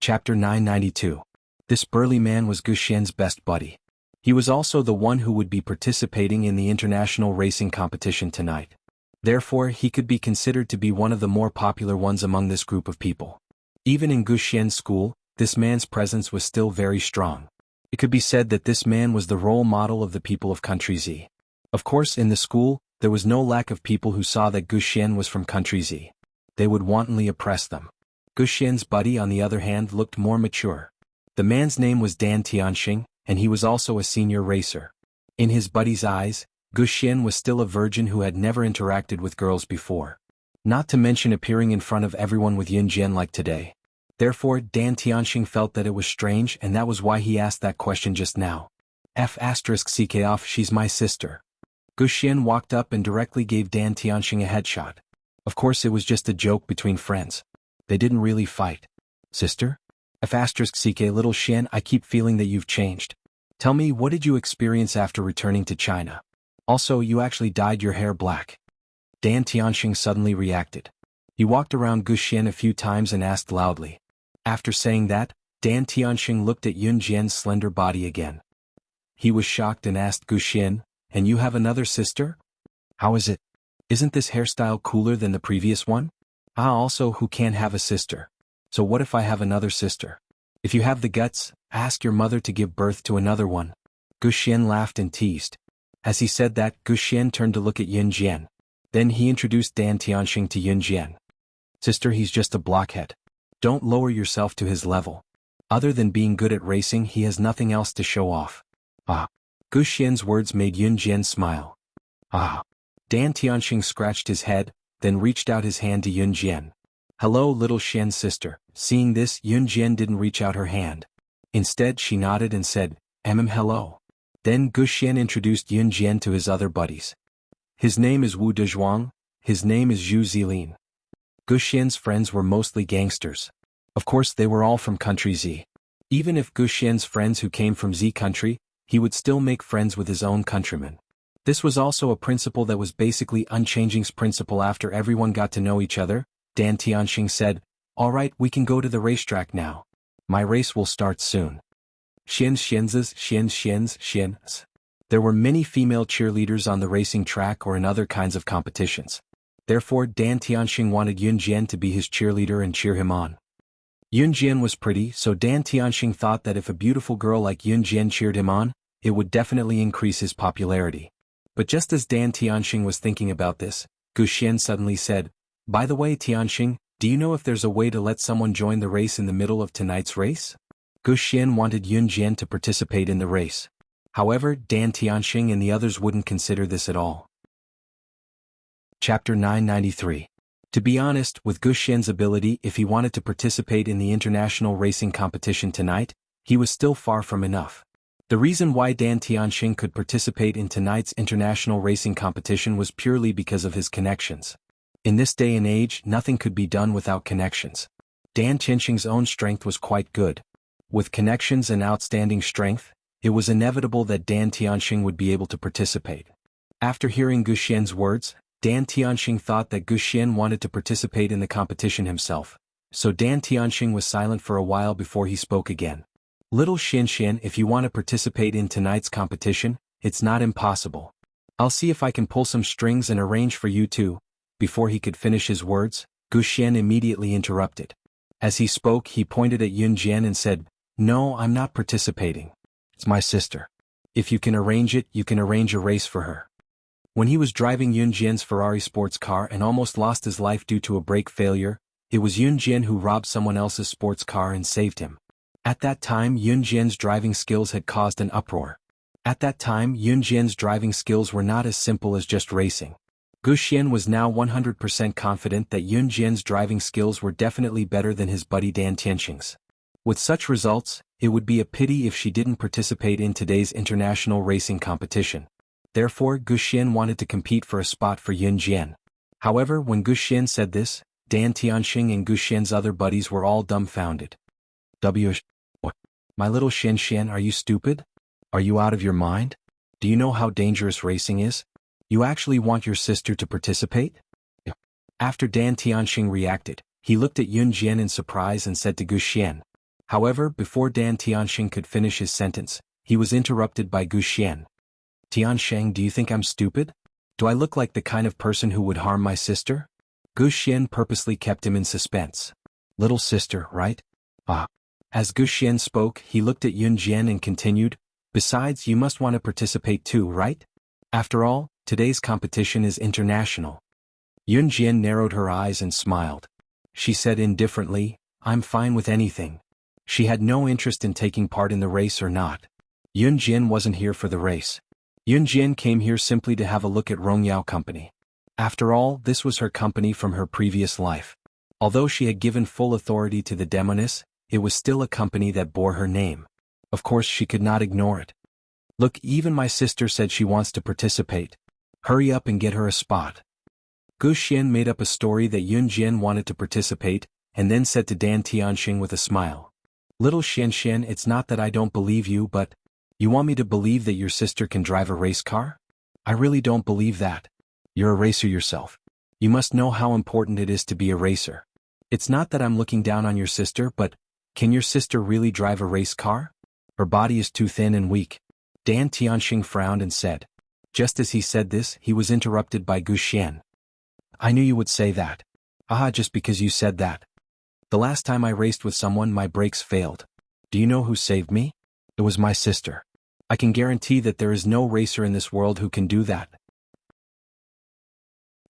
Chapter 992. This burly man was Gu Xian's best buddy. He was also the one who would be participating in the international racing competition tonight. Therefore, he could be considered to be one of the more popular ones among this group of people. Even in Gu Xian's school, this man's presence was still very strong. It could be said that this man was the role model of the people of Country Z. Of course, in the school, there was no lack of people who saw that Gu Xian was from Country Z. They would wantonly oppress them. Gu Xian's buddy, on the other hand, looked more mature. The man's name was Dan Tianxing, and he was also a senior racer. In his buddy's eyes, Gu Xian was still a virgin who had never interacted with girls before. Not to mention appearing in front of everyone with Yun Jian like today. Therefore, Dan Tianxing felt that it was strange, and that was why he asked that question just now. F***ck off, she's my sister. Gu Xian walked up and directly gave Dan Tianxing a headshot. Of course, it was just a joke between friends. They didn't really fight. Sister? F***ck little Xian, I keep feeling that you've changed. Tell me, what did you experience after returning to China? Also, you actually dyed your hair black. Dan Tianxing suddenly reacted. He walked around Gu Xian a few times and asked loudly. After saying that, Dan Tianxing looked at Yun Jian's slender body again. He was shocked and asked Gu Xian, and you have another sister? How is it? Isn't this hairstyle cooler than the previous one? Also, who can't have a sister? So what if I have another sister? If you have the guts, ask your mother to give birth to another one. Gu Xian laughed and teased. As he said that, Gu Xian turned to look at Yun Jian. Then he introduced Dan Tianxing to Yun Jian. Sister, he's just a blockhead. Don't lower yourself to his level. Other than being good at racing, he has nothing else to show off. Gu Xian's words made Yun Jian smile. Dan Tianxing scratched his head, then reached out his hand to Yun Jian. Hello, little Xian's sister. Seeing this, Yun Jian didn't reach out her hand. Instead, she nodded and said, hello. Then Gu Xian introduced Yun Jian to his other buddies. His name is Wu Dezhuang, his name is Zhu Zilin. Gu Xian's friends were mostly gangsters. Of course, they were all from Country Z. Even if Gu Xian's friends who came from Z country, he would still make friends with his own countrymen. This was also a principle that was basically unchanging's principle. After everyone got to know each other, Dan Tianxing said, Alright, we can go to the racetrack now. My race will start soon. Xians. There were many female cheerleaders on the racing track or in other kinds of competitions. Therefore, Dan Tianxing wanted Yun Jian to be his cheerleader and cheer him on. Yun Jian was pretty, so Dan Tianxing thought that if a beautiful girl like Yun Jian cheered him on, it would definitely increase his popularity. But just as Dan Tianxing was thinking about this, Gu Xian suddenly said, By the way, Tianxing, do you know if there's a way to let someone join the race in the middle of tonight's race? Gu Xian wanted Yun Jian to participate in the race. However, Dan Tianxing and the others wouldn't consider this at all. Chapter 993. To be honest, with Gu Xian's ability, if he wanted to participate in the international racing competition tonight, he was still far from enough. The reason why Dan Tianxing could participate in tonight's international racing competition was purely because of his connections. In this day and age, nothing could be done without connections. Dan Tianxing's own strength was quite good. With connections and outstanding strength, it was inevitable that Dan Tianxing would be able to participate. After hearing Gu Xian's words, Dan Tianxing thought that Gu Xian wanted to participate in the competition himself, so Dan Tianxing was silent for a while before he spoke again. Little Xian, if you want to participate in tonight's competition, it's not impossible. I'll see if I can pull some strings and arrange for you too. Before he could finish his words, Gu Xian immediately interrupted. As he spoke, he pointed at Yun Jian and said, No, I'm not participating. It's my sister. If you can arrange it, you can arrange a race for her. When he was driving Yun Jian's Ferrari sports car and almost lost his life due to a brake failure, it was Yun Jian who robbed someone else's sports car and saved him. At that time, Yun Jian's driving skills had caused an uproar. At that time, Yun Jian's driving skills were not as simple as just racing. Gu Xian was now 100% confident that Yun Jian's driving skills were definitely better than his buddy Dan Tianxing's. With such results, it would be a pity if she didn't participate in today's international racing competition. Therefore, Gu Xian wanted to compete for a spot for Yun Jian. However, when Gu Xian said this, Dan Tianxing and Gu Xian's other buddies were all dumbfounded. My little Xian, are you stupid? Are you out of your mind? Do you know how dangerous racing is? You actually want your sister to participate? After Dan Tianxing reacted, he looked at Yun Jian in surprise and said to Gu Xian, However, before Dan Tianxing could finish his sentence, he was interrupted by Gu Xian. Tianxing, do you think I'm stupid? Do I look like the kind of person who would harm my sister? Gu Xian purposely kept him in suspense. Little sister, right? Ah. As Gu Xian spoke, he looked at Yun Jian and continued, besides, you must want to participate too, right? After all, today's competition is international. Yun Jian narrowed her eyes and smiled. She said indifferently, I'm fine with anything. She had no interest in taking part in the race or not. Yun Jian wasn't here for the race. Yun Jian came here simply to have a look at Rongyao Company. After all, this was her company from her previous life. Although she had given full authority to the demoness, it was still a company that bore her name. Of course she could not ignore it. Look, even my sister said she wants to participate. Hurry up and get her a spot. Gu Xian made up a story that Yun Jian wanted to participate, and then said to Dan Tianxing with a smile. Little Xian, it's not that I don't believe you, but you want me to believe that your sister can drive a race car? I really don't believe that. You're a racer yourself. You must know how important it is to be a racer. It's not that I'm looking down on your sister, but can your sister really drive a race car? Her body is too thin and weak. Dan Tianxing frowned and said. Just as he said this, he was interrupted by Gu Xian. I knew you would say that. Aha, just because you said that. The last time I raced with someone, my brakes failed. Do you know who saved me? It was my sister. I can guarantee that there is no racer in this world who can do that.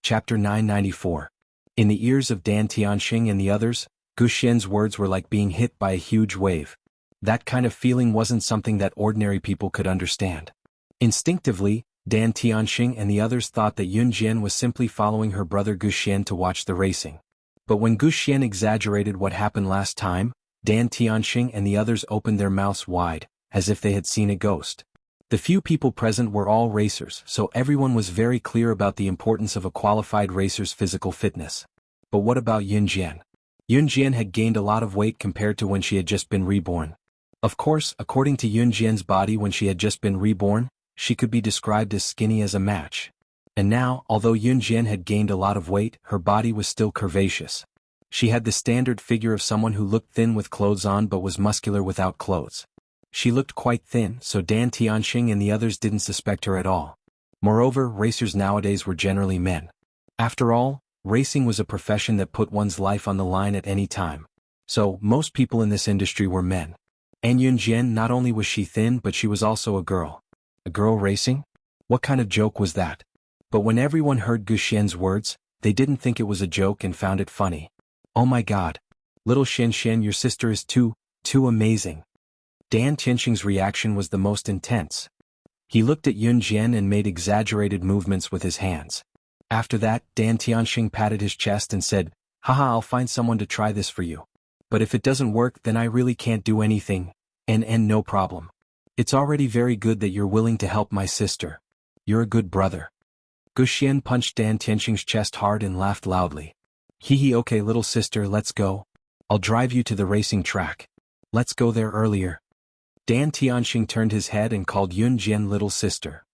Chapter 994. In the ears of Dan Tianxing and the others, Gu Xian's words were like being hit by a huge wave. That kind of feeling wasn't something that ordinary people could understand. Instinctively, Dan Tianxing and the others thought that Yun Jian was simply following her brother Gu Xian to watch the racing. But when Gu Xian exaggerated what happened last time, Dan Tianxing and the others opened their mouths wide, as if they had seen a ghost. The few people present were all racers, so everyone was very clear about the importance of a qualified racer's physical fitness. But what about Yun Jian? Yun Jian had gained a lot of weight compared to when she had just been reborn. Of course, according to Yun Jian's body when she had just been reborn, she could be described as skinny as a match. And now, although Yun Jian had gained a lot of weight, her body was still curvaceous. She had the standard figure of someone who looked thin with clothes on but was muscular without clothes. She looked quite thin, so Dan Tianxing and the others didn't suspect her at all. Moreover, racers nowadays were generally men. After all, racing was a profession that put one's life on the line at any time. So, most people in this industry were men. And Yun Jian, not only was she thin, but she was also a girl. A girl racing? What kind of joke was that? But when everyone heard Gu Xian's words, they didn't think it was a joke and found it funny. Oh my god. Little Xian, your sister is too amazing. Dan Tianxing's reaction was the most intense. He looked at Yun Jian and made exaggerated movements with his hands. After that, Dan Tianxing patted his chest and said, haha, I'll find someone to try this for you. But if it doesn't work, then I really can't do anything, and no problem. It's already very good that you're willing to help my sister. You're a good brother. Gu Xian punched Dan Tianxing's chest hard and laughed loudly. Hee okay little sister, let's go. I'll drive you to the racing track. Let's go there earlier. Dan Tianxing turned his head and called Yun Jian little sister.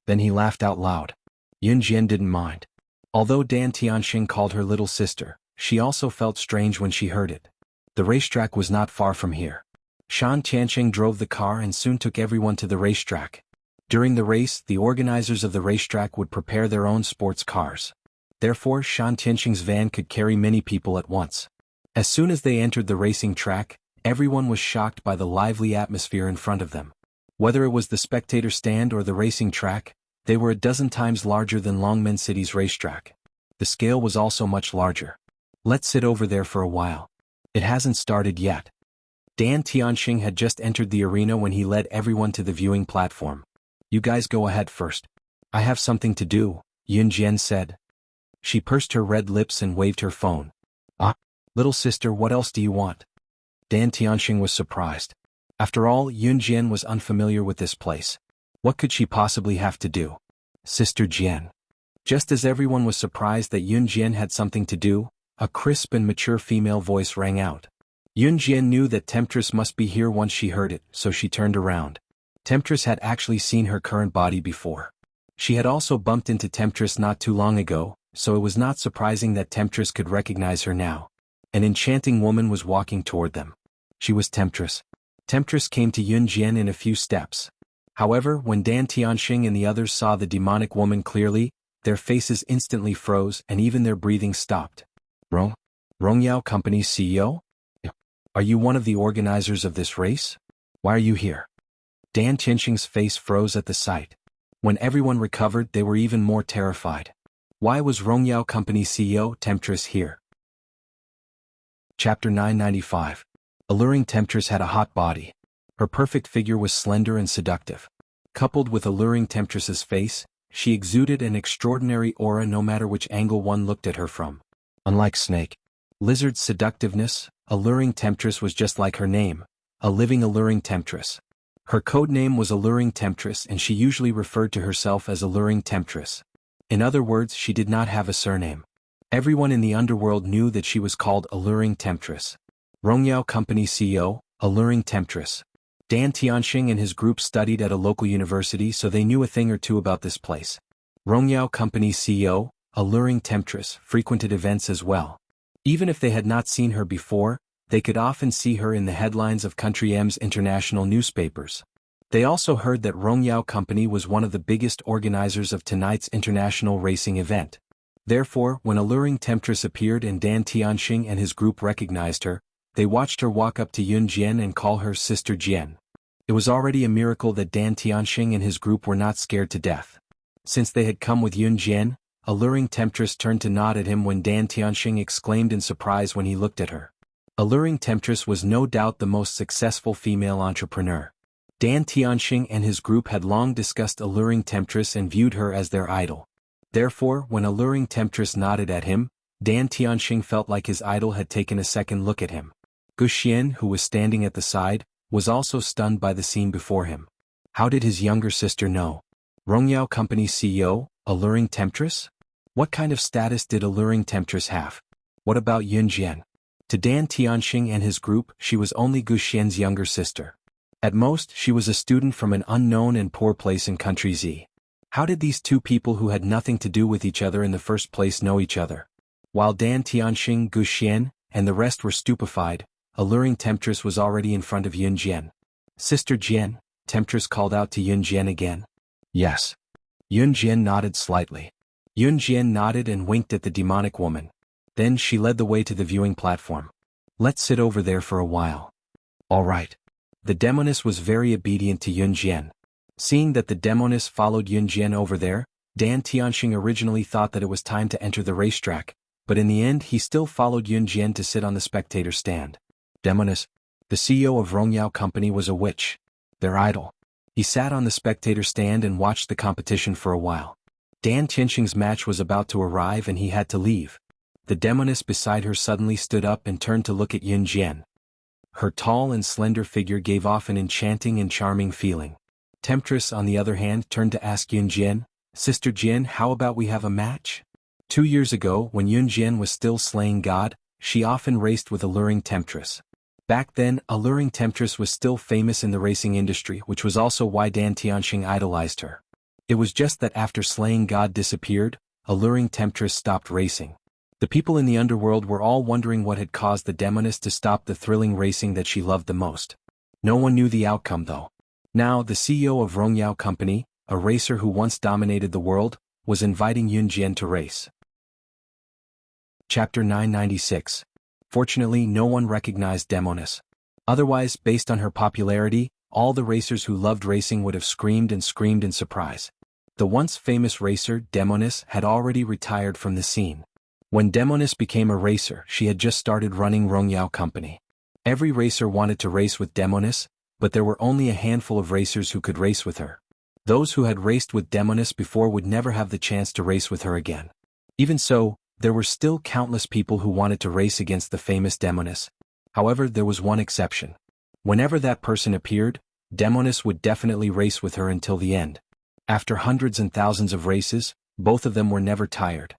Then he laughed out loud. Yun Jian didn't mind. Although Dan Tianxing called her little sister, she also felt strange when she heard it. The racetrack was not far from here. Shan Tianxing drove the car and soon took everyone to the racetrack. During the race, the organizers of the racetrack would prepare their own sports cars. Therefore, Shan Tianxing's van could carry many people at once. As soon as they entered the racing track, everyone was shocked by the lively atmosphere in front of them. Whether it was the spectator stand or the racing track, they were a dozen times larger than Longmen City's racetrack. The scale was also much larger. Let's sit over there for a while. It hasn't started yet. Dan Tianxing had just entered the arena when he led everyone to the viewing platform. You guys go ahead first. I have something to do, Yun Jian said. She pursed her red lips and waved her phone. Ah, little sister, what else do you want? Dan Tianxing was surprised. After all, Yun Jian was unfamiliar with this place. What could she possibly have to do? Sister Jian. Just as everyone was surprised that Yun Jian had something to do, a crisp and mature female voice rang out. Yun Jian knew that Temptress must be here once she heard it, so she turned around. Temptress had actually seen her current body before. She had also bumped into Temptress not too long ago, so it was not surprising that Temptress could recognize her now. An enchanting woman was walking toward them. She was Temptress. Temptress came to Yun Jian in a few steps. However, when Dan Tianxing and the others saw the demonic woman clearly, their faces instantly froze and even their breathing stopped. Rongyao Company's CEO? Are you one of the organizers of this race? Why are you here? Dan Tianxing's face froze at the sight. When everyone recovered, they were even more terrified. Why was Rongyao Company CEO Temptress here? Chapter 995. Alluring Temptress had a hot body. Her perfect figure was slender and seductive. Coupled with alluring Temptress's face, she exuded an extraordinary aura no matter which angle one looked at her from. Unlike Snake, Lizard's seductiveness, Alluring Temptress was just like her name, a living alluring temptress. Her code name was Alluring Temptress and she usually referred to herself as Alluring Temptress. In other words, she did not have a surname. Everyone in the underworld knew that she was called Alluring Temptress. Rongyao Company CEO, Alluring Temptress. Dan Tianxing and his group studied at a local university, so they knew a thing or two about this place. Rongyao Company CEO, Alluring Temptress, frequented events as well. Even if they had not seen her before, they could often see her in the headlines of Country M's international newspapers. They also heard that Rongyao Company was one of the biggest organizers of tonight's international racing event. Therefore, when Alluring Temptress appeared and Dan Tianxing and his group recognized her, they watched her walk up to Yun Jian and call her Sister Jian. It was already a miracle that Dan Tianxing and his group were not scared to death. Since they had come with Yun Jian, Alluring Temptress turned to nod at him when Dan Tianxing exclaimed in surprise when he looked at her. Alluring Temptress was no doubt the most successful female entrepreneur. Dan Tianxing and his group had long discussed Alluring Temptress and viewed her as their idol. Therefore, when Alluring Temptress nodded at him, Dan Tianxing felt like his idol had taken a second look at him. Gu Xian, who was standing at the side, was also stunned by the scene before him. How did his younger sister know? Rongyao Company CEO, Alluring Temptress? What kind of status did Alluring Temptress have? What about Yun Jian? To Dan Tianxing and his group, she was only Gu Xian's younger sister. At most, she was a student from an unknown and poor place in Country Z. How did these two people who had nothing to do with each other in the first place know each other? While Dan Tianxing, Gu Xian, and the rest were stupefied, Alluring Temptress was already in front of Yun Jian. Sister Jian, Temptress called out to Yun Jian again. Yes. Yun Jian nodded slightly. Yun Jian nodded and winked at the demonic woman. Then she led the way to the viewing platform. Let's sit over there for a while. All right. The demoness was very obedient to Yun Jian. Seeing that the demoness followed Yun Jian over there, Dan Tianxing originally thought that it was time to enter the racetrack, but in the end he still followed Yun Jian to sit on the spectator stand. Demoness, the CEO of Rongyao Company, was a witch. Their idol. He sat on the spectator stand and watched the competition for a while. Dan Tianxing's match was about to arrive and he had to leave. The demoness beside her suddenly stood up and turned to look at Yun Jian. Her tall and slender figure gave off an enchanting and charming feeling. Temptress, on the other hand, turned to ask Yun Jian, Sister Jian, how about we have a match? 2 years ago, when Yun Jian was still slaying God, she often raced with Alluring Temptress. Back then, Alluring Temptress was still famous in the racing industry, which was also why Dan Tianxing idolized her. It was just that after slaying God disappeared, Alluring Temptress stopped racing. The people in the underworld were all wondering what had caused the demoness to stop the thrilling racing that she loved the most. No one knew the outcome though. Now, the CEO of Rongyao Company, a racer who once dominated the world, was inviting Yun Jian to race. Chapter 996. Fortunately, no one recognized Demoness. Otherwise, based on her popularity, all the racers who loved racing would have screamed in surprise. The once famous racer, Demoness, had already retired from the scene. When Demoness became a racer, she had just started running Rongyao Company. Every racer wanted to race with Demoness, but there were only a handful of racers who could race with her. Those who had raced with Demoness before would never have the chance to race with her again. Even so, there were still countless people who wanted to race against the famous Demoness. However, there was one exception. Whenever that person appeared, Demoness would definitely race with her until the end. After hundreds and thousands of races, both of them were never tired.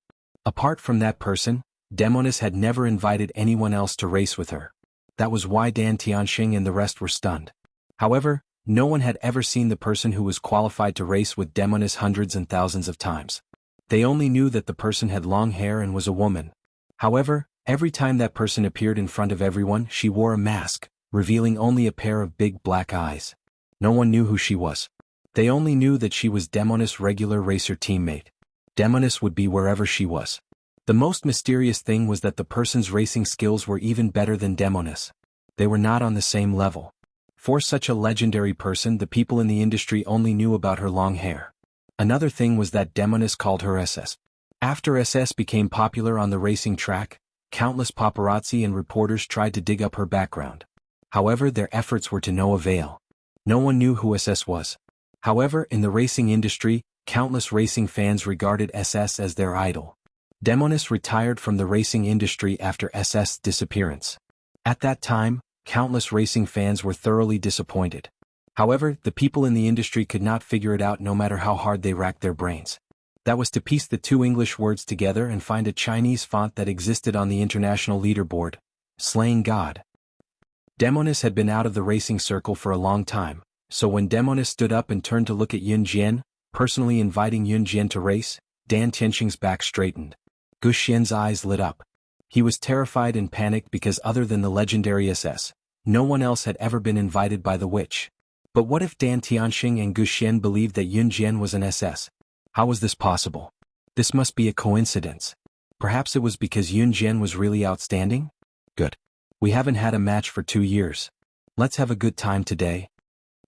Apart from that person, Demoness had never invited anyone else to race with her. That was why Dan Tianxing and the rest were stunned. However, no one had ever seen the person who was qualified to race with Demoness hundreds and thousands of times. They only knew that the person had long hair and was a woman. However, every time that person appeared in front of everyone, she wore a mask, revealing only a pair of big black eyes. No one knew who she was. They only knew that she was Demonis' regular racer teammate. Demonis would be wherever she was. The most mysterious thing was that the person's racing skills were even better than Demonis. They were not on the same level. For such a legendary person, the people in the industry only knew about her long hair. Another thing was that Demonis called her SS. After SS became popular on the racing track, countless paparazzi and reporters tried to dig up her background. However, their efforts were to no avail. No one knew who SS was. However, in the racing industry, countless racing fans regarded SS as their idol. Demonis retired from the racing industry after SS' disappearance. At that time, countless racing fans were thoroughly disappointed. However, the people in the industry could not figure it out no matter how hard they racked their brains. That was to piece the two English words together and find a Chinese font that existed on the international leaderboard, slaying God. Demonis had been out of the racing circle for a long time, so when Demonis stood up and turned to look at Yun Jian, personally inviting Yun Jian to race, Dan Tianxing's back straightened. Gu Xian's eyes lit up. He was terrified and panicked because other than the legendary SS, no one else had ever been invited by the witch. But what if Dan Tianxing and Gu Xian believed that Yun Jian was an SS? How was this possible? This must be a coincidence. Perhaps it was because Yun Jian was really outstanding? Good. We haven't had a match for 2 years. Let's have a good time today.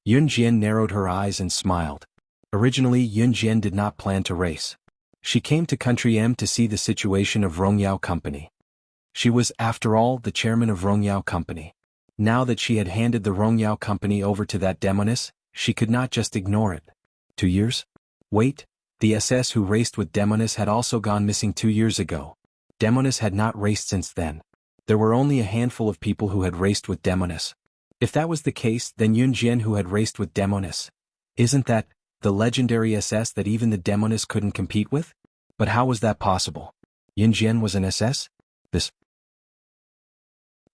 Yun Jian narrowed her eyes and smiled. Originally, Yun Jian did not plan to race. She came to Country M to see the situation of Rongyao Company. She was, after all, the chairman of Rongyao Company. Now that she had handed the Rongyao Company over to that Demonis, she could not just ignore it. 2 years? Wait, the SS who raced with Demonis had also gone missing 2 years ago. Demonis had not raced since then. There were only a handful of people who had raced with Demonis. If that was the case, then Yun Jian who had raced with Demonis. Isn't that the legendary SS that even the Demonis couldn't compete with? But how was that possible? Yun Jian was an SS? This.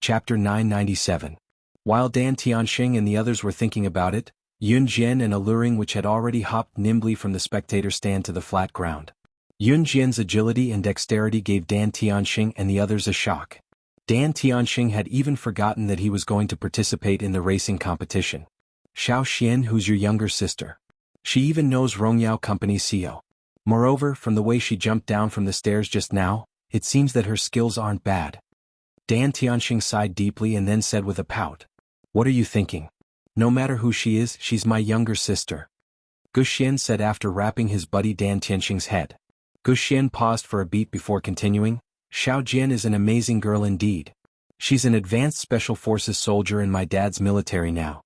Chapter 997. While Dan Tianxing and the others were thinking about it, Yun Jian and Alluring which had already hopped nimbly from the spectator stand to the flat ground. Yun Jian's agility and dexterity gave Dan Tianxing and the others a shock. Dan Tianxing had even forgotten that he was going to participate in the racing competition. Xiao Xian, who's your younger sister? She even knows Rongyao Company's CEO. Moreover, from the way she jumped down from the stairs just now, it seems that her skills aren't bad. Dan Tianxing sighed deeply and then said with a pout. What are you thinking? No matter who she is, she's my younger sister. Gu Xian said after rapping his buddy Dan Tianxing's head. Gu Xian paused for a beat before continuing. Xiao Jian is an amazing girl indeed. She's an advanced special forces soldier in my dad's military now.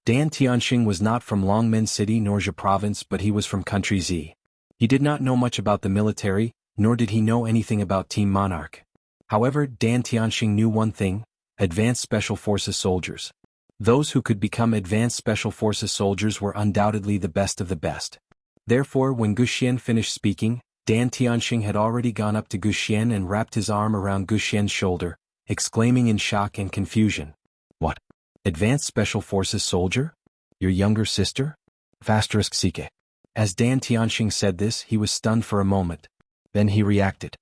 Dan Tianxing was not from Longmen City nor Jia province, but he was from Country Z. He did not know much about the military, nor did he know anything about Team Monarch. However, Dan Tianxing knew one thing: advanced special forces soldiers. Those who could become advanced special forces soldiers were undoubtedly the best of the best. Therefore, when Gu Xian finished speaking, Dan Tianxing had already gone up to Gu Xian and wrapped his arm around Gu Xian's shoulder, exclaiming in shock and confusion. What? Advanced special forces soldier? Your younger sister? Fasterisk Sike. As Dan Tianxing said this, he was stunned for a moment. Then he reacted.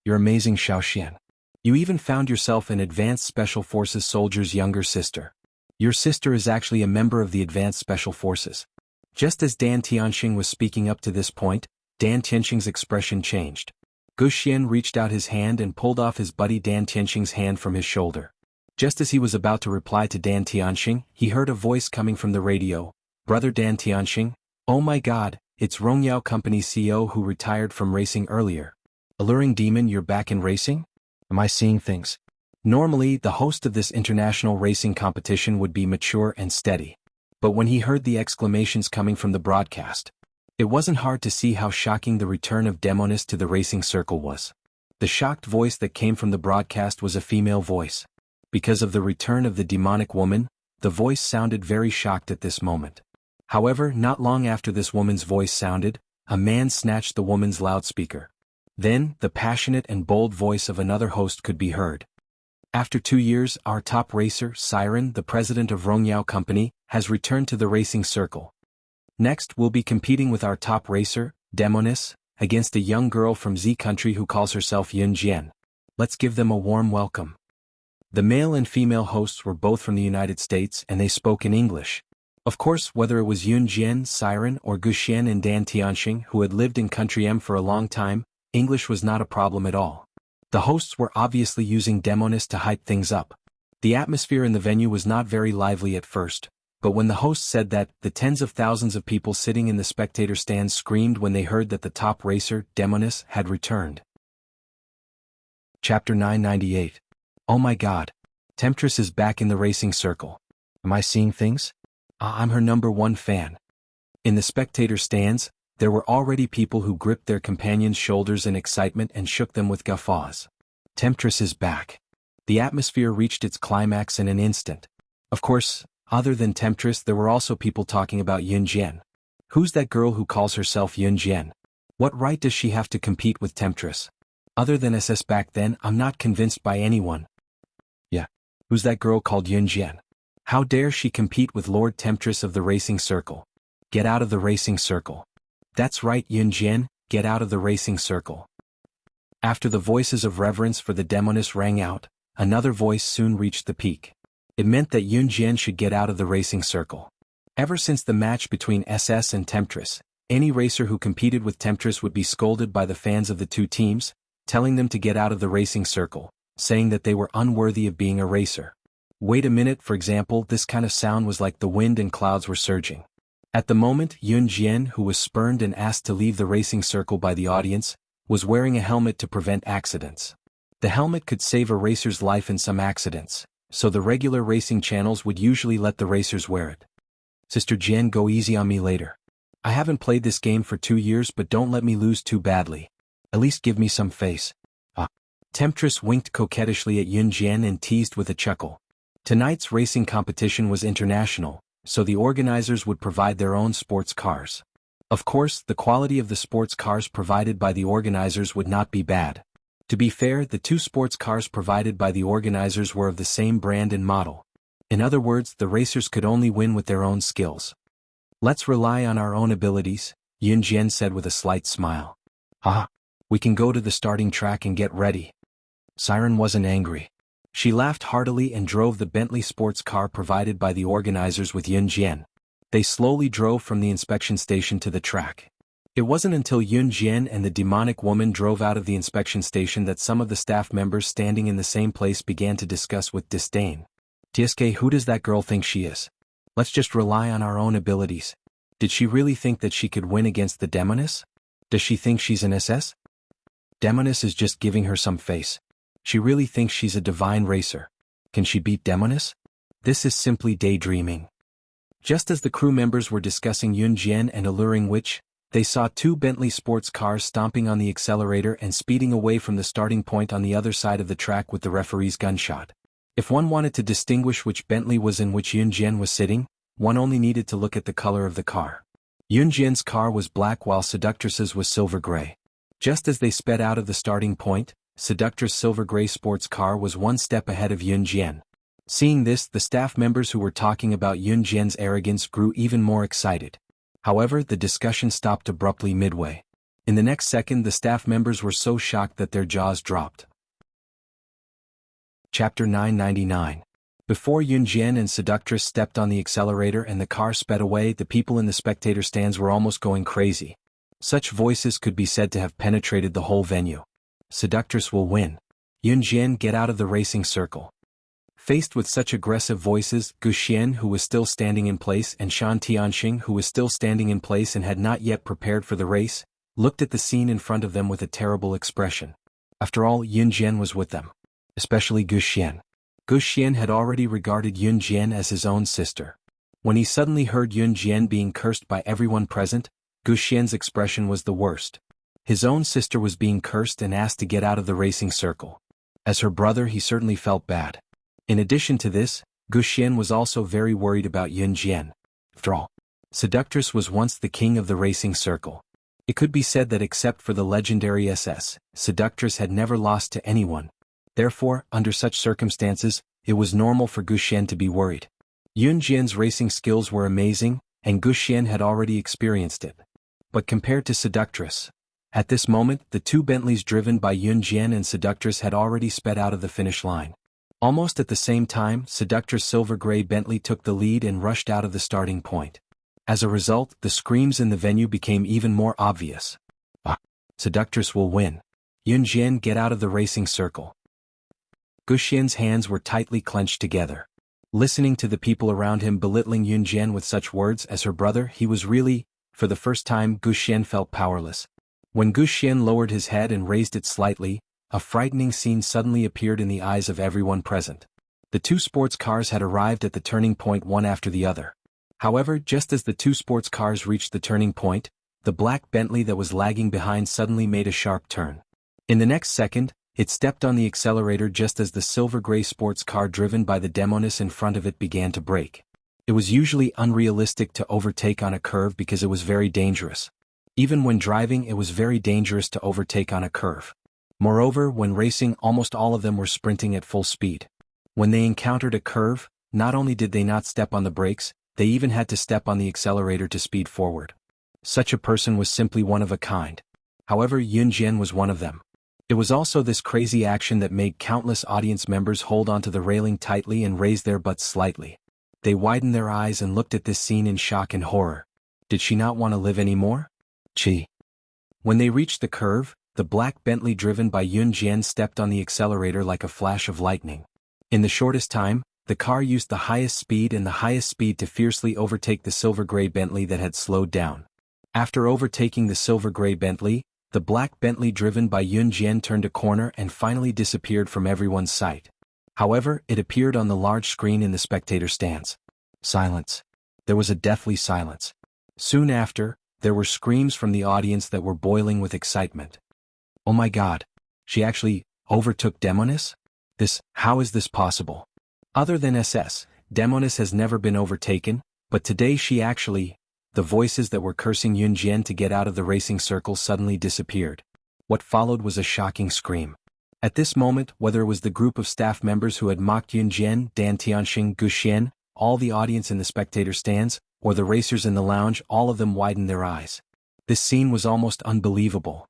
You're amazing, Xiao Xian. You even found yourself an advanced special forces soldier's younger sister. Your sister is actually a member of the advanced special forces. Just as Dan Tianxing was speaking up to this point, Dan Tianxing's expression changed. Gu Xian reached out his hand and pulled off his buddy Dan Tianxing's hand from his shoulder. Just as he was about to reply to Dan Tianxing, he heard a voice coming from the radio. Brother Dan Tianxing, oh my god, it's Rongyao Company's CEO who retired from racing earlier. Alluring Demon, you're back in racing? Am I seeing things? Normally, the host of this international racing competition would be mature and steady. But when he heard the exclamations coming from the broadcast, it wasn't hard to see how shocking the return of Demonis to the racing circle was. The shocked voice that came from the broadcast was a female voice. Because of the return of the demonic woman, the voice sounded very shocked at this moment. However, not long after this woman's voice sounded, a man snatched the woman's loudspeaker. Then, the passionate and bold voice of another host could be heard. After 2 years, our top racer, Siren, the president of Rongyao Company, has returned to the racing circle. Next, we'll be competing with our top racer, Demonis, against a young girl from Z country who calls herself Yun Jian. Let's give them a warm welcome. The male and female hosts were both from the United States and they spoke in English. Of course, whether it was Yun Jian, Siren, or Guxian and Dan Tianxing who had lived in Country M for a long time, English was not a problem at all. The hosts were obviously using demoness to hype things up. The atmosphere in the venue was not very lively at first, but when the host said that, the tens of thousands of people sitting in the spectator stands screamed when they heard that the top racer, Demoness, had returned. Chapter 998. Oh my god. Temptress is back in the racing circle. Am I seeing things? I'm her #1 fan. In the spectator stands, there were already people who gripped their companions' shoulders in excitement and shook them with guffaws. Temptress is back. The atmosphere reached its climax in an instant. Of course, other than Temptress there were also people talking about Yun Jian. Who's that girl who calls herself Yun Jian? What right does she have to compete with Temptress? Other than SS back then, I'm not convinced by anyone. Yeah. Who's that girl called Yun Jian? How dare she compete with Lord Temptress of the racing circle? Get out of the racing circle. That's right, Yun Jian, get out of the racing circle. After the voices of reverence for the demoness rang out, another voice soon reached the peak. It meant that Yun Jian should get out of the racing circle. Ever since the match between SS and Temptress, any racer who competed with Temptress would be scolded by the fans of the two teams, telling them to get out of the racing circle, saying that they were unworthy of being a racer. Wait a minute, for example, this kind of sound was like the wind and clouds were surging. At the moment, Yun Jian, who was spurned and asked to leave the racing circle by the audience, was wearing a helmet to prevent accidents. The helmet could save a racer's life in some accidents, so the regular racing channels would usually let the racers wear it. Sister Jian, go easy on me later. I haven't played this game for 2 years, but don't let me lose too badly. At least give me some face. Temptress winked coquettishly at Yun Jian and teased with a chuckle. Tonight's racing competition was international, so the organizers would provide their own sports cars. Of course, the quality of the sports cars provided by the organizers would not be bad. To be fair, the two sports cars provided by the organizers were of the same brand and model. In other words, the racers could only win with their own skills. Let's rely on our own abilities, Yun Jian said with a slight smile. We can go to the starting track and get ready. Siren wasn't angry. She laughed heartily and drove the Bentley sports car provided by the organizers with Yun Jian. They slowly drove from the inspection station to the track. It wasn't until Yun Jian and the demonic woman drove out of the inspection station that some of the staff members standing in the same place began to discuss with disdain. TSK, who does that girl think she is? Let's just rely on our own abilities. Did she really think that she could win against the demoness? Does she think she's an SS? Demoness is just giving her some face. She really thinks she's a divine racer. Can she beat Demoness? This is simply daydreaming. Just as the crew members were discussing Yun Jian and alluring witch, they saw two Bentley sports cars stomping on the accelerator and speeding away from the starting point on the other side of the track with the referee's gunshot. If one wanted to distinguish which Bentley was in which Yun Jian was sitting, one only needed to look at the color of the car. Yun Jian's car was black while Seductress's was silver gray. Just as they sped out of the starting point, Seductress' silver gray sports car was one step ahead of Yun Jian. Seeing this, the staff members who were talking about Yun Jian's arrogance grew even more excited. However, the discussion stopped abruptly midway. In the next second, the staff members were so shocked that their jaws dropped. Chapter 999. Before Yun Jian and Seductress stepped on the accelerator and the car sped away, the people in the spectator stands were almost going crazy. Such voices could be said to have penetrated the whole venue. Seductress will win. Yun Jian, get out of the racing circle. Faced with such aggressive voices, Guxian, who was still standing in place, and Shan Tianxing, who was still standing in place and had not yet prepared for the race, looked at the scene in front of them with a terrible expression. After all, Yun Jian was with them. Especially Guxian. Guxian had already regarded Yun Jian as his own sister. When he suddenly heard Yun Jian being cursed by everyone present, Guxian's expression was the worst. His own sister was being cursed and asked to get out of the racing circle. As her brother, he certainly felt bad. In addition to this, Guxian was also very worried about Yun Jian. After all, Seductress was once the king of the racing circle. It could be said that except for the legendary SS, Seductress had never lost to anyone. Therefore, under such circumstances, it was normal for Guxian to be worried. Yun Jian's racing skills were amazing, and Guxian had already experienced it. But compared to Seductress, at this moment, the two Bentleys driven by Yun Jian and Seductress had already sped out of the finish line. Almost at the same time, Seductress Silver Grey Bentley took the lead and rushed out of the starting point. As a result, the screams in the venue became even more obvious. Seductress will win. Yunjian, get out of the racing circle. Guxian's hands were tightly clenched together. Listening to the people around him belittling Yunjian with such words as her brother, he was really, for the first time, Guxian felt powerless. When Guxian lowered his head and raised it slightly, a frightening scene suddenly appeared in the eyes of everyone present. The two sports cars had arrived at the turning point one after the other. However, just as the two sports cars reached the turning point, the black Bentley that was lagging behind suddenly made a sharp turn. In the next second, it stepped on the accelerator just as the silver-gray sports car driven by the demoness in front of it began to brake. It was usually unrealistic to overtake on a curve because it was very dangerous. Even when driving, it was very dangerous to overtake on a curve. Moreover, when racing, almost all of them were sprinting at full speed. When they encountered a curve, not only did they not step on the brakes, they even had to step on the accelerator to speed forward. Such a person was simply one of a kind. However, Yunjian was one of them. It was also this crazy action that made countless audience members hold onto the railing tightly and raise their butts slightly. They widened their eyes and looked at this scene in shock and horror. Did she not want to live anymore? Chi. When they reached the curve, the black Bentley driven by Yunjian stepped on the accelerator like a flash of lightning. In the shortest time, the car used the highest speed to fiercely overtake the silver-gray Bentley that had slowed down. After overtaking the silver-gray Bentley, the black Bentley driven by Yunjian turned a corner and finally disappeared from everyone's sight. However, it appeared on the large screen in the spectator stands. Silence. There was a deathly silence. Soon after, there were screams from the audience that were boiling with excitement. Oh my God! She actually overtook Demoness? How is this possible? Other than SS, Demoness has never been overtaken, but today she actually... The voices that were cursing Yunjian to get out of the racing circle suddenly disappeared. What followed was a shocking scream. At this moment, whether it was the group of staff members who had mocked Yunjian, Dan Tianxing, Guxian, all the audience in the spectator stands, or the racers in the lounge, all of them widened their eyes. This scene was almost unbelievable.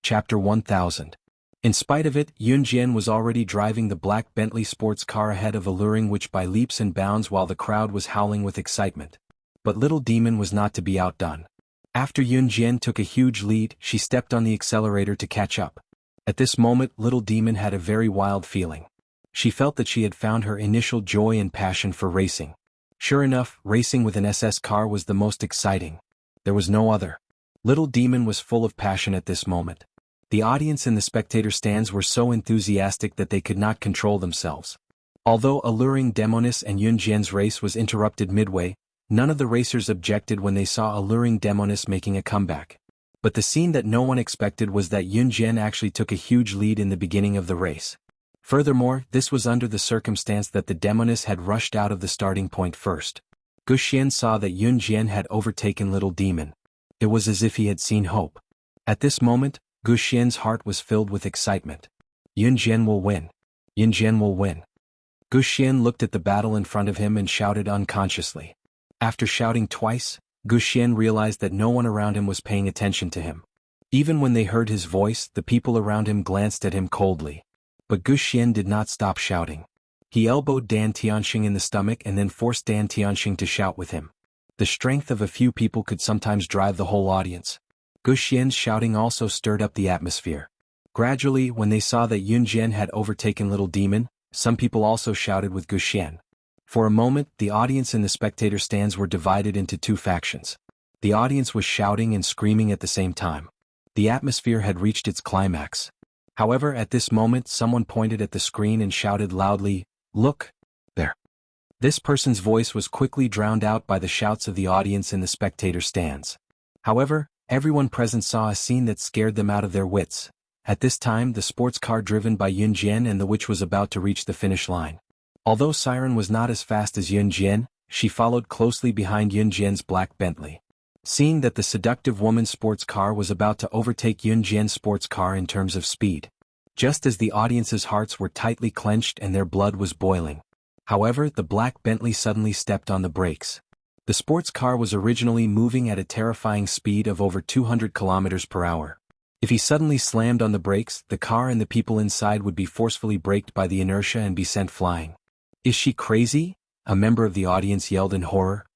Chapter 1000. In spite of it, Yunjian was already driving the black Bentley sports car ahead of Alluring Witch by leaps and bounds while the crowd was howling with excitement. But Little Demon was not to be outdone. After Yunjian took a huge lead, she stepped on the accelerator to catch up. At this moment, Little Demon had a very wild feeling. She felt that she had found her initial joy and passion for racing. Sure enough, racing with an SS car was the most exciting. There was no other. Little Demon was full of passion at this moment. The audience in the spectator stands were so enthusiastic that they could not control themselves. Although Alluring Demoness and Yunjian's race was interrupted midway, none of the racers objected when they saw Alluring Demoness making a comeback. But the scene that no one expected was that Yunjian actually took a huge lead in the beginning of the race. Furthermore, this was under the circumstance that the Demoness had rushed out of the starting point first. Guxian saw that Yunjian had overtaken Little Demon. It was as if he had seen hope. At this moment, Guxian's heart was filled with excitement. Yunjian will win. Yunjian will win. Guxian looked at the battle in front of him and shouted unconsciously. After shouting twice, Guxian realized that no one around him was paying attention to him. Even when they heard his voice, the people around him glanced at him coldly. But Guxian did not stop shouting. He elbowed Dan Tianxing in the stomach and then forced Dan Tianxing to shout with him. The strength of a few people could sometimes drive the whole audience. Guxian's shouting also stirred up the atmosphere. Gradually, when they saw that Yunjian had overtaken Little Demon, some people also shouted with Guxian. For a moment, the audience in the spectator stands were divided into two factions. The audience was shouting and screaming at the same time. The atmosphere had reached its climax. However, at this moment, someone pointed at the screen and shouted loudly, "Look! There!" This person's voice was quickly drowned out by the shouts of the audience in the spectator stands. However, everyone present saw a scene that scared them out of their wits. At this time, the sports car driven by Yunjian and the witch was about to reach the finish line. Although Siren was not as fast as Yunjian, she followed closely behind Yunjian's black Bentley. Seeing that the seductive woman's sports car was about to overtake Yunjian's sports car in terms of speed. Just as the audience's hearts were tightly clenched and their blood was boiling. However, the black Bentley suddenly stepped on the brakes. The sports car was originally moving at a terrifying speed of over 200 kilometers per hour. If he suddenly slammed on the brakes, the car and the people inside would be forcefully braked by the inertia and be sent flying. Is she crazy? A member of the audience yelled in horror.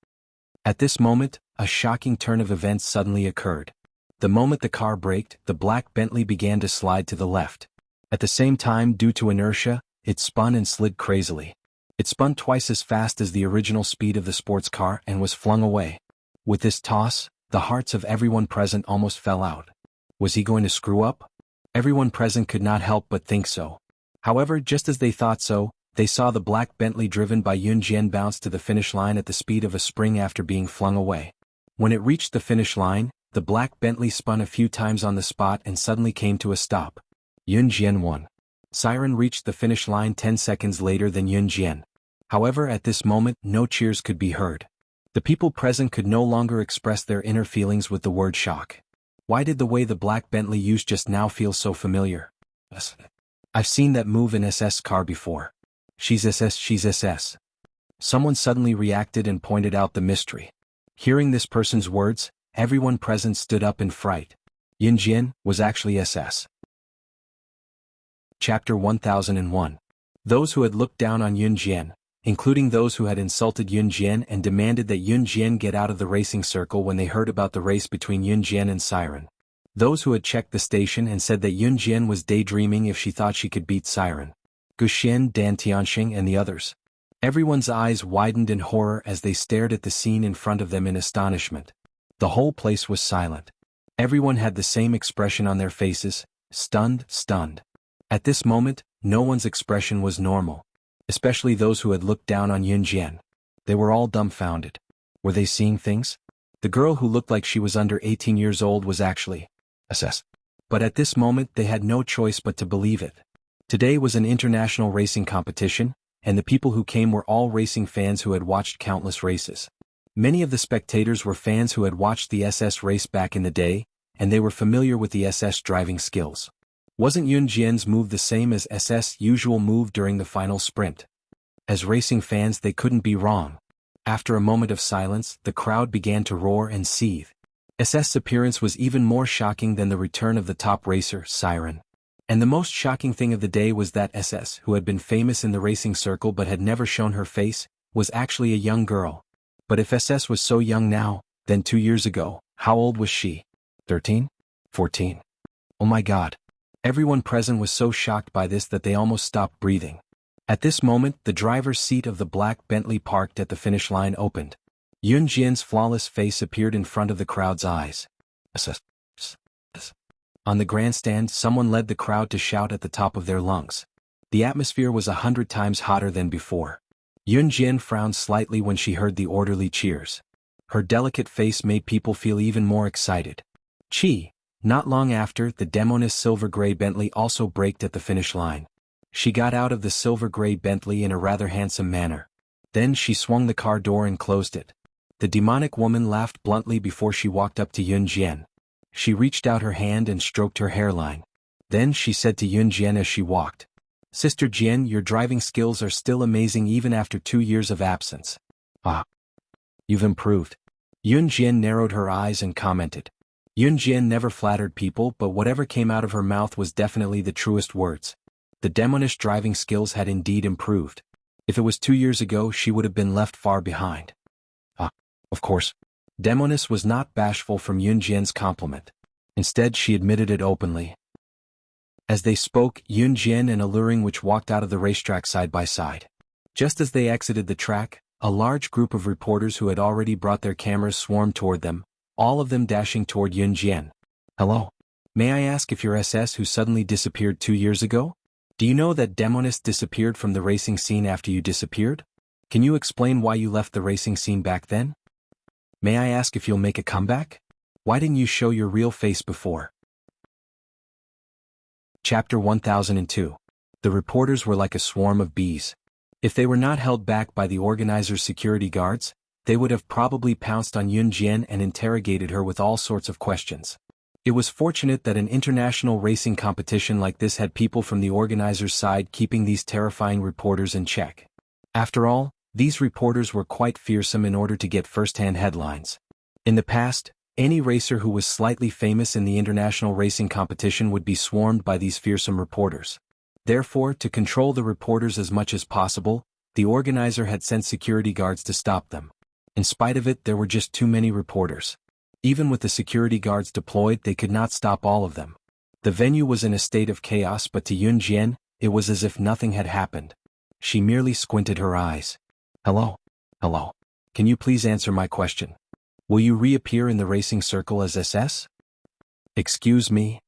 At this moment, a shocking turn of events suddenly occurred. The moment the car braked, the black Bentley began to slide to the left. At the same time, due to inertia, it spun and slid crazily. It spun twice as fast as the original speed of the sports car and was flung away. With this toss, the hearts of everyone present almost fell out. Was he going to screw up? Everyone present could not help but think so. However, just as they thought so, they saw the black Bentley driven by Yun Jian bounce to the finish line at the speed of a spring after being flung away. When it reached the finish line, the black Bentley spun a few times on the spot and suddenly came to a stop. Yun Jian won. Siren reached the finish line 10 seconds later than Yun Jian. However, at this moment, no cheers could be heard. The people present could no longer express their inner feelings with the word shock. Why did the way the black Bentley used just now feel so familiar? I've seen that move in SS car before. She's SS. Someone suddenly reacted and pointed out the mystery. Hearing this person's words, everyone present stood up in fright. Yun Jian was actually SS. Chapter 1001. Those who had looked down on Yun Jian, including those who had insulted Yun Jian and demanded that Yun Jian get out of the racing circle when they heard about the race between Yun Jian and Siren. Those who had checked the station and said that Yun Jian was daydreaming if she thought she could beat Siren. Guxian, Dan Tianxing and the others. Everyone's eyes widened in horror as they stared at the scene in front of them in astonishment. The whole place was silent. Everyone had the same expression on their faces, stunned. At this moment, no one's expression was normal. Especially those who had looked down on Yun Jian. They were all dumbfounded. Were they seeing things? The girl who looked like she was under 18 years old was actually SS. But at this moment they had no choice but to believe it. Today was an international racing competition, and the people who came were all racing fans who had watched countless races. Many of the spectators were fans who had watched the SS race back in the day, and they were familiar with the SS driving skills. Wasn't Yun Jian's move the same as SS' usual move during the final sprint? As racing fans they couldn't be wrong. After a moment of silence, the crowd began to roar and seethe. SS' appearance was even more shocking than the return of the top racer, Siren. And the most shocking thing of the day was that SS, who had been famous in the racing circle but had never shown her face, was actually a young girl. But if SS was so young now, then 2 years ago, how old was she? 13? 14? Oh my God. Everyone present was so shocked by this that they almost stopped breathing. At this moment, the driver's seat of the black Bentley parked at the finish line opened. Yun Jian's flawless face appeared in front of the crowd's eyes. On the grandstand, someone led the crowd to shout at the top of their lungs. The atmosphere was 100 times hotter than before. Yun Jian frowned slightly when she heard the orderly cheers. Her delicate face made people feel even more excited. Not long after, the demoness silver-gray Bentley also braked at the finish line. She got out of the silver-gray Bentley in a rather handsome manner. Then she swung the car door and closed it. The demonic woman laughed bluntly before she walked up to Yun Jian. She reached out her hand and stroked her hairline. Then she said to Yun Jian as she walked, "Sister Jian, your driving skills are still amazing even after 2 years of absence. You've improved." Yun Jian narrowed her eyes and commented. Yun Jian never flattered people, but whatever came out of her mouth was definitely the truest words. The demonish driving skills had indeed improved. If it was 2 years ago, she would have been left far behind. Of course. Demoness was not bashful from Yun Jian's compliment. Instead, she admitted it openly. As they spoke, Yun Jian and Alluring Witch walked out of the racetrack side by side. Just as they exited the track, a large group of reporters who had already brought their cameras swarmed toward them, all of them dashing toward Yun Jian. "Hello. May I ask if you're SS who suddenly disappeared 2 years ago? Do you know that Demoness disappeared from the racing scene after you disappeared? Can you explain why you left the racing scene back then? May I ask if you'll make a comeback? Why didn't you show your real face before?" Chapter 1002. The reporters were like a swarm of bees. If they were not held back by the organizer's security guards, they would have probably pounced on Yun Jian and interrogated her with all sorts of questions. It was fortunate that an international racing competition like this had people from the organizer's side keeping these terrifying reporters in check. After all, these reporters were quite fearsome in order to get first-hand headlines. In the past, Any racer who was slightly famous in the international racing competition would be swarmed by these fearsome reporters. Therefore, to control the reporters as much as possible, the organizer had sent security guards to stop them. In spite of it, there were just too many reporters. Even with the security guards deployed, they could not stop all of them. The venue was in a state of chaos, but to Yun Jian, it was as if nothing had happened. She merely squinted her eyes. Hello? Hello. Can you please answer my question? Will you reappear in the racing circle as SS? Excuse me?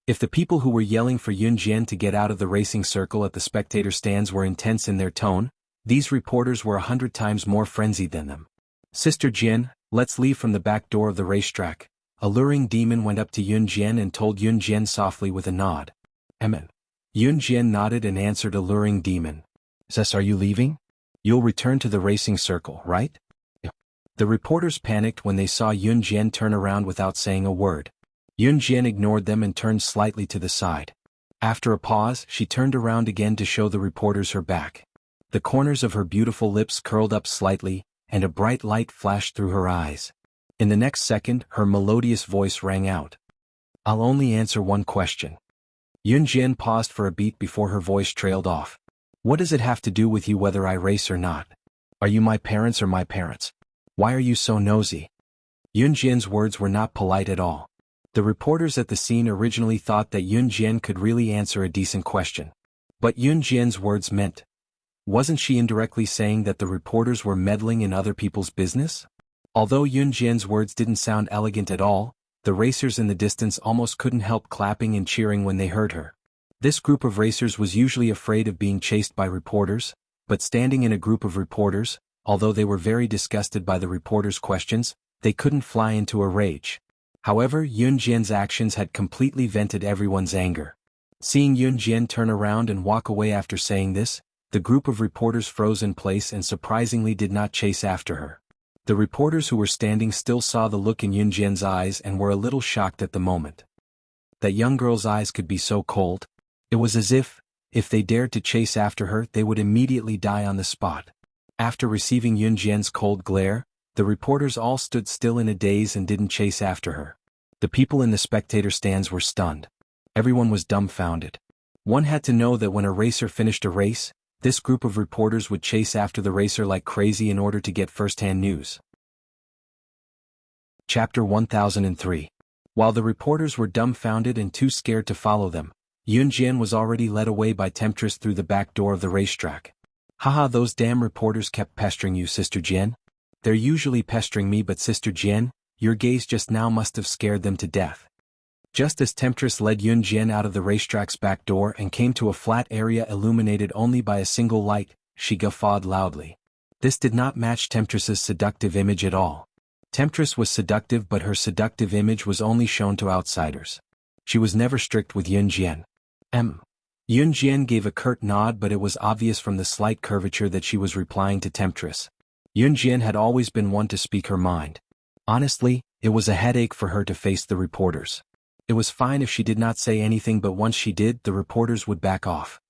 If the people who were yelling for Yun Jian to get out of the racing circle at the spectator stands were intense in their tone, these reporters were 100 times more frenzied than them. Sister Jian, let's leave from the back door of the racetrack. A luring demon went up to Yun Jian and told Yun Jian softly with a nod. Amen. Yun Jian nodded and answered a luring demon. Sis, are you leaving? You'll return to the racing circle, right? The reporters panicked when they saw Yun Jian turn around without saying a word. Yun Jian ignored them and turned slightly to the side. After a pause, she turned around again to show the reporters her back. The corners of her beautiful lips curled up slightly, and a bright light flashed through her eyes. In the next second, her melodious voice rang out. I'll only answer one question. Yun Jian paused for a beat before her voice trailed off. What does it have to do with you whether I race or not? Are you my parents or my parents? Why are you so nosy? Yun Jian's words were not polite at all. The reporters at the scene originally thought that Yun Jian could really answer a decent question. But Yun Jian's words meant. Wasn't she indirectly saying that the reporters were meddling in other people's business? Although Yun Jian's words didn't sound elegant at all, the racers in the distance almost couldn't help clapping and cheering when they heard her. This group of racers was usually afraid of being chased by reporters, but standing in a group of reporters, although they were very disgusted by the reporters' questions, they couldn't fly into a rage. However, Yun Jian's actions had completely vented everyone's anger. Seeing Yun Jian turn around and walk away after saying this, the group of reporters froze in place and surprisingly did not chase after her. The reporters who were standing still saw the look in Yun Jian's eyes and were a little shocked at the moment. That young girl's eyes could be so cold. It was as if they dared to chase after her, they would immediately die on the spot. After receiving Yun Jian's cold glare, the reporters all stood still in a daze and didn't chase after her. The people in the spectator stands were stunned. Everyone was dumbfounded. One had to know that when a racer finished a race, this group of reporters would chase after the racer like crazy in order to get first-hand news. Chapter 1003. While the reporters were dumbfounded and too scared to follow them, Yun Jian was already led away by Temptress through the back door of the racetrack. Haha, those damn reporters kept pestering you, Sister Jian. They're usually pestering me, but Sister Jian, your gaze just now must have scared them to death. Just as Temptress led Yun Jian out of the racetrack's back door and came to a flat area illuminated only by a single light, she guffawed loudly. This did not match Temptress's seductive image at all. Temptress was seductive, but her seductive image was only shown to outsiders. She was never strict with Yun Jian. Yun Jian gave a curt nod, but it was obvious from the slight curvature that she was replying to Temptress. Yun Jian had always been one to speak her mind. Honestly, it was a headache for her to face the reporters. It was fine if she did not say anything, but once she did, the reporters would back off.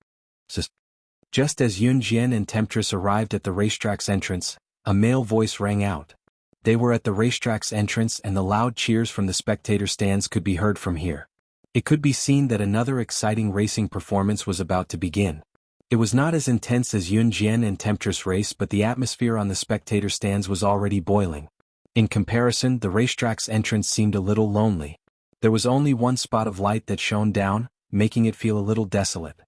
Just as Yun Jian and Temptress arrived at the racetrack's entrance, a male voice rang out. They were at the racetrack's entrance and the loud cheers from the spectator stands could be heard from here. It could be seen that another exciting racing performance was about to begin. It was not as intense as Yun Jian and Temptress race, but the atmosphere on the spectator stands was already boiling. In comparison, the racetrack's entrance seemed a little lonely. There was only one spot of light that shone down, making it feel a little desolate.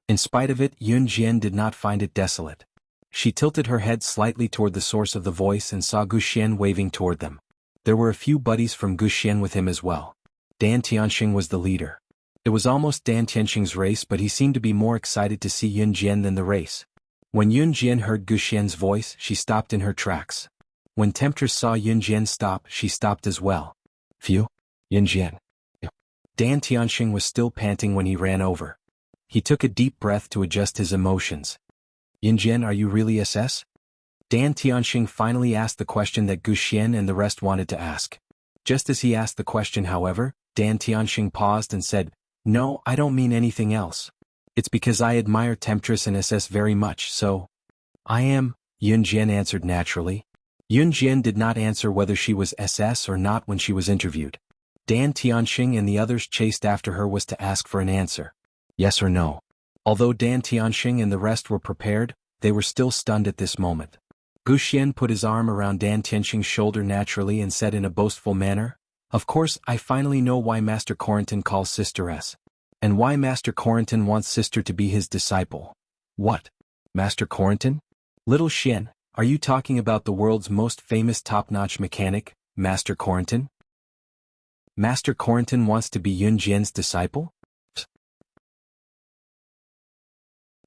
In spite of it, Yun Jian did not find it desolate. She tilted her head slightly toward the source of the voice and saw Guxian waving toward them. There were a few buddies from Guxian with him as well. Dan Tianxing was the leader. It was almost Dan Tianxing's race, but he seemed to be more excited to see Yun Jian than the race. When Yun Jian heard Guxian's voice, she stopped in her tracks. When Temptress saw Yun Jian stop, she stopped as well. Phew, Yun Jian. Dan Tianxing was still panting when he ran over. He took a deep breath to adjust his emotions. Yun Jian, are you really SS? Dan Tianxing finally asked the question that Guxian and the rest wanted to ask. Just as he asked the question, however, Dan Tianxing paused and said, No, I don't mean anything else. It's because I admire Temptress and SS very much, so. I am, Yun Jian answered naturally. Yun Jian did not answer whether she was SS or not when she was interviewed. Dan Tianxing and the others chased after her was to ask for an answer. Yes or no. Although Dan Tianxing and the rest were prepared, they were still stunned at this moment. Gu Xian put his arm around Dan Tianxing's shoulder naturally and said in a boastful manner, "Of course, I finally know why Master Corentin calls Sister S. And why Master Corentin wants Sister to be his disciple." What? Master Corentin? Little Xian, are you talking about the world's most famous top-notch mechanic, Master Corentin? Master Corentin wants to be Yun Jian's disciple?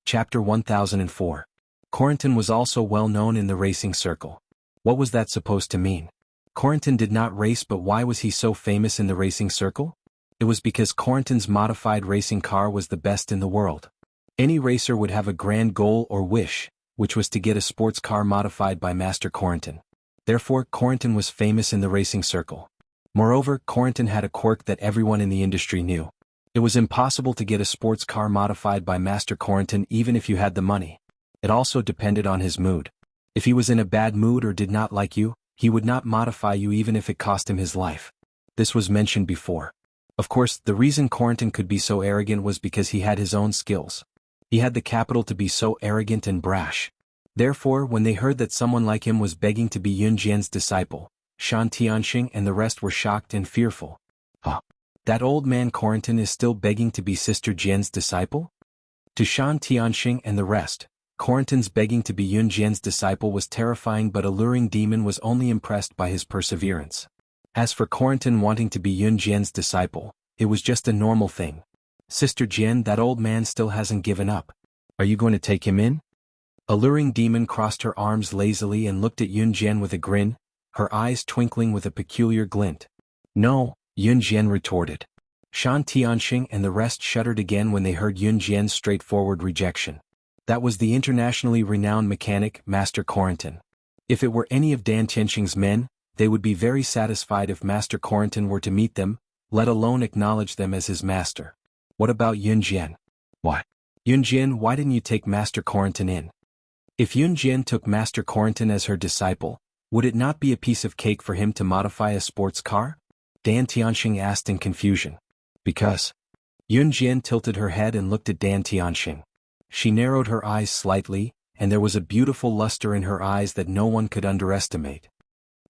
Chapter 1004. Corentin was also well known in the racing circle. What was that supposed to mean? Corentin did not race, but why was he so famous in the racing circle? It was because Corentin's modified racing car was the best in the world. Any racer would have a grand goal or wish, which was to get a sports car modified by Master Corentin. Therefore, Corentin was famous in the racing circle. Moreover, Corentin had a quirk that everyone in the industry knew. It was impossible to get a sports car modified by Master Corentin even if you had the money. It also depended on his mood. If he was in a bad mood or did not like you, he would not modify you even if it cost him his life. This was mentioned before. Of course, the reason Corentin could be so arrogant was because he had his own skills. He had the capital to be so arrogant and brash. Therefore, when they heard that someone like him was begging to be Yun Jian's disciple, Shan Tianxing and the rest were shocked and fearful. Huh? That old man Corentin is still begging to be Sister Jian's disciple? To Shan Tianxing and the rest, Corentin's begging to be Yun Jian's disciple was terrifying, but alluring demon was only impressed by his perseverance. As for Corentin wanting to be Yun Jian's disciple, it was just a normal thing. Sister Jian, that old man still hasn't given up. Are you going to take him in? Alluring demon crossed her arms lazily and looked at Yun Jian with a grin, her eyes twinkling with a peculiar glint. No, Yun Jian retorted. Shan Tianxing and the rest shuddered again when they heard Yun Jian's straightforward rejection. That was the internationally renowned mechanic, Master Corentin. If it were any of Dan Tianxing's men, they would be very satisfied if Master Corentin were to meet them, let alone acknowledge them as his master. What about Yun Jian? Why? Yun Jian, why didn't you take Master Corentin in? If Yun Jian took Master Corentin as her disciple, would it not be a piece of cake for him to modify a sports car? Dan Tianxing asked in confusion. Because. Yun Jian tilted her head and looked at Dan Tianxing. She narrowed her eyes slightly, and there was a beautiful luster in her eyes that no one could underestimate.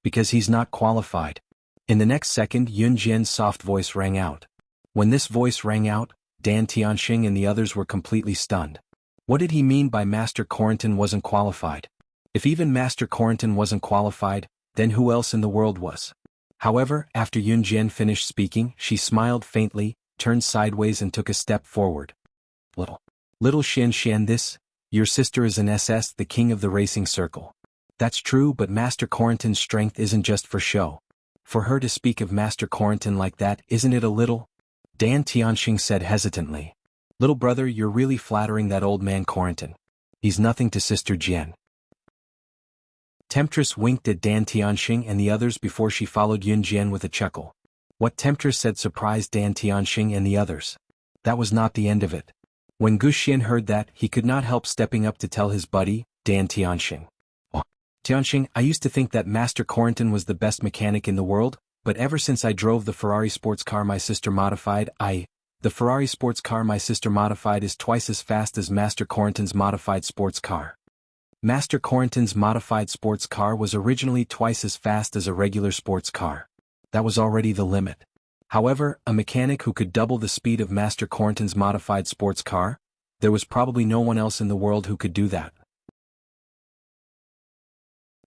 Because he's not qualified. In the next second, Yun Jian's soft voice rang out. When this voice rang out, Dan Tianxing and the others were completely stunned. What did he mean by Master Corentin wasn't qualified? If even Master Corentin wasn't qualified, then who else in the world was? However, after Yun Jian finished speaking, she smiled faintly, turned sideways and took a step forward. Little Xian, your sister is an SS, the king of the racing circle. That's true, but Master Corentin's strength isn't just for show. For her to speak of Master Corentin like that, isn't it a little? Dan Tianxing said hesitantly. Little brother, you're really flattering that old man Corentin. He's nothing to Sister Jian. Temptress winked at Dan Tianxing and the others before she followed Yun Jian with a chuckle. What Temptress said surprised Dan Tianxing and the others. That was not the end of it. When Gu Xian heard that, he could not help stepping up to tell his buddy, Dan Tianxing. Oh. Tianxing, I used to think that Master Corentin was the best mechanic in the world, but ever since I drove the Ferrari sports car my sister modified, the Ferrari sports car my sister modified is twice as fast as Master Corentin's modified sports car. Master Corentin's modified sports car was originally twice as fast as a regular sports car. That was already the limit. However, a mechanic who could double the speed of Master Corentin's modified sports car, there was probably no one else in the world who could do that.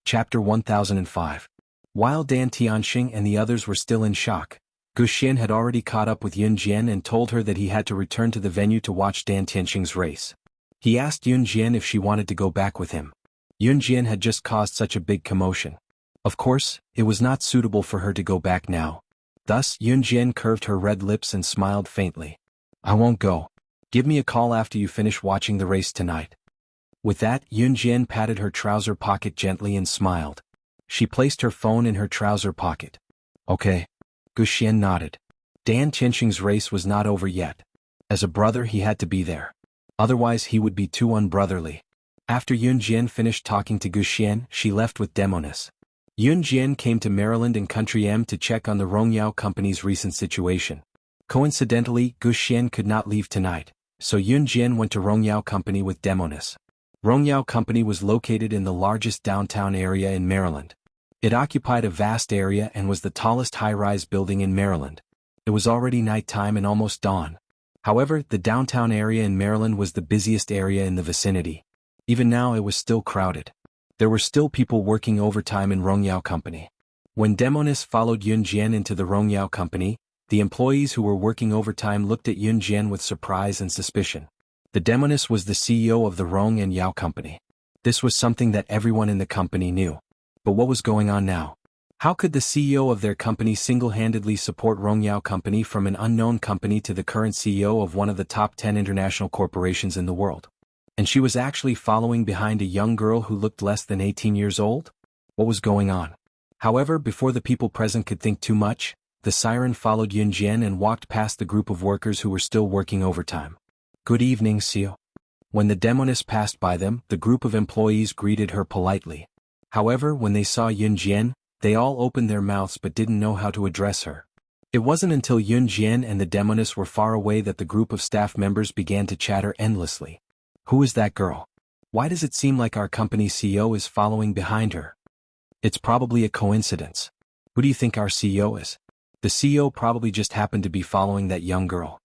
Chapter 1005. While Dan Tianxing and the others were still in shock, Gu Xian had already caught up with Yun Jian and told her that he had to return to the venue to watch Dan Tianxing's race. He asked Yun Jian if she wanted to go back with him. Yun Jian had just caused such a big commotion. Of course, it was not suitable for her to go back now. Thus, Yun Jian curved her red lips and smiled faintly. I won't go. Give me a call after you finish watching the race tonight. With that, Yun Jian patted her trouser pocket gently and smiled. She placed her phone in her trouser pocket. Okay. Gu Xian nodded. Dan Tianxing's race was not over yet. As a brother he had to be there. Otherwise he would be too unbrotherly. After Yun Jian finished talking to Gu Xian, she left with Demonis. Yun Jian came to Maryland and Country M to check on the Rongyao Company's recent situation. Coincidentally, Gu Xian could not leave tonight, so Yun Jian went to Rongyao Company with Demonis. Rongyao Company was located in the largest downtown area in Maryland. It occupied a vast area and was the tallest high-rise building in Maryland. It was already nighttime and almost dawn. However, the downtown area in Maryland was the busiest area in the vicinity. Even now it was still crowded. There were still people working overtime in Rongyao Company. When Demonis followed Yun Jian into the Rongyao Company, the employees who were working overtime looked at Yun Jian with surprise and suspicion. The Demonis was the CEO of the Rong and Yao Company. This was something that everyone in the company knew. But what was going on now? How could the CEO of their company single-handedly support Rongyao Company from an unknown company to the current CEO of one of the top 10 international corporations in the world? And she was actually following behind a young girl who looked less than 18 years old? What was going on? However, before the people present could think too much, the siren followed Yun Jian and walked past the group of workers who were still working overtime. Good evening, CEO. When the Demonis passed by them, the group of employees greeted her politely. However, when they saw Yun Jian, they all opened their mouths but didn't know how to address her. It wasn't until Yun Jian and the Demonis were far away that the group of staff members began to chatter endlessly. Who is that girl? Why does it seem like our company CEO is following behind her? It's probably a coincidence. Who do you think our CEO is? The CEO probably just happened to be following that young girl.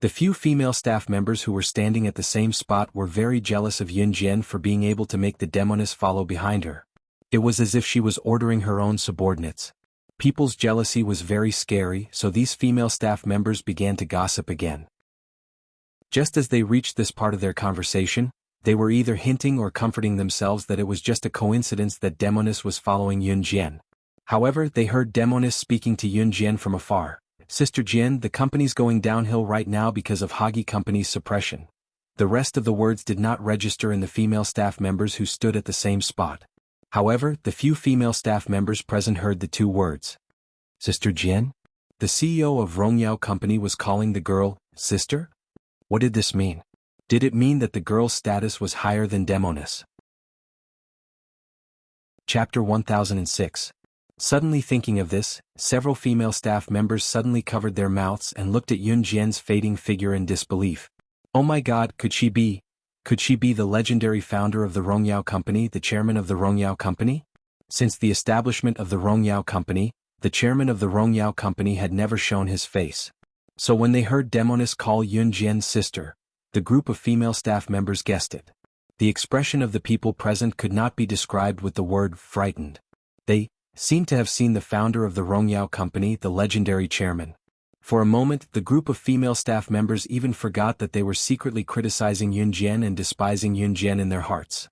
The few female staff members who were standing at the same spot were very jealous of Yun Jian for being able to make the Demonis follow behind her. It was as if she was ordering her own subordinates. People's jealousy was very scary, so these female staff members began to gossip again. Just as they reached this part of their conversation, they were either hinting or comforting themselves that it was just a coincidence that Demonis was following Yun Jian. However, they heard Demonis speaking to Yun Jian from afar. Sister Jian, the company's going downhill right now because of Hagi Company's suppression. The rest of the words did not register in the female staff members who stood at the same spot. However, the few female staff members present heard the two words. Sister Jian? The CEO of Rongyao Company was calling the girl, sister? What did this mean? Did it mean that the girl's status was higher than Demonis? Chapter 1006. Suddenly thinking of this, several female staff members suddenly covered their mouths and looked at Yun Jian's fading figure in disbelief. Oh my God, could she be the legendary founder of the Rongyao Company, the chairman of the Rongyao Company? Since the establishment of the Rongyao Company, the chairman of the Rongyao Company had never shown his face. So when they heard Demonis call Yun Jian's sister, the group of female staff members guessed it. The expression of the people present could not be described with the word frightened. They seemed to have seen the founder of the Rongyao Company, the legendary chairman. For a moment, the group of female staff members even forgot that they were secretly criticizing Yun Jian and despising Yun Jian in their hearts.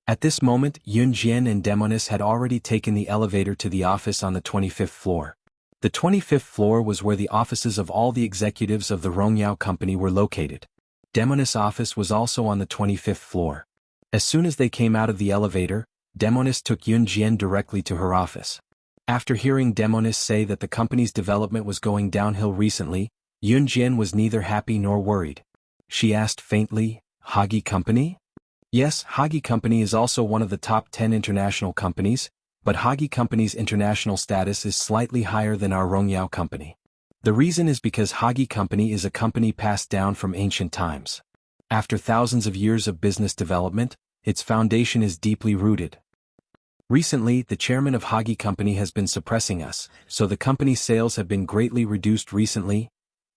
At this moment, Yun Jian and Demonis had already taken the elevator to the office on the 25th floor. The 25th floor was where the offices of all the executives of the Rongyao Company were located. Demonis' office was also on the 25th floor. As soon as they came out of the elevator, Demonis took Yun Jian directly to her office. After hearing Demonis say that the company's development was going downhill recently, Yun Jian was neither happy nor worried. She asked faintly, Hagi Company? Yes, Hagi Company is also one of the top 10 international companies, but Hagi Company's international status is slightly higher than our Rongyao Company. The reason is because Hagi Company is a company passed down from ancient times. After thousands of years of business development, its foundation is deeply rooted. Recently, the chairman of Hagi Company has been suppressing us, so the company's sales have been greatly reduced recently.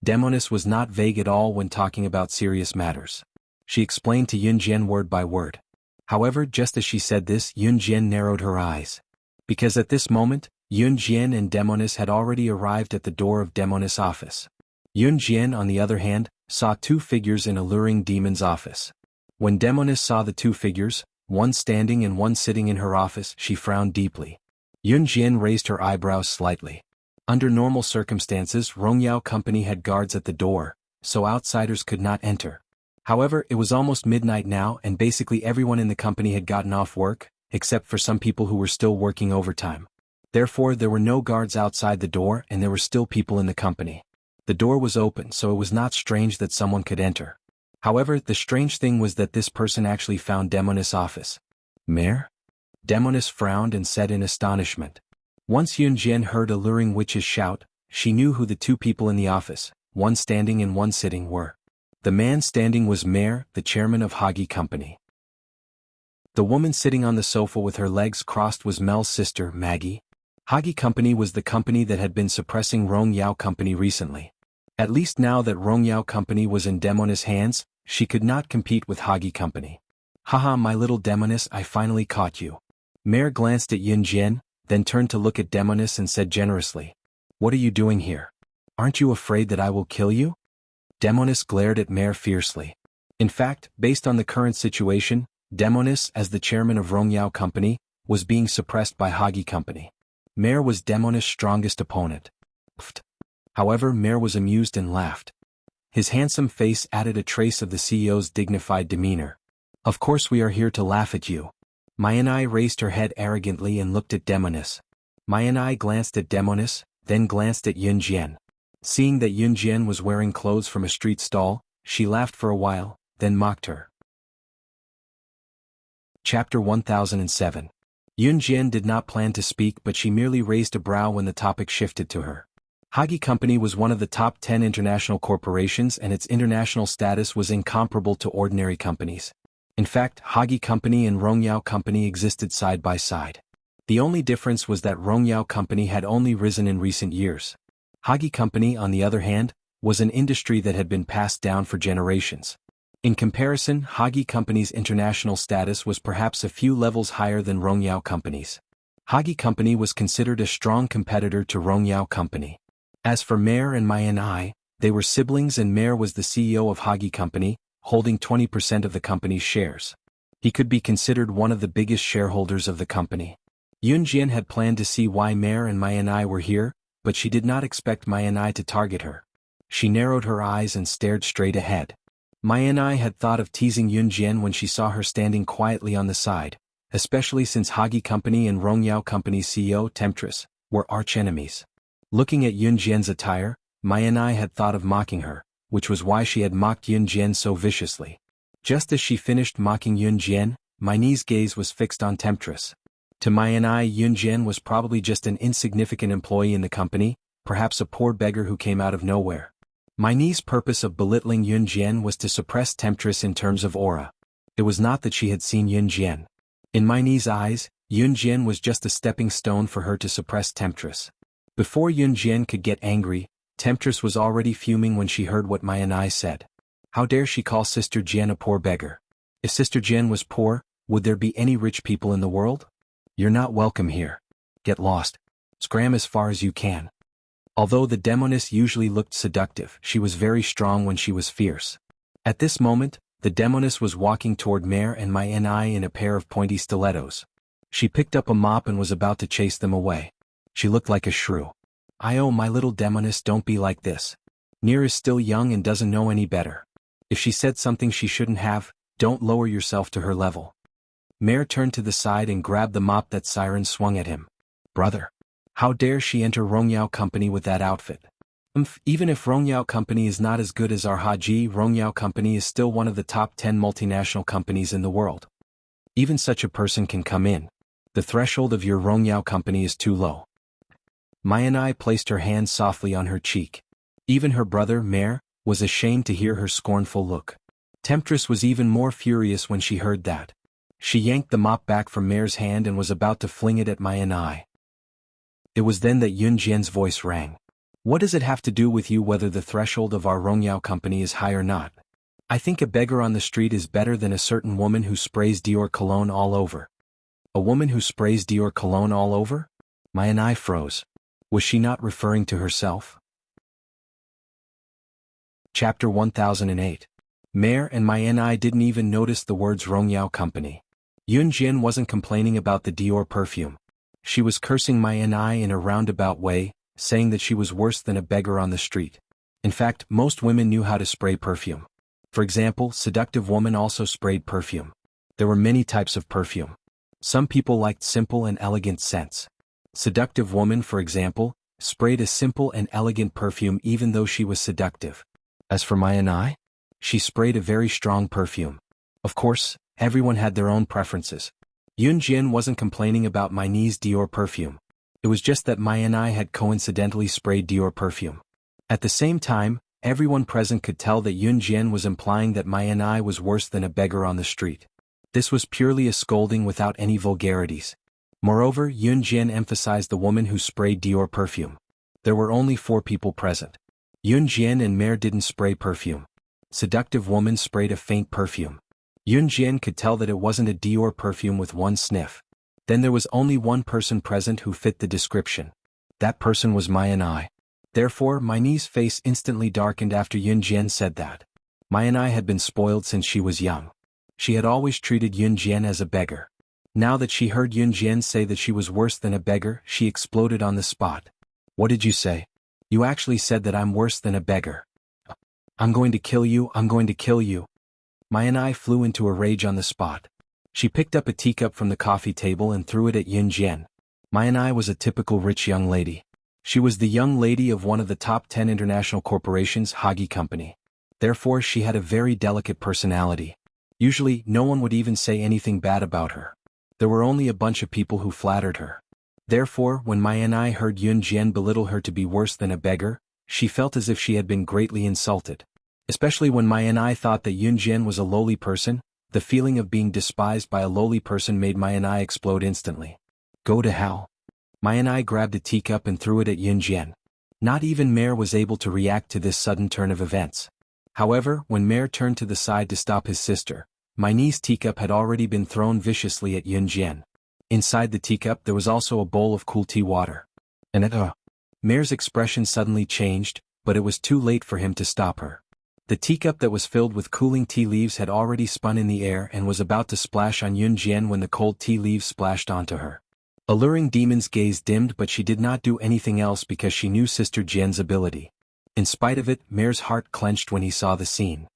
Demonis was not vague at all when talking about serious matters. She explained to Yun Jian word by word. However, just as she said this, Yun Jian narrowed her eyes. Because at this moment, Yun Jian and Demonis had already arrived at the door of Demonis' office. Yun Jian, on the other hand, saw two figures in a luring demon's office. When Demonis saw the two figures, one standing and one sitting in her office, she frowned deeply. Yun Jian raised her eyebrows slightly. Under normal circumstances, Rongyao Company had guards at the door, so outsiders could not enter. However, it was almost midnight now and basically everyone in the company had gotten off work, except for some people who were still working overtime. Therefore, there were no guards outside the door and there were still people in the company. The door was open, so it was not strange that someone could enter. However, the strange thing was that this person actually found Demonis' office. Mayor? Demoness frowned and said in astonishment. Once Yun Jian heard a luring witch's shout, she knew who the two people in the office, one standing and one sitting, were. The man standing was Mayor, the chairman of Hagi Company. The woman sitting on the sofa with her legs crossed was Mel's sister, Maggie. Hagi Company was the company that had been suppressing Rongyao Company recently. At least now that Rongyao Company was in Demoness' hands, she could not compete with Hagi Company. Haha, my little Demoness, I finally caught you. Mayor glanced at Yun Jian, then turned to look at Demoness and said generously, "What are you doing here? Aren't you afraid that I will kill you?" Demoness glared at Mayor fiercely. In fact, based on the current situation, Demoness, as the chairman of Rongyao Company, was being suppressed by Hagi Company. Mayor was Demoness' strongest opponent. However, Mayor was amused and laughed. His handsome face added a trace of the CEO's dignified demeanor. "Of course we are here to laugh at you." Mayanai raised her head arrogantly and looked at Demoness. Mayanai glanced at Demoness, then glanced at Yun Jian. Seeing that Yun Jian was wearing clothes from a street stall, she laughed for a while, then mocked her. Chapter 1007. Yun Jian did not plan to speak, but she merely raised a brow when the topic shifted to her. Hagi Company was one of the top 10 international corporations, and its international status was incomparable to ordinary companies. In fact, Hagi Company and Rongyao Company existed side by side. The only difference was that Rongyao Company had only risen in recent years. Hagi Company, on the other hand, was an industry that had been passed down for generations. In comparison, Hagi Company's international status was perhaps a few levels higher than Rongyao Company's. Hagi Company was considered a strong competitor to Rongyao Company. As for Mayor and Mayanai, they were siblings, and Mayor was the CEO of Hagi Company, holding 20% of the company's shares. He could be considered one of the biggest shareholders of the company. Yun Jian had planned to see why Mayor and Mayanai were here, but she did not expect Mayanai to target her. She narrowed her eyes and stared straight ahead. Mayanai had thought of teasing Yun Jian when she saw her standing quietly on the side, especially since Hagi Company and Rongyao Company's CEO, Temptress, were arch-enemies. Looking at Yun Jian's attire, Mayanai had thought of mocking her, which was why she had mocked Yun Jian so viciously. Just as she finished mocking Yun Jian, Mayanai's gaze was fixed on Temptress. To Mayanai, Yun Jian was probably just an insignificant employee in the company, perhaps a poor beggar who came out of nowhere. Mayanai's purpose of belittling Yun Jian was to suppress Temptress in terms of aura. It was not that she had seen Yun Jian. In Mayanai's eyes, Yun Jian was just a stepping stone for her to suppress Temptress. Before Yun Jian could get angry, Temptress was already fuming when she heard what Mayanai said. How dare she call Sister Jian a poor beggar? If Sister Jian was poor, would there be any rich people in the world? You're not welcome here. Get lost. Scram as far as you can. Although the Demoness usually looked seductive, she was very strong when she was fierce. At this moment, the Demoness was walking toward Mayor and Mayanai in a pair of pointy stilettos. She picked up a mop and was about to chase them away. She looked like a shrew. "Oh, my little Demoness, don't be like this. Nier is still young and doesn't know any better. If she said something she shouldn't have, don't lower yourself to her level." Mayor turned to the side and grabbed the mop that Siren swung at him. "Brother. How dare she enter Rongyao Company with that outfit?" Even if Rongyao Company is not as good as our Haji, Rongyao Company is still one of the top 10 multinational companies in the world. Even such a person can come in. The threshold of your Rongyao Company is too low." Mayanai placed her hand softly on her cheek. Even her brother, Mayor, was ashamed to hear her scornful look. Temptress was even more furious when she heard that. She yanked the mop back from Mayor's hand and was about to fling it at Mayanai. It was then that Yun Jian's voice rang. "What does it have to do with you whether the threshold of our Rongyao Company is high or not? I think a beggar on the street is better than a certain woman who sprays Dior cologne all over." "A woman who sprays Dior cologne all over?" Mayanai froze. Was she not referring to herself? Chapter 1008. Mayor and Mayanai didn't even notice the words Rongyao Company. Yun Jian wasn't complaining about the Dior perfume. She was cursing Mayanai in a roundabout way, saying that she was worse than a beggar on the street. In fact, most women knew how to spray perfume. For example, seductive women also sprayed perfume. There were many types of perfume. Some people liked simple and elegant scents. Seductive woman, for example, sprayed a simple and elegant perfume even though she was seductive. As for Mayanai, she sprayed a very strong perfume. Of course, everyone had their own preferences. Yun Jin wasn't complaining about my niece's Dior perfume. It was just that Mai and I had coincidentally sprayed Dior perfume. At the same time, everyone present could tell that Yun Jian was implying that Mai and I was worse than a beggar on the street. This was purely a scolding without any vulgarities. Moreover, Yun Jian emphasized the woman who sprayed Dior perfume. There were only 4 people present. Yun Jian and Mare didn't spray perfume. Seductive woman sprayed a faint perfume. Yun Jian could tell that it wasn't a Dior perfume with one sniff. Then there was only one person present who fit the description. That person was Mai and I. Therefore, my niece's face instantly darkened after Yun Jian said that. Mai and I had been spoiled since she was young. She had always treated Yun Jian as a beggar. Now that she heard Yun Jian say that she was worse than a beggar, she exploded on the spot. What did you say? You actually said that I'm worse than a beggar. I'm going to kill you, I'm going to kill you. Mai and I flew into a rage on the spot. She picked up a teacup from the coffee table and threw it at Yun Jian. Mai and I was a typical rich young lady. She was the young lady of one of the top 10 international corporations, Hagi Company. Therefore, she had a very delicate personality. Usually, no one would even say anything bad about her. There were only a bunch of people who flattered her. Therefore, when Mai and I heard Yun Jian belittle her to be worse than a beggar, she felt as if she had been greatly insulted. Especially when Mai and I thought that Yun Jian was a lowly person, the feeling of being despised by a lowly person made Mai and I explode instantly. Go to hell. Mai and I grabbed a teacup and threw it at Yun Jian. Not even Mare was able to react to this sudden turn of events. However, when Mare turned to the side to stop his sister, my niece's teacup had already been thrown viciously at Yun Jian. Inside the teacup there was also a bowl of cool tea water. And Mare's expression suddenly changed, but it was too late for him to stop her. The teacup that was filled with cooling tea leaves had already spun in the air and was about to splash on Yun Jian when the cold tea leaves splashed onto her. Alluring Demon's gaze dimmed, but she did not do anything else because she knew Sister Jian's ability. In spite of it, Mare's heart clenched when he saw the scene.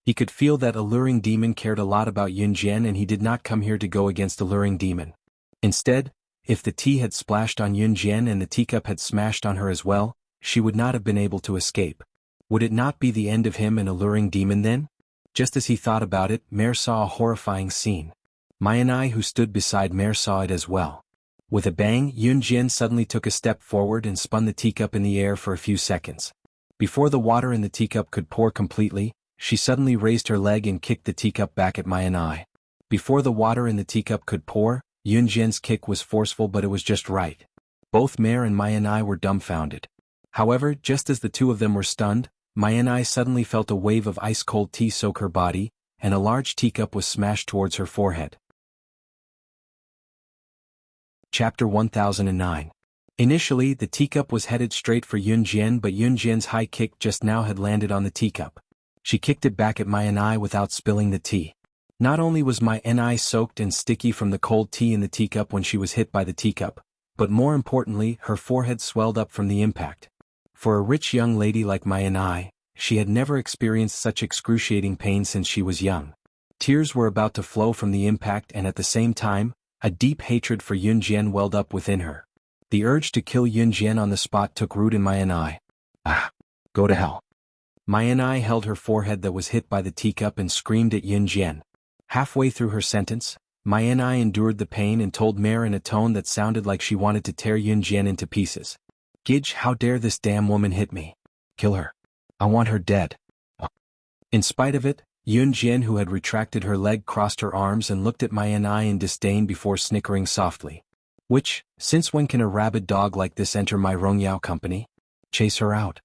He could feel that Alluring Demon cared a lot about Yun Jian and he did not come here to go against Alluring Demon. Instead, if the tea had splashed on Yun Jian and the teacup had smashed on her as well, she would not have been able to escape. Would it not be the end of him and Alluring Demon then? Just as he thought about it, Mare saw a horrifying scene. Mai and I who stood beside Mare saw it as well. With a bang, Yun Jian suddenly took a step forward and spun the teacup in the air for a few seconds. Before the water in the teacup could pour completely, she suddenly raised her leg and kicked the teacup back at Mai and I. Before the water in the teacup could pour, Yun Jian's kick was forceful, but it was just right. Both Mare and Mai and I were dumbfounded. However, just as the two of them were stunned, Mai and I suddenly felt a wave of ice-cold tea soak her body, and a large teacup was smashed towards her forehead. Chapter 1009. Initially, the teacup was headed straight for Yun Jian, but Yun Jian's high kick just now had landed on the teacup. She kicked it back at Mai and I without spilling the tea. Not only was Mai and I soaked and sticky from the cold tea in the teacup when she was hit by the teacup, but more importantly, her forehead swelled up from the impact. For a rich young lady like Mai and I, she had never experienced such excruciating pain since she was young. Tears were about to flow from the impact, and at the same time, a deep hatred for Yun Jian welled up within her. The urge to kill Yun Jian on the spot took root in Mai and I. Go to hell. Mai and I held her forehead that was hit by the teacup and screamed at Yun Jian. Halfway through her sentence, Mai and I endured the pain and told Mare in a tone that sounded like she wanted to tear Yun Jian into pieces. Gidge, how dare this damn woman hit me? Kill her. I want her dead. In spite of it, Yun Jian, who had retracted her leg, crossed her arms and looked at Mai and I in disdain before snickering softly. Since when can a rabid dog like this enter my Rongyao company? Chase her out.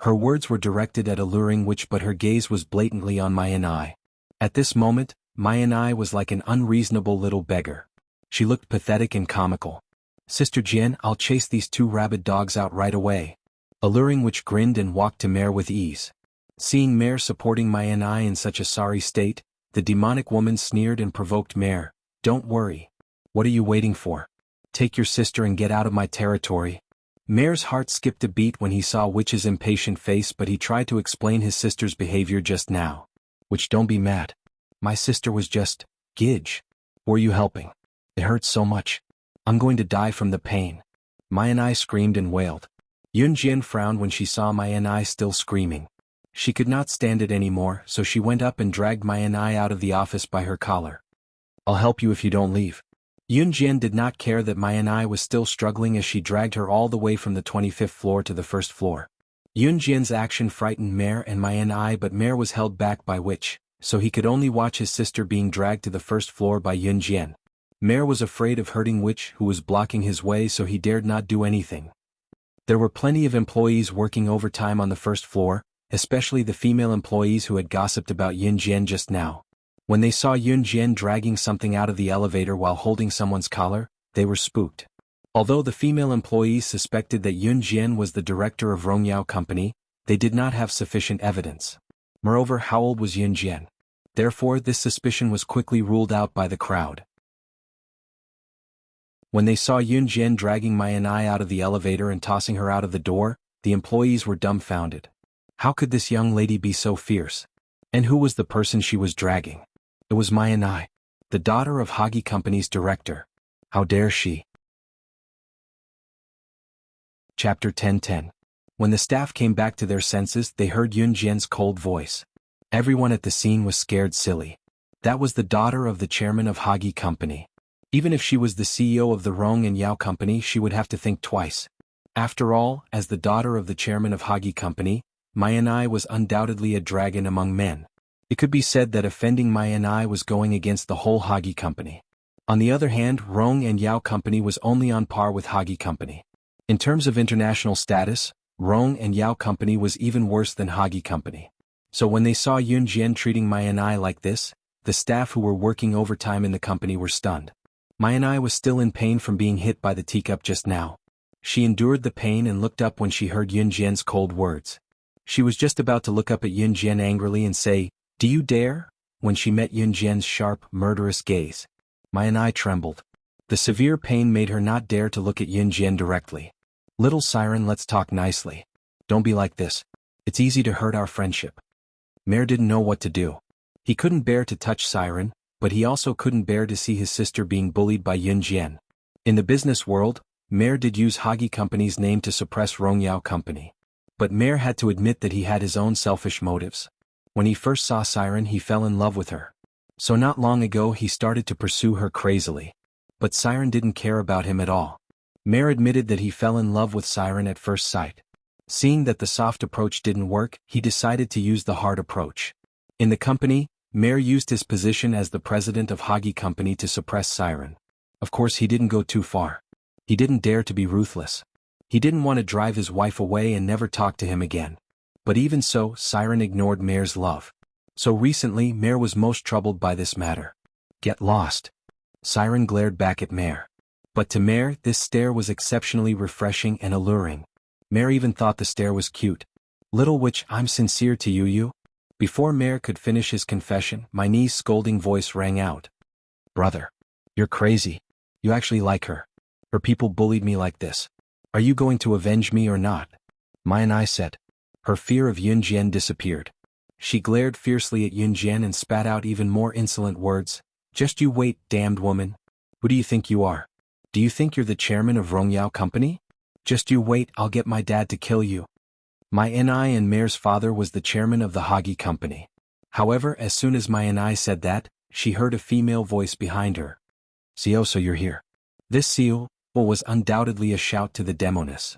Her words were directed at Alluring Witch, but her gaze was blatantly on Mai and I. At this moment, Mai and I was like an unreasonable little beggar. She looked pathetic and comical. Sister Jian, I'll chase these 2 rabid dogs out right away. Alluring Witch grinned and walked to Mare with ease. Seeing Mare supporting Mai and I in such a sorry state, the demonic woman sneered and provoked Mare. Don't worry. What are you waiting for? Take your sister and get out of my territory. Mare's heart skipped a beat when he saw Witch's impatient face, but he tried to explain his sister's behavior just now. Witch, don't be mad. My sister was just, Gidge. Were you helping? It hurts so much. I'm going to die from the pain. Mai and I screamed and wailed. Yun Jian frowned when she saw Mai and I still screaming. She could not stand it anymore, so she went up and dragged Mai and I out of the office by her collar. I'll help you if you don't leave. Yun Jian did not care that Mai Ai was still struggling as she dragged her all the way from the 25th floor to the first floor. Yun Jian's action frightened Mare and Mai Ai, but Mare was held back by Witch, so he could only watch his sister being dragged to the first floor by Yun Jian. Mare was afraid of hurting Witch, who was blocking his way, so he dared not do anything. There were plenty of employees working overtime on the first floor, especially the female employees who had gossiped about Yun Jian just now. When they saw Yun Jian dragging something out of the elevator while holding someone's collar, they were spooked. Although the female employees suspected that Yun Jian was the director of Rongyao Company, they did not have sufficient evidence. Moreover, how old was Yun Jian? Therefore, this suspicion was quickly ruled out by the crowd. When they saw Yun Jian dragging Mai Ai out of the elevator and tossing her out of the door, the employees were dumbfounded. How could this young lady be so fierce? And who was the person she was dragging? It was Mai Ai, the daughter of Hagi Company's director. How dare she? Chapter 10:10. When the staff came back to their senses, they heard Yun Jian's cold voice. Everyone at the scene was scared silly. That was the daughter of the chairman of Hagi Company. Even if she was the CEO of the Rong and Yao Company, she would have to think twice. After all, as the daughter of the chairman of Hagi Company, Mai Ai was undoubtedly a dragon among men. It could be said that offending Mai Ai was going against the whole Hagi Company. On the other hand, Rong and Yao Company was only on par with Hagi Company. In terms of international status, Rong and Yao Company was even worse than Hagi Company. So when they saw Yun Jian treating Mai Ai like this, the staff who were working overtime in the company were stunned. Mai Ai was still in pain from being hit by the teacup just now. She endured the pain and looked up when she heard Yun Jian's cold words. She was just about to look up at Yun Jian angrily and say, "Do you dare?" when she met Yun Jian's sharp, murderous gaze. Mai Ai trembled. The severe pain made her not dare to look at Yun Jian directly. "Little siren, let's talk nicely. Don't be like this. It's easy to hurt our friendship." Mare didn't know what to do. He couldn't bear to touch Siren, but he also couldn't bear to see his sister being bullied by Yun Jian. In the business world, Mare did use Hagi Company's name to suppress Rongyao Company. But Mare had to admit that he had his own selfish motives. When he first saw Siren, he fell in love with her. So not long ago he started to pursue her crazily. But Siren didn't care about him at all. Mare admitted that he fell in love with Siren at first sight. Seeing that the soft approach didn't work, he decided to use the hard approach. In the company, Mare used his position as the president of Hagi Company to suppress Siren. Of course, he didn't go too far. He didn't dare to be ruthless. He didn't want to drive his wife away and never talk to him again. But even so, Siren ignored Mare's love. So recently, Mare was most troubled by this matter. "Get lost." Siren glared back at Mare. But to Mare, this stare was exceptionally refreshing and alluring. Mare even thought the stare was cute. "Little witch, I'm sincere to you." Before Mare could finish his confession, Main's scolding voice rang out. "Brother, you're crazy. You actually like her. Her people bullied me like this. Are you going to avenge me or not?" Mai said. Her fear of Yun Jian disappeared. She glared fiercely at Yun Jian and spat out even more insolent words. "Just you wait, damned woman. Who do you think you are? Do you think you're the chairman of Rongyao Company? Just you wait, I'll get my dad to kill you." Mai and Mare's father was the chairman of the Hagi Company. However, as soon as Mai said that, she heard a female voice behind her. "Xiao, so you're here." This Xiao was undoubtedly a shout to the demoness.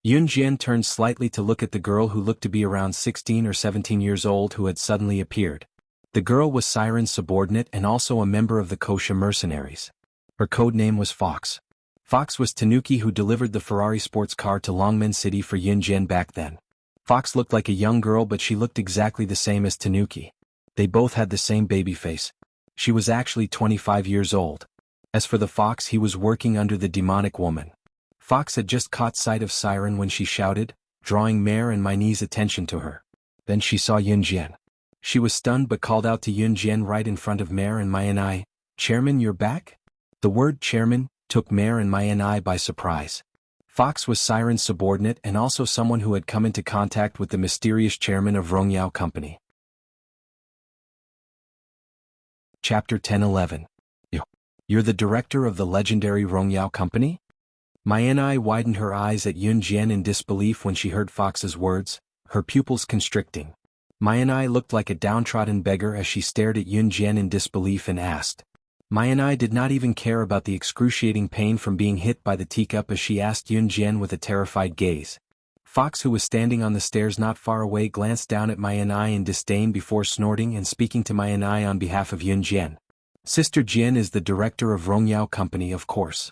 Yun Jian turned slightly to look at the girl who looked to be around 16 or 17 years old who had suddenly appeared. The girl was Siren's subordinate and also a member of the Kosha mercenaries. Her code name was Fox. Fox was Tanuki who delivered the Ferrari sports car to Longmen City for Yun Jian back then. Fox looked like a young girl, but she looked exactly the same as Tanuki. They both had the same baby face. She was actually 25 years old. As for the Fox, he was working under the demonic woman. Fox had just caught sight of Siren when she shouted, drawing Mare and Main's attention to her. Then she saw Yun Jian. She was stunned but called out to Yun Jian right in front of Mare and Mai, "Chairman, you're back?" The word chairman took Mare and Mai by surprise. Fox was Siren's subordinate and also someone who had come into contact with the mysterious chairman of Rongyao Company. Chapter 10:11. You're the director of the legendary Rongyao Company? Mai widened her eyes at Yun Jian in disbelief when she heard Fox's words, her pupils constricting. Mayanai looked like a downtrodden beggar as she stared at Yun Jian in disbelief and asked. Mayanai did not even care about the excruciating pain from being hit by the teacup as she asked Yun Jian with a terrified gaze. Fox, who was standing on the stairs not far away, glanced down at Mayanai in disdain before snorting and speaking to Mayanai on behalf of Yun Jian. Sister Jian is the director of Rongyao Company, of course.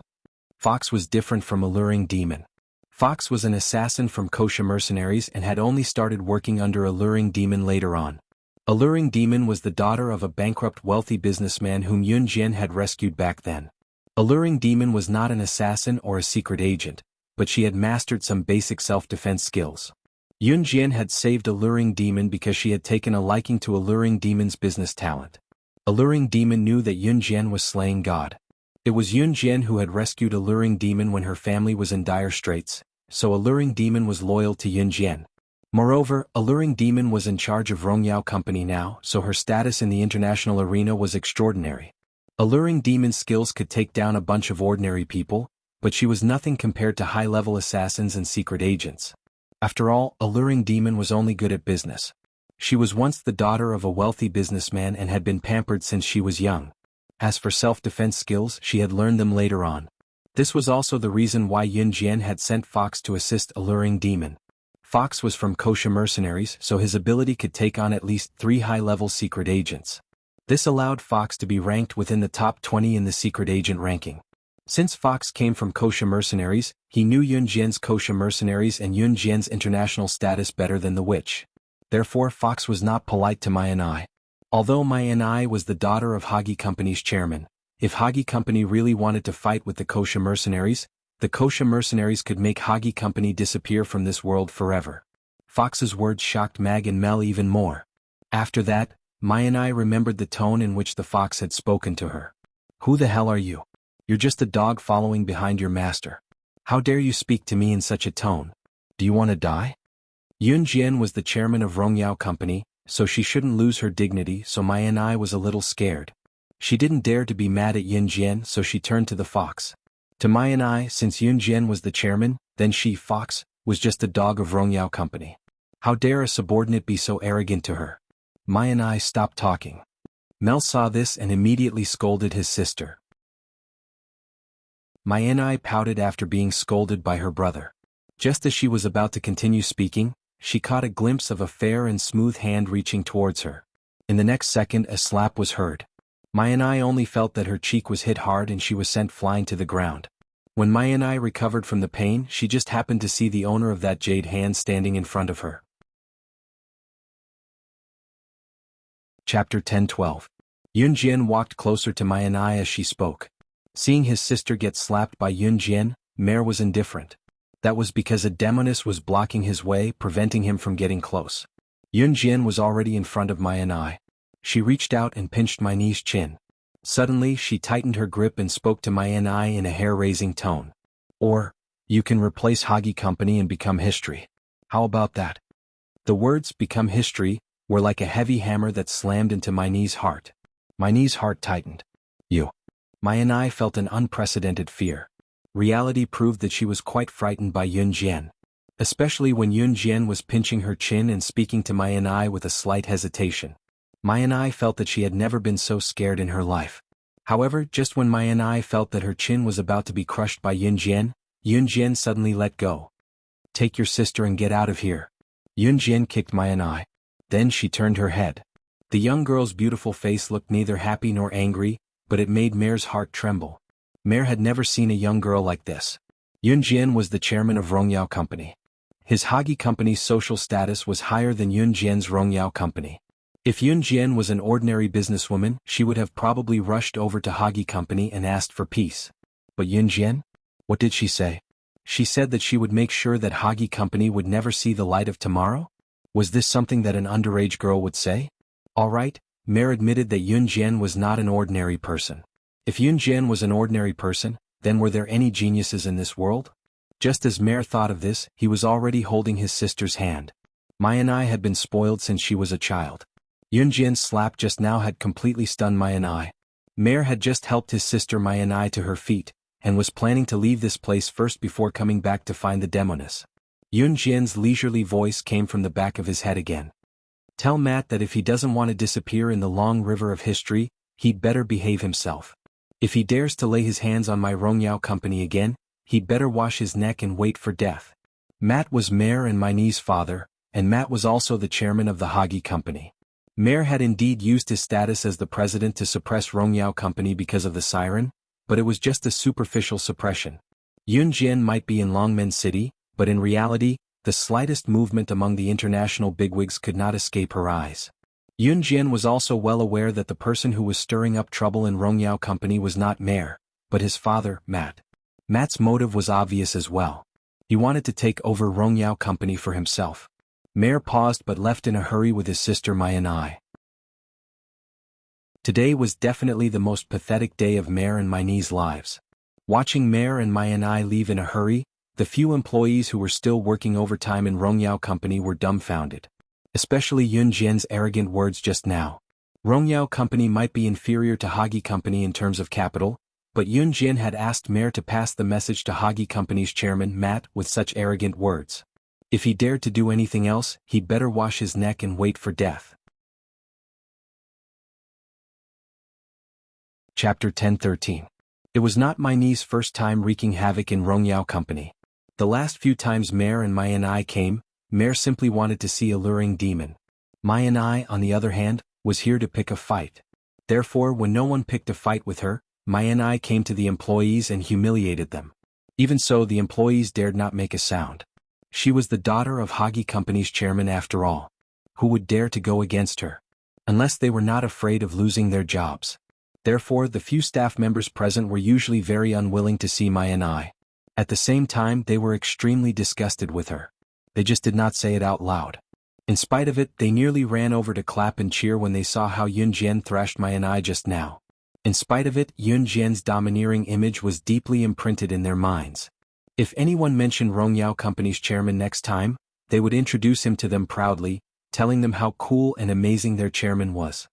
Fox was different from Alluring Demon. Fox was an assassin from Kosha mercenaries and had only started working under Alluring Demon later on. Alluring Demon was the daughter of a bankrupt wealthy businessman whom Yun Jian had rescued back then. Alluring Demon was not an assassin or a secret agent, but she had mastered some basic self-defense skills. Yun Jian had saved Alluring Demon because she had taken a liking to Alluring Demon's business talent. Alluring Demon knew that Yun Jian was slaying God. It was Yun Jian who had rescued Alluring Demon when her family was in dire straits, so Alluring Demon was loyal to Yun Jian. Moreover, Alluring Demon was in charge of Rongyao Company now, so her status in the international arena was extraordinary. Alluring Demon's skills could take down a bunch of ordinary people, but she was nothing compared to high-level assassins and secret agents. After all, Alluring Demon was only good at business. She was once the daughter of a wealthy businessman and had been pampered since she was young. As for self-defense skills, she had learned them later on. This was also the reason why Yun Jian had sent Fox to assist Alluring Demon. Fox was from Kosha mercenaries, so his ability could take on at least 3 high-level secret agents. This allowed Fox to be ranked within the top 20 in the secret agent ranking. Since Fox came from Kosha mercenaries, he knew Yun Jian's Kosha mercenaries and Yun Jian's international status better than the witch. Therefore, Fox was not polite to Mayanai. Although Mayanai was the daughter of Hagi Company's chairman, if Hagi Company really wanted to fight with the Kosha mercenaries, the Kosha mercenaries could make Hagi Company disappear from this world forever. Fox's words shocked Mag and Mel even more. After that, Mayanai remembered the tone in which the fox had spoken to her. "Who the hell are you? You're just a dog following behind your master. How dare you speak to me in such a tone? Do you want to die?" Yun Jian was the chairman of Rongyao Company, so she shouldn't lose her dignity, so Mayanai was a little scared. She didn't dare to be mad at Yun Jian, so she turned to the fox. To Mayanai, since Yun Jian was the chairman, then she, Fox, was just a dog of Rongyao Company. How dare a subordinate be so arrogant to her? Mayanai stopped talking. Mel saw this and immediately scolded his sister. Mayanai pouted after being scolded by her brother. Just as she was about to continue speaking, she caught a glimpse of a fair and smooth hand reaching towards her. In the next second, a slap was heard. Mayanai only felt that her cheek was hit hard and she was sent flying to the ground. When Mayanai recovered from the pain, she just happened to see the owner of that jade hand standing in front of her. Chapter 10-12. Yun Jian walked closer to Mayanai as she spoke. Seeing his sister get slapped by Yun Jian, Mare was indifferent. That was because a demoness was blocking his way, preventing him from getting close. Yun Jian was already in front of Mayanai. She reached out and pinched Mayanai's chin. Suddenly, she tightened her grip and spoke to Mayanai in a hair-raising tone. "Or, you can replace Hagi Company and become history. How about that?" The words, "become history," were like a heavy hammer that slammed into Mayanai's heart. Mayanai's heart tightened. "You." Mayanai felt an unprecedented fear. Reality proved that she was quite frightened by Yun Jian. Especially when Yun Jian was pinching her chin and speaking to Mayanai with a slight hesitation. Mayanai felt that she had never been so scared in her life. However, just when Mayanai felt that her chin was about to be crushed by Yun Jian suddenly let go. "Take your sister and get out of here." Yun Jian kicked Mayanai. Then she turned her head. The young girl's beautiful face looked neither happy nor angry, but it made Mare's heart tremble. Mare had never seen a young girl like this. Yun Jian was the chairman of Rongyao Company. His Hagi Company's social status was higher than Yun Jian's Rongyao Company. If Yun Jian was an ordinary businesswoman, she would have probably rushed over to Hagi Company and asked for peace. But Yun Jian? What did she say? She said that she would make sure that Hagi Company would never see the light of tomorrow? Was this something that an underage girl would say? All right, Mare admitted that Yun Jian was not an ordinary person. If Yun Jian was an ordinary person, then were there any geniuses in this world? Just as Mare thought of this, he was already holding his sister's hand. Mayanai had been spoiled since she was a child. Yun Jian's slap just now had completely stunned Mayanai. Mare had just helped his sister Mayanai to her feet, and was planning to leave this place first before coming back to find the demoness. Yun Jian's leisurely voice came from the back of his head again. Tell Matt that if he doesn't want to disappear in the long river of history, he'd better behave himself. If he dares to lay his hands on my Rongyao company again, he'd better wash his neck and wait for death. Matt was Mayor and my niece's father, and Matt was also the chairman of the Hagi company. Mayor had indeed used his status as the president to suppress Rongyao company because of the siren, but it was just a superficial suppression. Yun Jian might be in Longmen City, but in reality, the slightest movement among the international bigwigs could not escape her eyes. Yun Jian was also well aware that the person who was stirring up trouble in Rongyao company was not Mayor, but his father, Matt. Matt's motive was obvious as well. He wanted to take over Rongyao company for himself. Mayor paused but left in a hurry with his sister Mai and I. Today was definitely the most pathetic day of Mayor and my niece's lives. Watching Mayor and Mai and I leave in a hurry, the few employees who were still working overtime in Rongyao company were dumbfounded. Especially Yun Jian's arrogant words just now. Rongyao company might be inferior to Hagi company in terms of capital, but Yun Jian had asked Mayor to pass the message to Hagi company's chairman Matt with such arrogant words. If he dared to do anything else, he'd better wash his neck and wait for death. Chapter 10:13. It was not my niece's first time wreaking havoc in Rongyao company. The last few times Mayor and Mai and I came, Mayor simply wanted to see a luring demon. Mai and I, on the other hand, was here to pick a fight. Therefore, when no one picked a fight with her, Mai and I came to the employees and humiliated them. Even so, the employees dared not make a sound. She was the daughter of Hagi company's chairman after all. Who would dare to go against her? Unless they were not afraid of losing their jobs. Therefore, the few staff members present were usually very unwilling to see Mai and I. At the same time, they were extremely disgusted with her. They just did not say it out loud. In spite of it, they nearly ran over to clap and cheer when they saw how Yun Jian thrashed Mai and I just now. In spite of it, Yun Jian's domineering image was deeply imprinted in their minds. If anyone mentioned Rongyao company's chairman next time, they would introduce him to them proudly, telling them how cool and amazing their chairman was.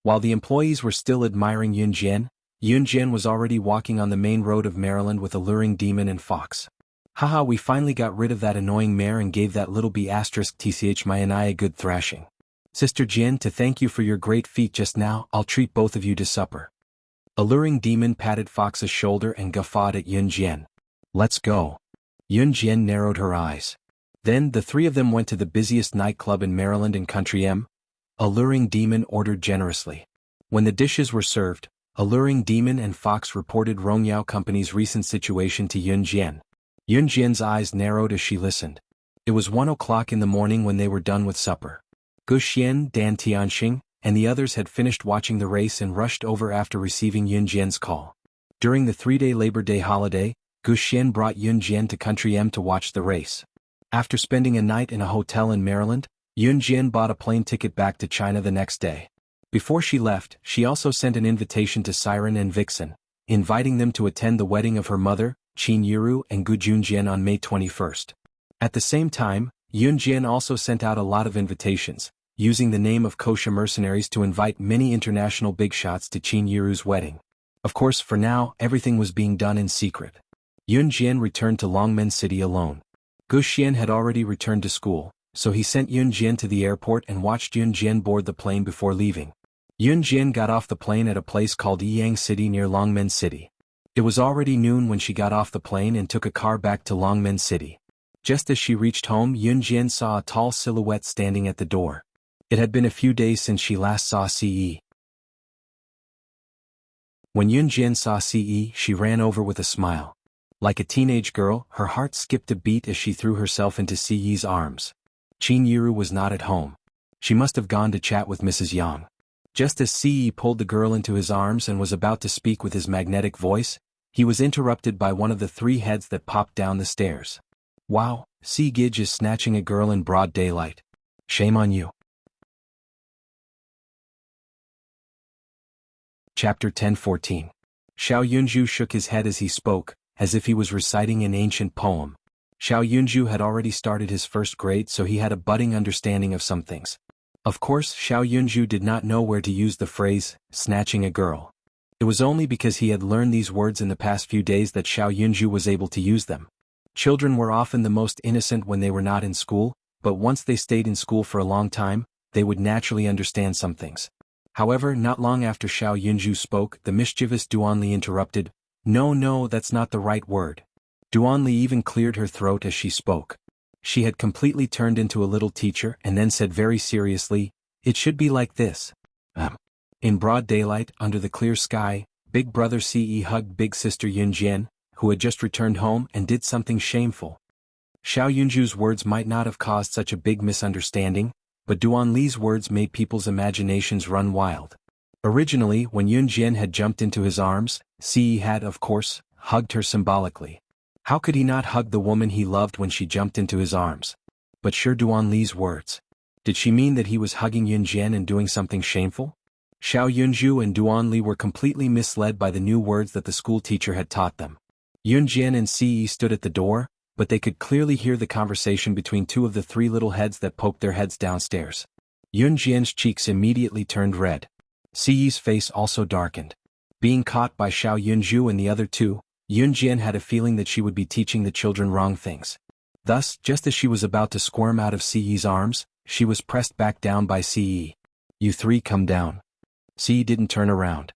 While the employees were still admiring Yun Jian was already walking on the main road of Maryland with a luring demon and fox. Haha, we finally got rid of that annoying mayor and gave that little B*tch Mai and I a good thrashing. Sister Jian, to thank you for your great feat just now, I'll treat both of you to supper. A luring demon patted Fox's shoulder and guffawed at Yun Jian. Let's go. Yun Jian narrowed her eyes. Then the three of them went to the busiest nightclub in Maryland and Country M. Alluring Demon ordered generously. When the dishes were served, Alluring Demon and Fox reported Rongyao company's recent situation to Yun Jian. Yun Jian's eyes narrowed as she listened. It was 1 o'clock in the morning when they were done with supper. Gu Xian, Dan Tianxing, and the others had finished watching the race and rushed over after receiving Yun Jian's call. During the 3-day Labor Day holiday, Gu Xian brought Yun Jian to Country M to watch the race. After spending a night in a hotel in Maryland, Yun Jian bought a plane ticket back to China the next day. Before she left, she also sent an invitation to Siren and Vixen, inviting them to attend the wedding of her mother, Qin Yiru and Gu Junjian on May 21st. At the same time, Yun Jian also sent out a lot of invitations, using the name of kosher mercenaries to invite many international big shots to Qin Yiru's wedding. Of course, for now, everything was being done in secret. Yun Jian returned to Longmen City alone. Gu Xian had already returned to school, so he sent Yun Jian to the airport and watched Yun Jian board the plane before leaving. Yun Jian got off the plane at a place called Yiyang City near Longmen City. It was already noon when she got off the plane and took a car back to Longmen City. Just as she reached home, Yun Jian saw a tall silhouette standing at the door. It had been a few days since she last saw Ce. When Yun Jian saw Ce, she ran over with a smile. Like a teenage girl, her heart skipped a beat as she threw herself into Ce's arms. Qin Yiru was not at home. She must have gone to chat with Mrs. Yang. Just as Ce pulled the girl into his arms and was about to speak with his magnetic voice, he was interrupted by one of the 3 heads that popped down the stairs. Wow, Ce Gij is snatching a girl in broad daylight. Shame on you. Chapter 10:14. Xiao Yunju shook his head as he spoke, as if he was reciting an ancient poem. Xiao Yunju had already started his 1st grade, so he had a budding understanding of some things. Of course, Xiao Yunju did not know where to use the phrase, snatching a girl. It was only because he had learned these words in the past few days that Xiao Yunju was able to use them. Children were often the most innocent when they were not in school, but once they stayed in school for a long time, they would naturally understand some things. However, not long after Xiao Yunju spoke, the mischievous Duanli interrupted, No, that's not the right word. Duanli even cleared her throat as she spoke. She had completely turned into a little teacher and then said very seriously, It should be like this. In broad daylight, under the clear sky, Big Brother Ce hugged Big Sister Yunjian, who had just returned home and did something shameful. Xiao Yunju's words might not have caused such a big misunderstanding, but Duanli's words made people's imaginations run wild. Originally, when Yunjian had jumped into his arms, Ce had, of course, hugged her symbolically. How could he not hug the woman he loved when she jumped into his arms? But sure, Duanli's words. Did she mean that he was hugging Yunjian and doing something shameful? Xiao Yunju and Duanli were completely misled by the new words that the school teacher had taught them. Yunjian and Ce stood at the door, but they could clearly hear the conversation between two of the three little heads that poked their heads downstairs. Yunjian's cheeks immediately turned red. Ce's face also darkened. Being caught by Xiao Yunju and the other two, Yunjian had a feeling that she would be teaching the children wrong things. Thus, just as she was about to squirm out of Ce's arms, she was pressed back down by Ce. You three come down. Ce didn't turn around.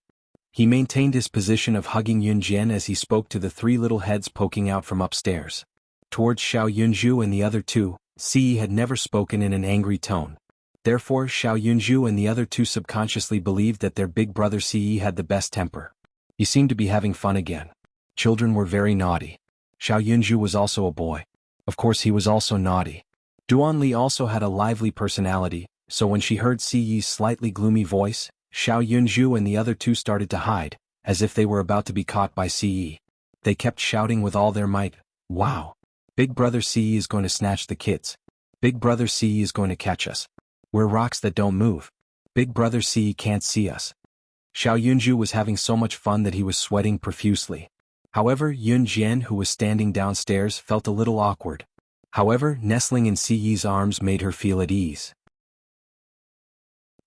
He maintained his position of hugging Yunjian as he spoke to the three little heads poking out from upstairs. Towards Xiao Yunju and the other two, Ce had never spoken in an angry tone. Therefore, Xiao Yunju and the other two subconsciously believed that their big brother Ce had the best temper. He seemed to be having fun again. Children were very naughty. Xiao Yunju was also a boy. Of course, he was also naughty. Duanli also had a lively personality, so when she heard Ce's slightly gloomy voice, Xiao Yunju and the other two started to hide, as if they were about to be caught by Ce. They kept shouting with all their might, Wow! Big Brother Ce is going to snatch the kids. Big Brother Ce is going to catch us. We're rocks that don't move. Big Brother Ce can't see us. Xiao Yunju was having so much fun that he was sweating profusely. However, Yunjian, who was standing downstairs, felt a little awkward. However, nestling in Ce's arms made her feel at ease.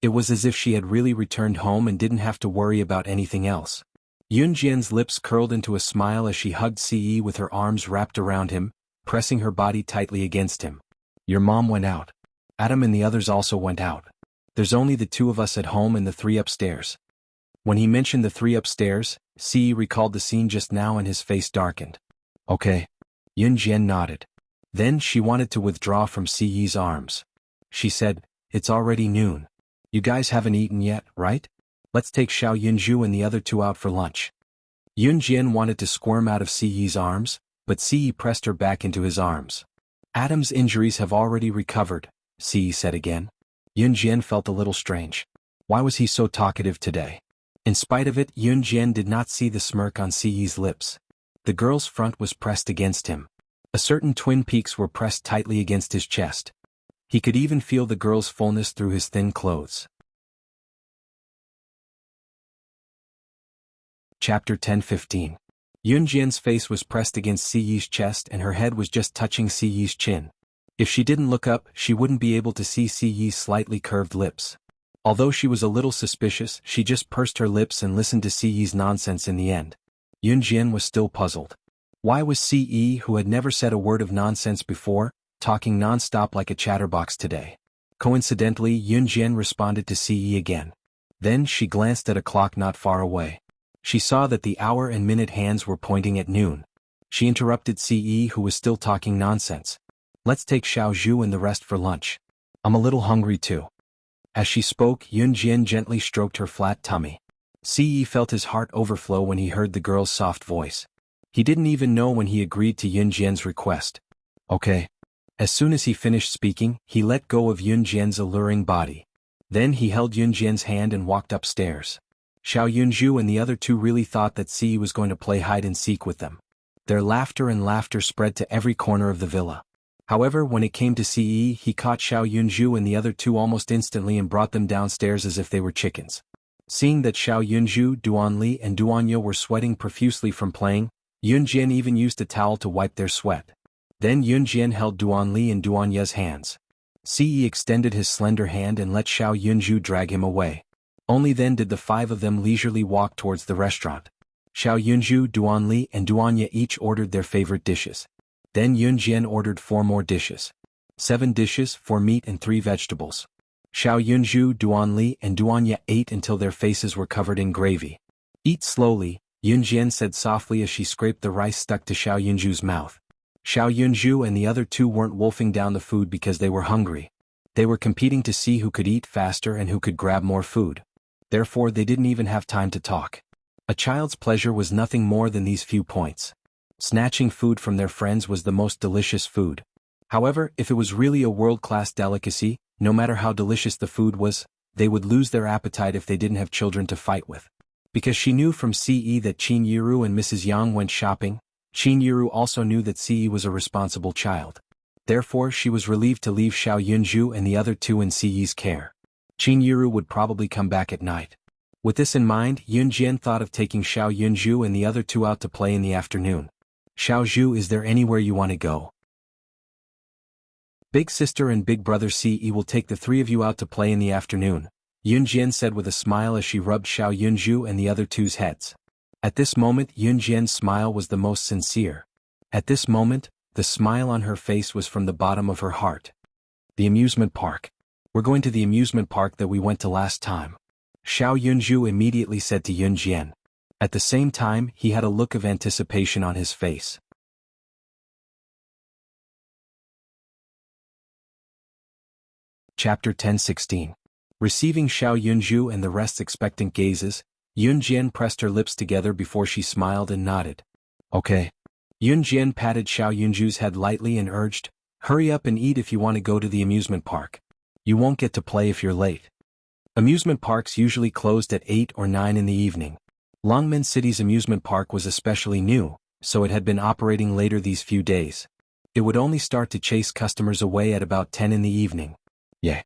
It was as if she had really returned home and didn't have to worry about anything else. Yunjian's lips curled into a smile as she hugged Ce with her arms wrapped around him, pressing her body tightly against him. Your mom went out. Adam and the others also went out. There's only the two of us at home and the three upstairs. When he mentioned the three upstairs, Ce recalled the scene just now and his face darkened. Okay. Yunjian nodded. Then she wanted to withdraw from Ce's arms. She said, It's already noon. You guys haven't eaten yet, right? Let's take Xiao Yunju and the other two out for lunch. Yunjian wanted to squirm out of Ce's arms, but Ce pressed her back into his arms. Adam's injuries have already recovered, Ce said again. Yunjian felt a little strange. Why was he so talkative today? In spite of it, Yunjian did not see the smirk on Ce's lips. The girl's front was pressed against him. A certain twin peaks were pressed tightly against his chest. He could even feel the girl's fullness through his thin clothes. Chapter 10-15. Yunjian's face was pressed against Ce's chest and her head was just touching Ce's chin. If she didn't look up, she wouldn't be able to see Ce's slightly curved lips. Although she was a little suspicious, she just pursed her lips and listened to Ce's nonsense in the end. Yunjian was still puzzled. Why was Ce, who had never said a word of nonsense before, talking non-stop like a chatterbox today? Coincidentally, Yunjian responded to Ce again. Then she glanced at a clock not far away. She saw that the hour and minute hands were pointing at noon. She interrupted Ce, who was still talking nonsense. Let's take Xiao Zhu and the rest for lunch. I'm a little hungry too. As she spoke, Yunjian gently stroked her flat tummy. Ce felt his heart overflow when he heard the girl's soft voice. He didn't even know when he agreed to Yunjian's request. Okay. As soon as he finished speaking, he let go of Yunjian's alluring body. Then he held Yunjian's hand and walked upstairs. Xiao Yunju and the other two really thought that Ce was going to play hide-and-seek with them. Their laughter spread to every corner of the villa. However, when it came to Ce, he caught Xiao Yunju and the other two almost instantly and brought them downstairs as if they were chickens. Seeing that Xiao Yunju, Duanli and Duanya were sweating profusely from playing, Yunjian even used a towel to wipe their sweat. Then Yunjian held Duanli and Duanya's hands. Ce extended his slender hand and let Xiao Yunju drag him away. Only then did the five of them leisurely walk towards the restaurant. Xiao Yunju, Duanli and Duanya each ordered their favorite dishes. Then Yunjian ordered 4 more dishes. 7 dishes, 4 meat and 3 vegetables. Xiao Yunju, Duanli, and Duanya ate until their faces were covered in gravy. Eat slowly, Yunjian said softly as she scraped the rice stuck to Xiao Yunju's mouth. Xiao Yunju and the other two weren't wolfing down the food because they were hungry. They were competing to see who could eat faster and who could grab more food. Therefore they didn't even have time to talk. A child's pleasure was nothing more than these few points. Snatching food from their friends was the most delicious food. However, if it was really a world-class delicacy, no matter how delicious the food was, they would lose their appetite if they didn't have children to fight with. Because she knew from Ce that Qin Yiru and Mrs. Yang went shopping, Qin Yiru also knew that Ce was a responsible child. Therefore she was relieved to leave Xiao Yunju and the other two in Ce's care. Qin Yiru would probably come back at night. With this in mind, Yunjian thought of taking Xiao Yunju and the other two out to play in the afternoon. Xiao Zhu, is there anywhere you want to go? Big sister and big brother Ce will take the three of you out to play in the afternoon, Yunjian said with a smile as she rubbed Xiao Yunju and the other two's heads. At this moment Yunjian's smile was the most sincere. At this moment, the smile on her face was from the bottom of her heart. The amusement park. We're going to the amusement park that we went to last time. Xiao Yunju immediately said to Yunjian. At the same time he had a look of anticipation on his face. Chapter 10:16. Receiving Xiao Yunju and the rest's expectant gazes, Yunjian pressed her lips together before she smiled and nodded. Okay. Yunjian patted Xiao Yunju's head lightly and urged, hurry up and eat if you want to go to the amusement park. You won't get to play if you're late. Amusement parks usually closed at 8 or 9 in the evening. Longmen City's amusement park was especially new, so it had been operating later these few days. It would only start to chase customers away at about 10 in the evening. Yeah.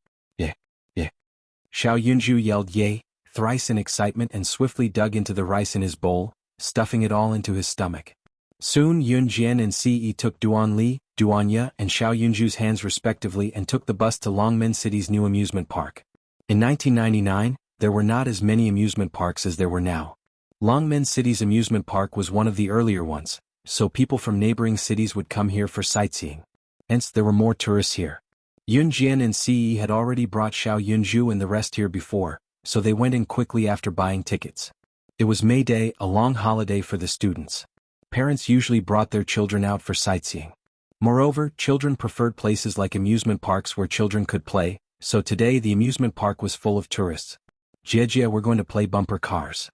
Xiao Yunju yelled yay, thrice in excitement and swiftly dug into the rice in his bowl, stuffing it all into his stomach. Soon Yunjian and Ce took Duanli, Duanya and Xiao Yunju's hands respectively and took the bus to Longmen City's new amusement park. In 1999, there were not as many amusement parks as there were now. Longmen City's amusement park was one of the earlier ones, so people from neighboring cities would come here for sightseeing. Hence there were more tourists here. Yunjian and Ce had already brought Xiao Yunju and the rest here before, so they went in quickly after buying tickets. It was May Day, a long holiday for the students. Parents usually brought their children out for sightseeing. Moreover, children preferred places like amusement parks where children could play, so today the amusement park was full of tourists. Jie, we're going to play bumper cars.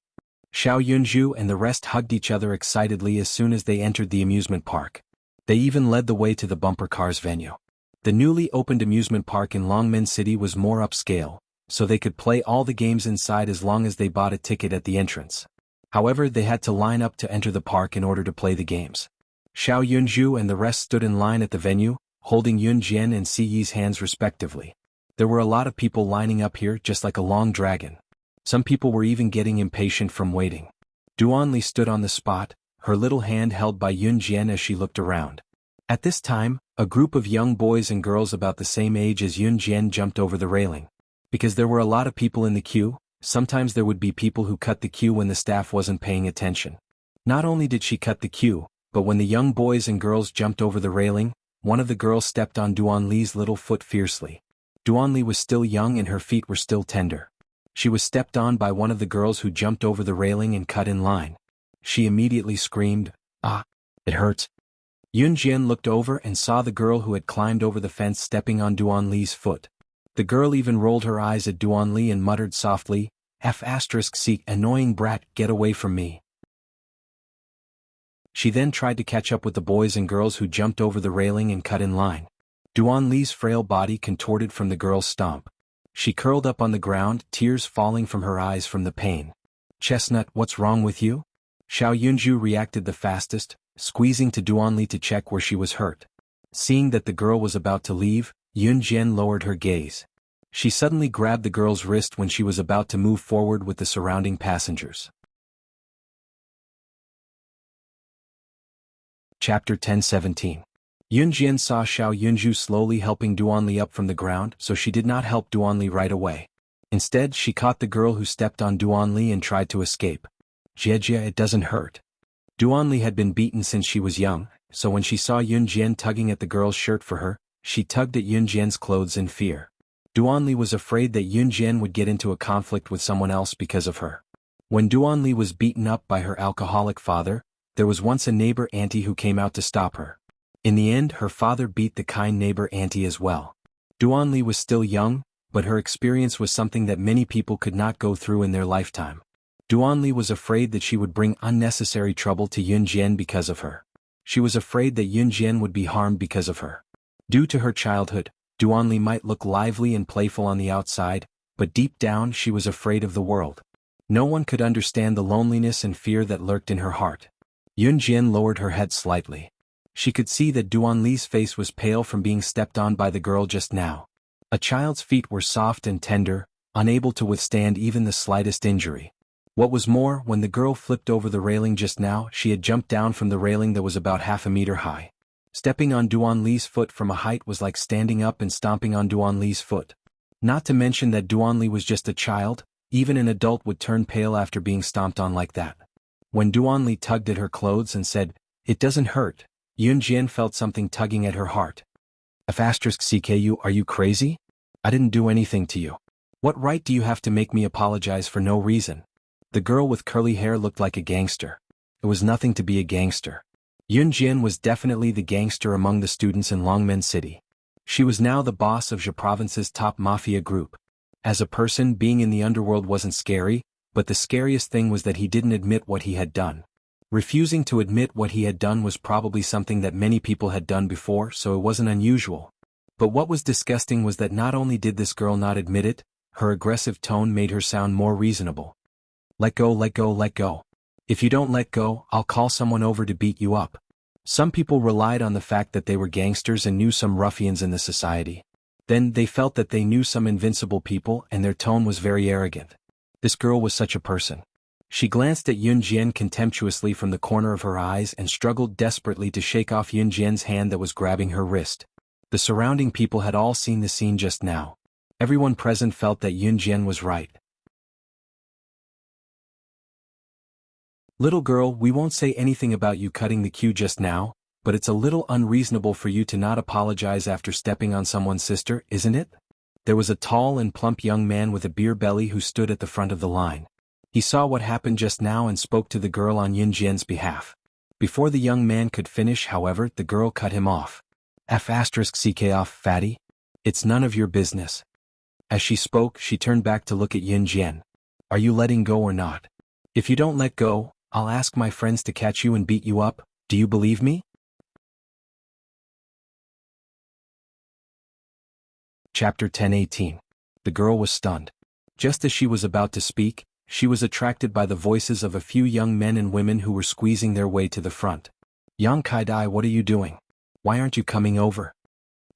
Xiao Yunju and the rest hugged each other excitedly as soon as they entered the amusement park. They even led the way to the bumper cars venue. The newly opened amusement park in Longmen City was more upscale, so they could play all the games inside as long as they bought a ticket at the entrance. However, they had to line up to enter the park in order to play the games. Xiao Yunju and the rest stood in line at the venue, holding Yunjian and Ce's hands respectively. There were a lot of people lining up here just like a long dragon. Some people were even getting impatient from waiting. Duanli stood on the spot, her little hand held by Yunjian as she looked around. At this time, a group of young boys and girls about the same age as Yunjian jumped over the railing. Because there were a lot of people in the queue, sometimes there would be people who cut the queue when the staff wasn't paying attention. Not only did she cut the queue, but when the young boys and girls jumped over the railing, one of the girls stepped on Duanli's little foot fiercely. Duanli was still young and her feet were still tender. She was stepped on by one of the girls who jumped over the railing and cut in line. She immediately screamed, "Ah, it hurts." Yunjian looked over and saw the girl who had climbed over the fence stepping on Duanli's foot. The girl even rolled her eyes at Duanli and muttered softly, "F***, annoying brat, get away from me." She then tried to catch up with the boys and girls who jumped over the railing and cut in line. Duanli's frail body contorted from the girl's stomp. She curled up on the ground, tears falling from her eyes from the pain. "Chestnut, what's wrong with you?" Xiao Yunju reacted the fastest, squeezing to Duanli to check where she was hurt. Seeing that the girl was about to leave, Yunjian lowered her gaze. She suddenly grabbed the girl's wrist when she was about to move forward with the surrounding passengers. Chapter 10:17. Yunjian saw Xiao Yunju slowly helping Duanli up from the ground, so she did not help Duanli right away. Instead, she caught the girl who stepped on Duanli and tried to escape. "Jie, it doesn't hurt." Duanli had been beaten since she was young, so when she saw Yunjian tugging at the girl's shirt for her, she tugged at Yunjian's clothes in fear. Duanli was afraid that Yun Jian would get into a conflict with someone else because of her. When Duanli was beaten up by her alcoholic father, there was once a neighbor auntie who came out to stop her. In the end, her father beat the kind neighbor auntie as well. Duanli was still young, but her experience was something that many people could not go through in their lifetime. Duanli was afraid that she would bring unnecessary trouble to Yun Jian because of her. She was afraid that Yun Jian would be harmed because of her. Due to her childhood, Duanli might look lively and playful on the outside, but deep down she was afraid of the world. No one could understand the loneliness and fear that lurked in her heart. Yun Jian lowered her head slightly. She could see that Duanli's face was pale from being stepped on by the girl just now. A child's feet were soft and tender, unable to withstand even the slightest injury. What was more, when the girl flipped over the railing just now, she had jumped down from the railing that was about half a meter high. Stepping on Duanli's foot from a height was like standing up and stomping on Duanli's foot. Not to mention that Duanli was just a child, even an adult would turn pale after being stomped on like that. When Duanli tugged at her clothes and said, "It doesn't hurt," Yun Jian felt something tugging at her heart. "CKU, are you crazy? I didn't do anything to you. What right do you have to make me apologize for no reason?" The girl with curly hair looked like a gangster. It was nothing to be a gangster. Yun Jian was definitely the gangster among the students in Longmen City. She was now the boss of Zhe Province's top mafia group. As a person, being in the underworld wasn't scary, but the scariest thing was that he didn't admit what he had done. Refusing to admit what he had done was probably something that many people had done before, so it wasn't unusual. But what was disgusting was that not only did this girl not admit it, her aggressive tone made her sound more reasonable. "Let go, let go, let go. If you don't let go, I'll call someone over to beat you up." Some people relied on the fact that they were gangsters and knew some ruffians in the society. Then they felt that they knew some invincible people and their tone was very arrogant. This girl was such a person. She glanced at Yun Jian contemptuously from the corner of her eyes and struggled desperately to shake off Yun Jian's hand that was grabbing her wrist. The surrounding people had all seen the scene just now. Everyone present felt that Yun Jian was right. "Little girl, we won't say anything about you cutting the queue just now, but it's a little unreasonable for you to not apologize after stepping on someone's sister, isn't it?" There was a tall and plump young man with a beer belly who stood at the front of the line. He saw what happened just now and spoke to the girl on Yun Jian's behalf. Before the young man could finish, however, the girl cut him off. "CK off, fatty. It's none of your business." As she spoke, she turned back to look at Yun Jian. "Are you letting go or not? If you don't let go, I'll ask my friends to catch you and beat you up. Do you believe me?" Chapter 10:18. The girl was stunned. Just as she was about to speak, she was attracted by the voices of a few young men and women who were squeezing their way to the front. "Yang Kai-dai, what are you doing? Why aren't you coming over?"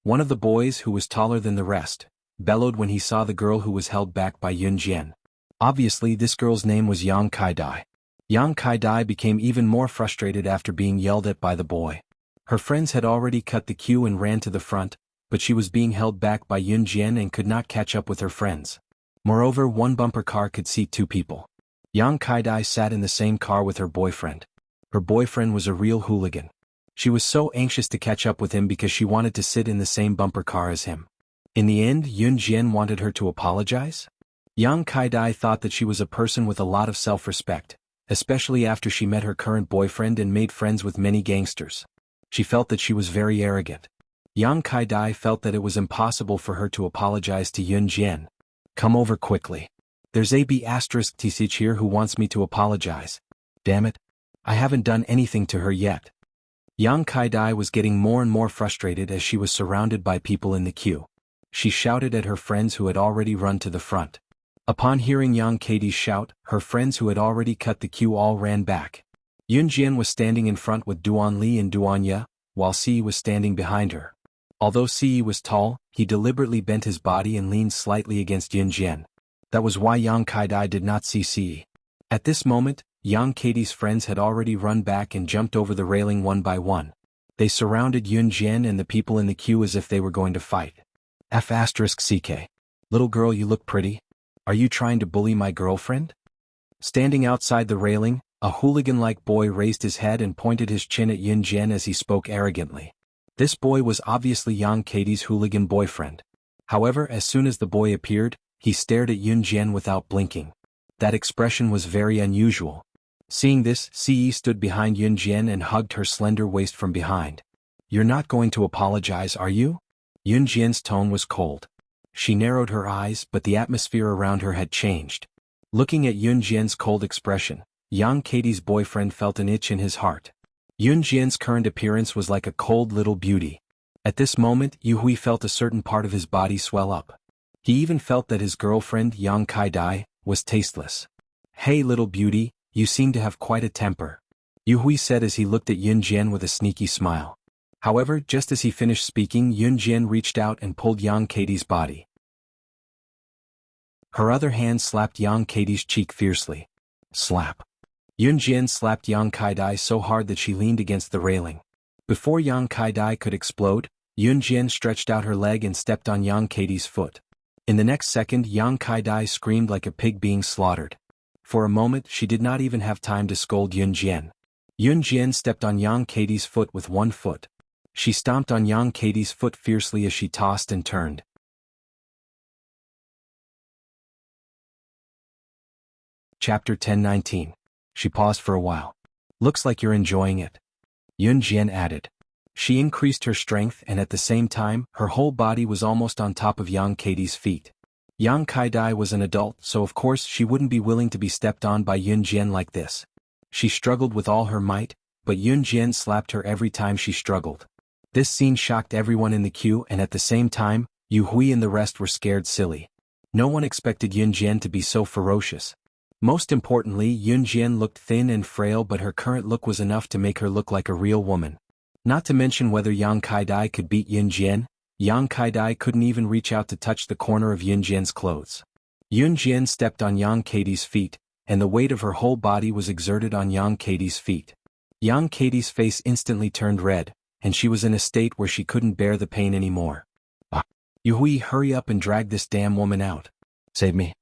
One of the boys, who was taller than the rest, bellowed when he saw the girl who was held back by Yun Jian. Obviously this girl's name was Yang Kai-dai. Yang Kai-dai became even more frustrated after being yelled at by the boy. Her friends had already cut the queue and ran to the front, but she was being held back by Yun Jian and could not catch up with her friends. Moreover, one bumper car could seat two people. Yang Kai-dai sat in the same car with her boyfriend. Her boyfriend was a real hooligan. She was so anxious to catch up with him because she wanted to sit in the same bumper car as him. In the end, Yun Jian wanted her to apologize. Yang Kai-dai thought that she was a person with a lot of self-respect, especially after she met her current boyfriend and made friends with many gangsters. She felt that she was very arrogant. Yang Kai-dai felt that it was impossible for her to apologize to Yun Jian. "Come over quickly. There's a B*TCH here who wants me to apologize. Damn it. I haven't done anything to her yet." Yang Kai-dai was getting more and more frustrated as she was surrounded by people in the queue. She shouted at her friends who had already run to the front. Upon hearing Yang Kai-dai's shout, her friends who had already cut the queue all ran back. Yun Jian was standing in front with Duan Li and Duan Ye, while Si was standing behind her. Although Si was tall, he deliberately bent his body and leaned slightly against Yun Jian. That was why Yang Kai-dai did not see Si. At this moment, Yang Kai-dai's friends had already run back and jumped over the railing one by one. They surrounded Yun Jian and the people in the queue as if they were going to fight. "CK. Little girl, you look pretty. Are you trying to bully my girlfriend?" Standing outside the railing, a hooligan-like boy raised his head and pointed his chin at Yun Jian as he spoke arrogantly. This boy was obviously Yang Kai-dai's hooligan boyfriend. However, as soon as the boy appeared, he stared at Yun Jian without blinking. That expression was very unusual. Seeing this, Ce stood behind Yun Jian and hugged her slender waist from behind. "You're not going to apologize, are you?" Yun Jian's tone was cold. She narrowed her eyes, but the atmosphere around her had changed. Looking at Yun Jian's cold expression, Yang Katie's boyfriend felt an itch in his heart. Yun Jian's current appearance was like a cold little beauty. At this moment, Yu Hui felt a certain part of his body swell up. He even felt that his girlfriend, Yang Kai-dai, was tasteless. "Hey little beauty, you seem to have quite a temper," Yu Hui said as he looked at Yun Jian with a sneaky smile. However, just as he finished speaking, Yun Jian reached out and pulled Yang Katie's body. Her other hand slapped Yang Katie's cheek fiercely. Slap. Yun Jian slapped Yang Kai-dai so hard that she leaned against the railing. Before Yang Kai-dai could explode, Yun Jian stretched out her leg and stepped on Yang Katie's foot. In the next second, Yang Kai-dai screamed like a pig being slaughtered. For a moment, she did not even have time to scold Yun Jian. Yun Jian stepped on Yang Katie's foot with one foot. She stomped on Yang Katie's foot fiercely as she tossed and turned. Chapter 10:19. She paused for a while. "Looks like you're enjoying it," Yun Jian added. She increased her strength and at the same time, her whole body was almost on top of Yang Katie's feet. Yang Kai-dai was an adult, so of course she wouldn't be willing to be stepped on by Yun Jian like this. She struggled with all her might, but Yun Jian slapped her every time she struggled. This scene shocked everyone in the queue and at the same time, Yu Hui and the rest were scared silly. No one expected Yun Jian to be so ferocious. Most importantly, Yun Jian looked thin and frail, but her current look was enough to make her look like a real woman. Not to mention whether Yang Kai-dai could beat Yun Jian, Yang Kai-dai couldn't even reach out to touch the corner of Yun Jian's clothes. Yun Jian stepped on Yang Katie's feet, and the weight of her whole body was exerted on Yang Katie's feet. Yang Katie's face instantly turned red, and she was in a state where she couldn't bear the pain anymore. "Yu Hui, hurry up and drag this damn woman out. Save me."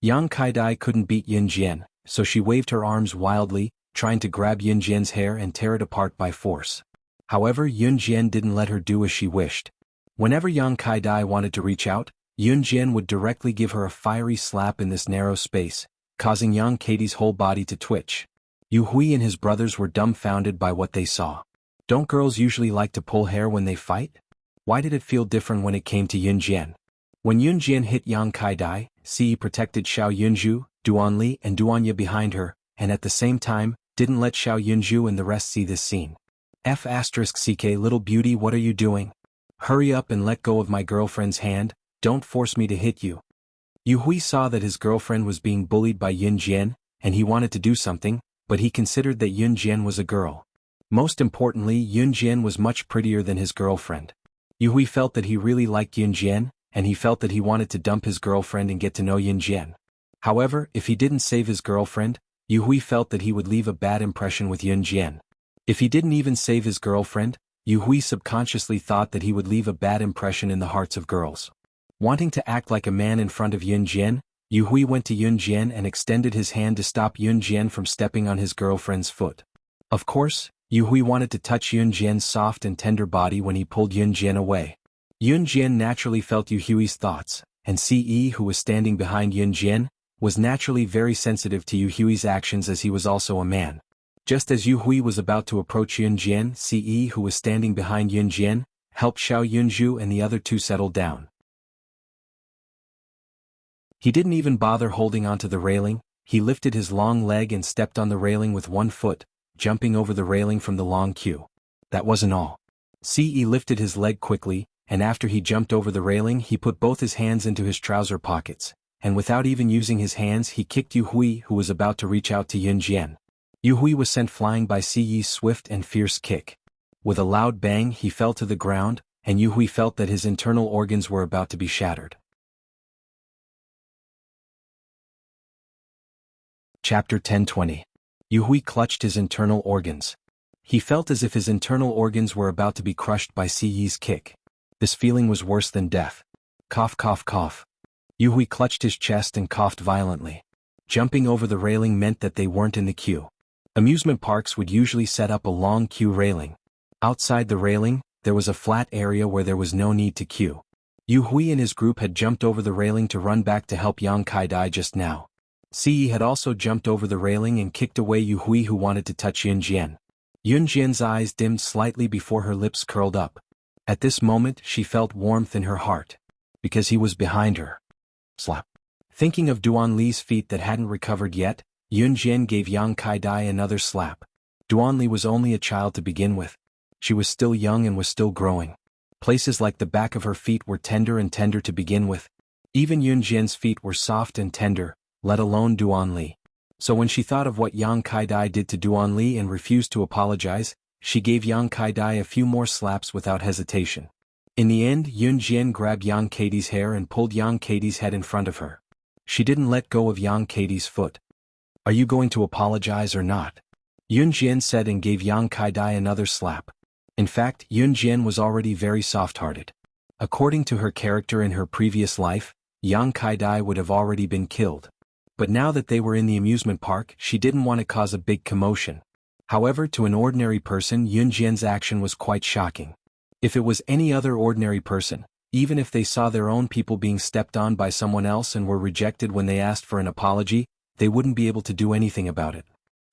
Yang Kai-dai couldn't beat Yun Jian, so she waved her arms wildly, trying to grab Yun Jian's hair and tear it apart by force. However, Yun Jian didn't let her do as she wished. Whenever Yang Kai-dai wanted to reach out, Yun Jian would directly give her a fiery slap in this narrow space, causing Yang Katie's whole body to twitch. Yu Hui and his brothers were dumbfounded by what they saw. Don't girls usually like to pull hair when they fight? Why did it feel different when it came to Yun Jian? When Yun Jian hit Yang Kai-dai, Ce protected Xiao Yunju, Duan Li and Duanya behind her, and at the same time, didn't let Xiao Yunju and the rest see this scene. F***ck little beauty, what are you doing? Hurry up and let go of my girlfriend's hand, don't force me to hit you. Yu Hui saw that his girlfriend was being bullied by Yun Jian, and he wanted to do something, but he considered that Yun Jian was a girl. Most importantly, Yun Jian was much prettier than his girlfriend. Yu Hui felt that he really liked Yun Jian, and he felt that he wanted to dump his girlfriend and get to know Yun Jian. However, if he didn't save his girlfriend, Yu Hui felt that he would leave a bad impression with Yun Jian. If he didn't even save his girlfriend, Yu Hui subconsciously thought that he would leave a bad impression in the hearts of girls. Wanting to act like a man in front of Yun Jian, Yu Hui went to Yun Jian and extended his hand to stop Yun Jian from stepping on his girlfriend's foot. Of course, Yu Hui wanted to touch Yun Jian's soft and tender body when he pulled Yun Jian away. Yun Jian naturally felt Yu Hui's thoughts, and Ce, who was standing behind Yun Jian, was naturally very sensitive to Yu Hui's actions as he was also a man. Just as Yu Hui was about to approach Yun Jian, Ce, who was standing behind Yun Jian, helped Xiao Yunju and the other two settle down. He didn't even bother holding onto the railing, he lifted his long leg and stepped on the railing with one foot, jumping over the railing from the long queue. That wasn't all. Ce lifted his leg quickly, and after he jumped over the railing he put both his hands into his trouser pockets, and without even using his hands he kicked Yu Hui, who was about to reach out to Yun Jian. Yu Hui was sent flying by Ce's swift and fierce kick. With a loud bang he fell to the ground, and Yu Hui felt that his internal organs were about to be shattered. Chapter 10:20. Yu Hui clutched his internal organs. He felt as if his internal organs were about to be crushed by Ce's kick. This feeling was worse than death. Cough cough cough. Yu Hui clutched his chest and coughed violently. Jumping over the railing meant that they weren't in the queue. Amusement parks would usually set up a long queue railing. Outside the railing, there was a flat area where there was no need to queue. Yu Hui and his group had jumped over the railing to run back to help Yang Kai-dai just now. Ci had also jumped over the railing and kicked away Yu Hui, who wanted to touch Yun Jian. Yun Jian's eyes dimmed slightly before her lips curled up. At this moment she felt warmth in her heart. Because he was behind her. Slap. Thinking of Duan Li's feet that hadn't recovered yet, Yun Jian gave Yang Kai-dai another slap. Duan Li was only a child to begin with. She was still young and was still growing. Places like the back of her feet were tender and tender to begin with. Even Yun Jian's feet were soft and tender, let alone Duan Li. So when she thought of what Yang Kai-dai did to Duan Li and refused to apologize, she gave Yang Kai-dai a few more slaps without hesitation. In the end, Yun Jian grabbed Yang Katie's hair and pulled Yang Katie's head in front of her. She didn't let go of Yang Katie's foot. "Are you going to apologize or not?" Yun Jian said and gave Yang Kai-dai another slap. In fact, Yun Jian was already very soft-hearted. According to her character in her previous life, Yang Kai-dai would have already been killed. But now that they were in the amusement park, she didn't want to cause a big commotion. However, to an ordinary person, Yun Jian's action was quite shocking. If it was any other ordinary person, even if they saw their own people being stepped on by someone else and were rejected when they asked for an apology, they wouldn't be able to do anything about it.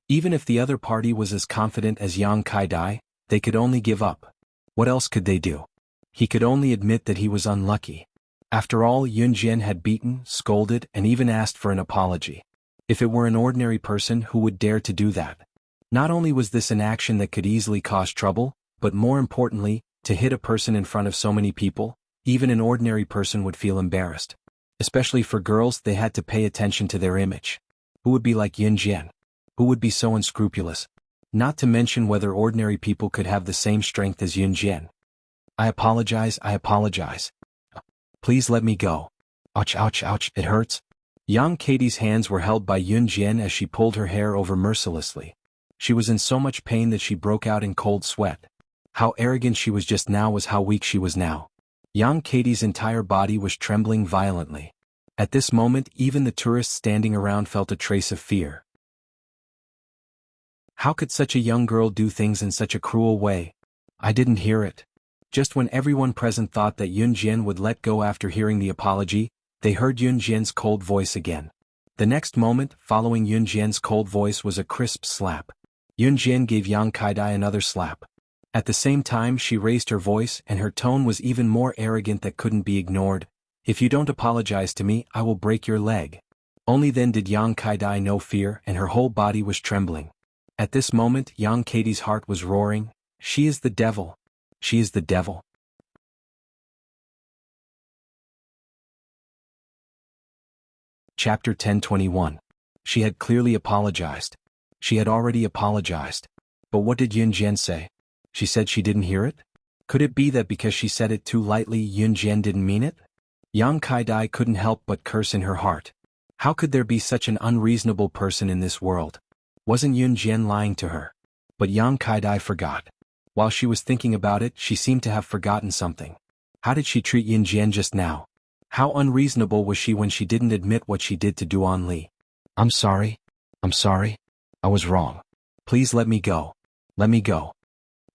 Even if the other party was as confident as Yang Kai-dai, they could only give up. What else could they do? He could only admit that he was unlucky. After all, Yun Jian had beaten, scolded, and even asked for an apology. If it were an ordinary person, who would dare to do that? Not only was this an action that could easily cause trouble, but more importantly, to hit a person in front of so many people, even an ordinary person would feel embarrassed. Especially for girls, they had to pay attention to their image. Who would be like Yun Jian? Who would be so unscrupulous? Not to mention whether ordinary people could have the same strength as Yun Jian. I apologize. Please let me go. Ouch, ouch, ouch, it hurts. Yang Katie's hands were held by Yun Jian as she pulled her hair over mercilessly. She was in so much pain that she broke out in cold sweat. How arrogant she was just now was how weak she was now. Yang Katie's entire body was trembling violently. At this moment, even the tourists standing around felt a trace of fear. How could such a young girl do things in such a cruel way? I didn't hear it. Just when everyone present thought that Yun Jian would let go after hearing the apology, they heard Yun Jian's cold voice again. The next moment, following Yun Jian's cold voice, was a crisp slap. Yun Jian gave Yang Kai-dai another slap. At the same time, she raised her voice, and her tone was even more arrogant that couldn't be ignored. "If you don't apologize to me, I will break your leg." Only then did Yang Kai-dai know fear, and her whole body was trembling. At this moment, Yang Katie's heart was roaring. She is the devil. She is the devil. Chapter 10:21. She had clearly apologized. She had already apologized. But what did Yun Jian say? She said she didn't hear it? Could it be that because she said it too lightly, Yun Jian didn't mean it? Yang Kai-dai couldn't help but curse in her heart. How could there be such an unreasonable person in this world? Wasn't Yun Jian lying to her? But Yang Kai-dai forgot. While she was thinking about it, she seemed to have forgotten something. How did she treat Yun Jian just now? How unreasonable was she when she didn't admit what she did to Duan Li? I'm sorry. I was wrong. Please let me go. Let me go.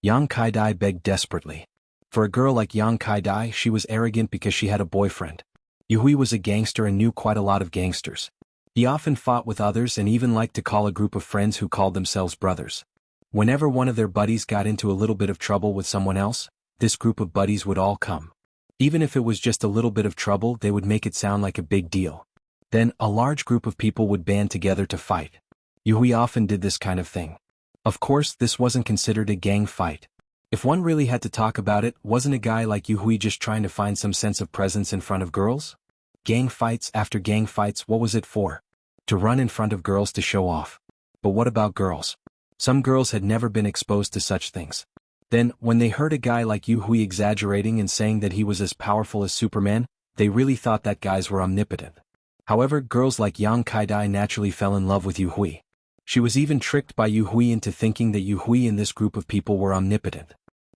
Yang Kai-dai begged desperately. For a girl like Yang Kai-dai, she was arrogant because she had a boyfriend. Yu Hui was a gangster and knew quite a lot of gangsters. He often fought with others and even liked to call a group of friends who called themselves brothers. Whenever one of their buddies got into a little bit of trouble with someone else, this group of buddies would all come. Even if it was just a little bit of trouble, they would make it sound like a big deal. Then, a large group of people would band together to fight. Yu Hui often did this kind of thing. Of course, this wasn't considered a gang fight. If one really had to talk about it, wasn't a guy like Yu Hui just trying to find some sense of presence in front of girls? Gang fights after gang fights, what was it for? To run in front of girls to show off. But what about girls? Some girls had never been exposed to such things. Then, when they heard a guy like Yu Hui exaggerating and saying that he was as powerful as Superman, they really thought that guys were omnipotent. However, girls like Yang Kai-dai naturally fell in love with Yu Hui. She was even tricked by Yu Hui into thinking that Yu Hui and this group of people were omnipotent.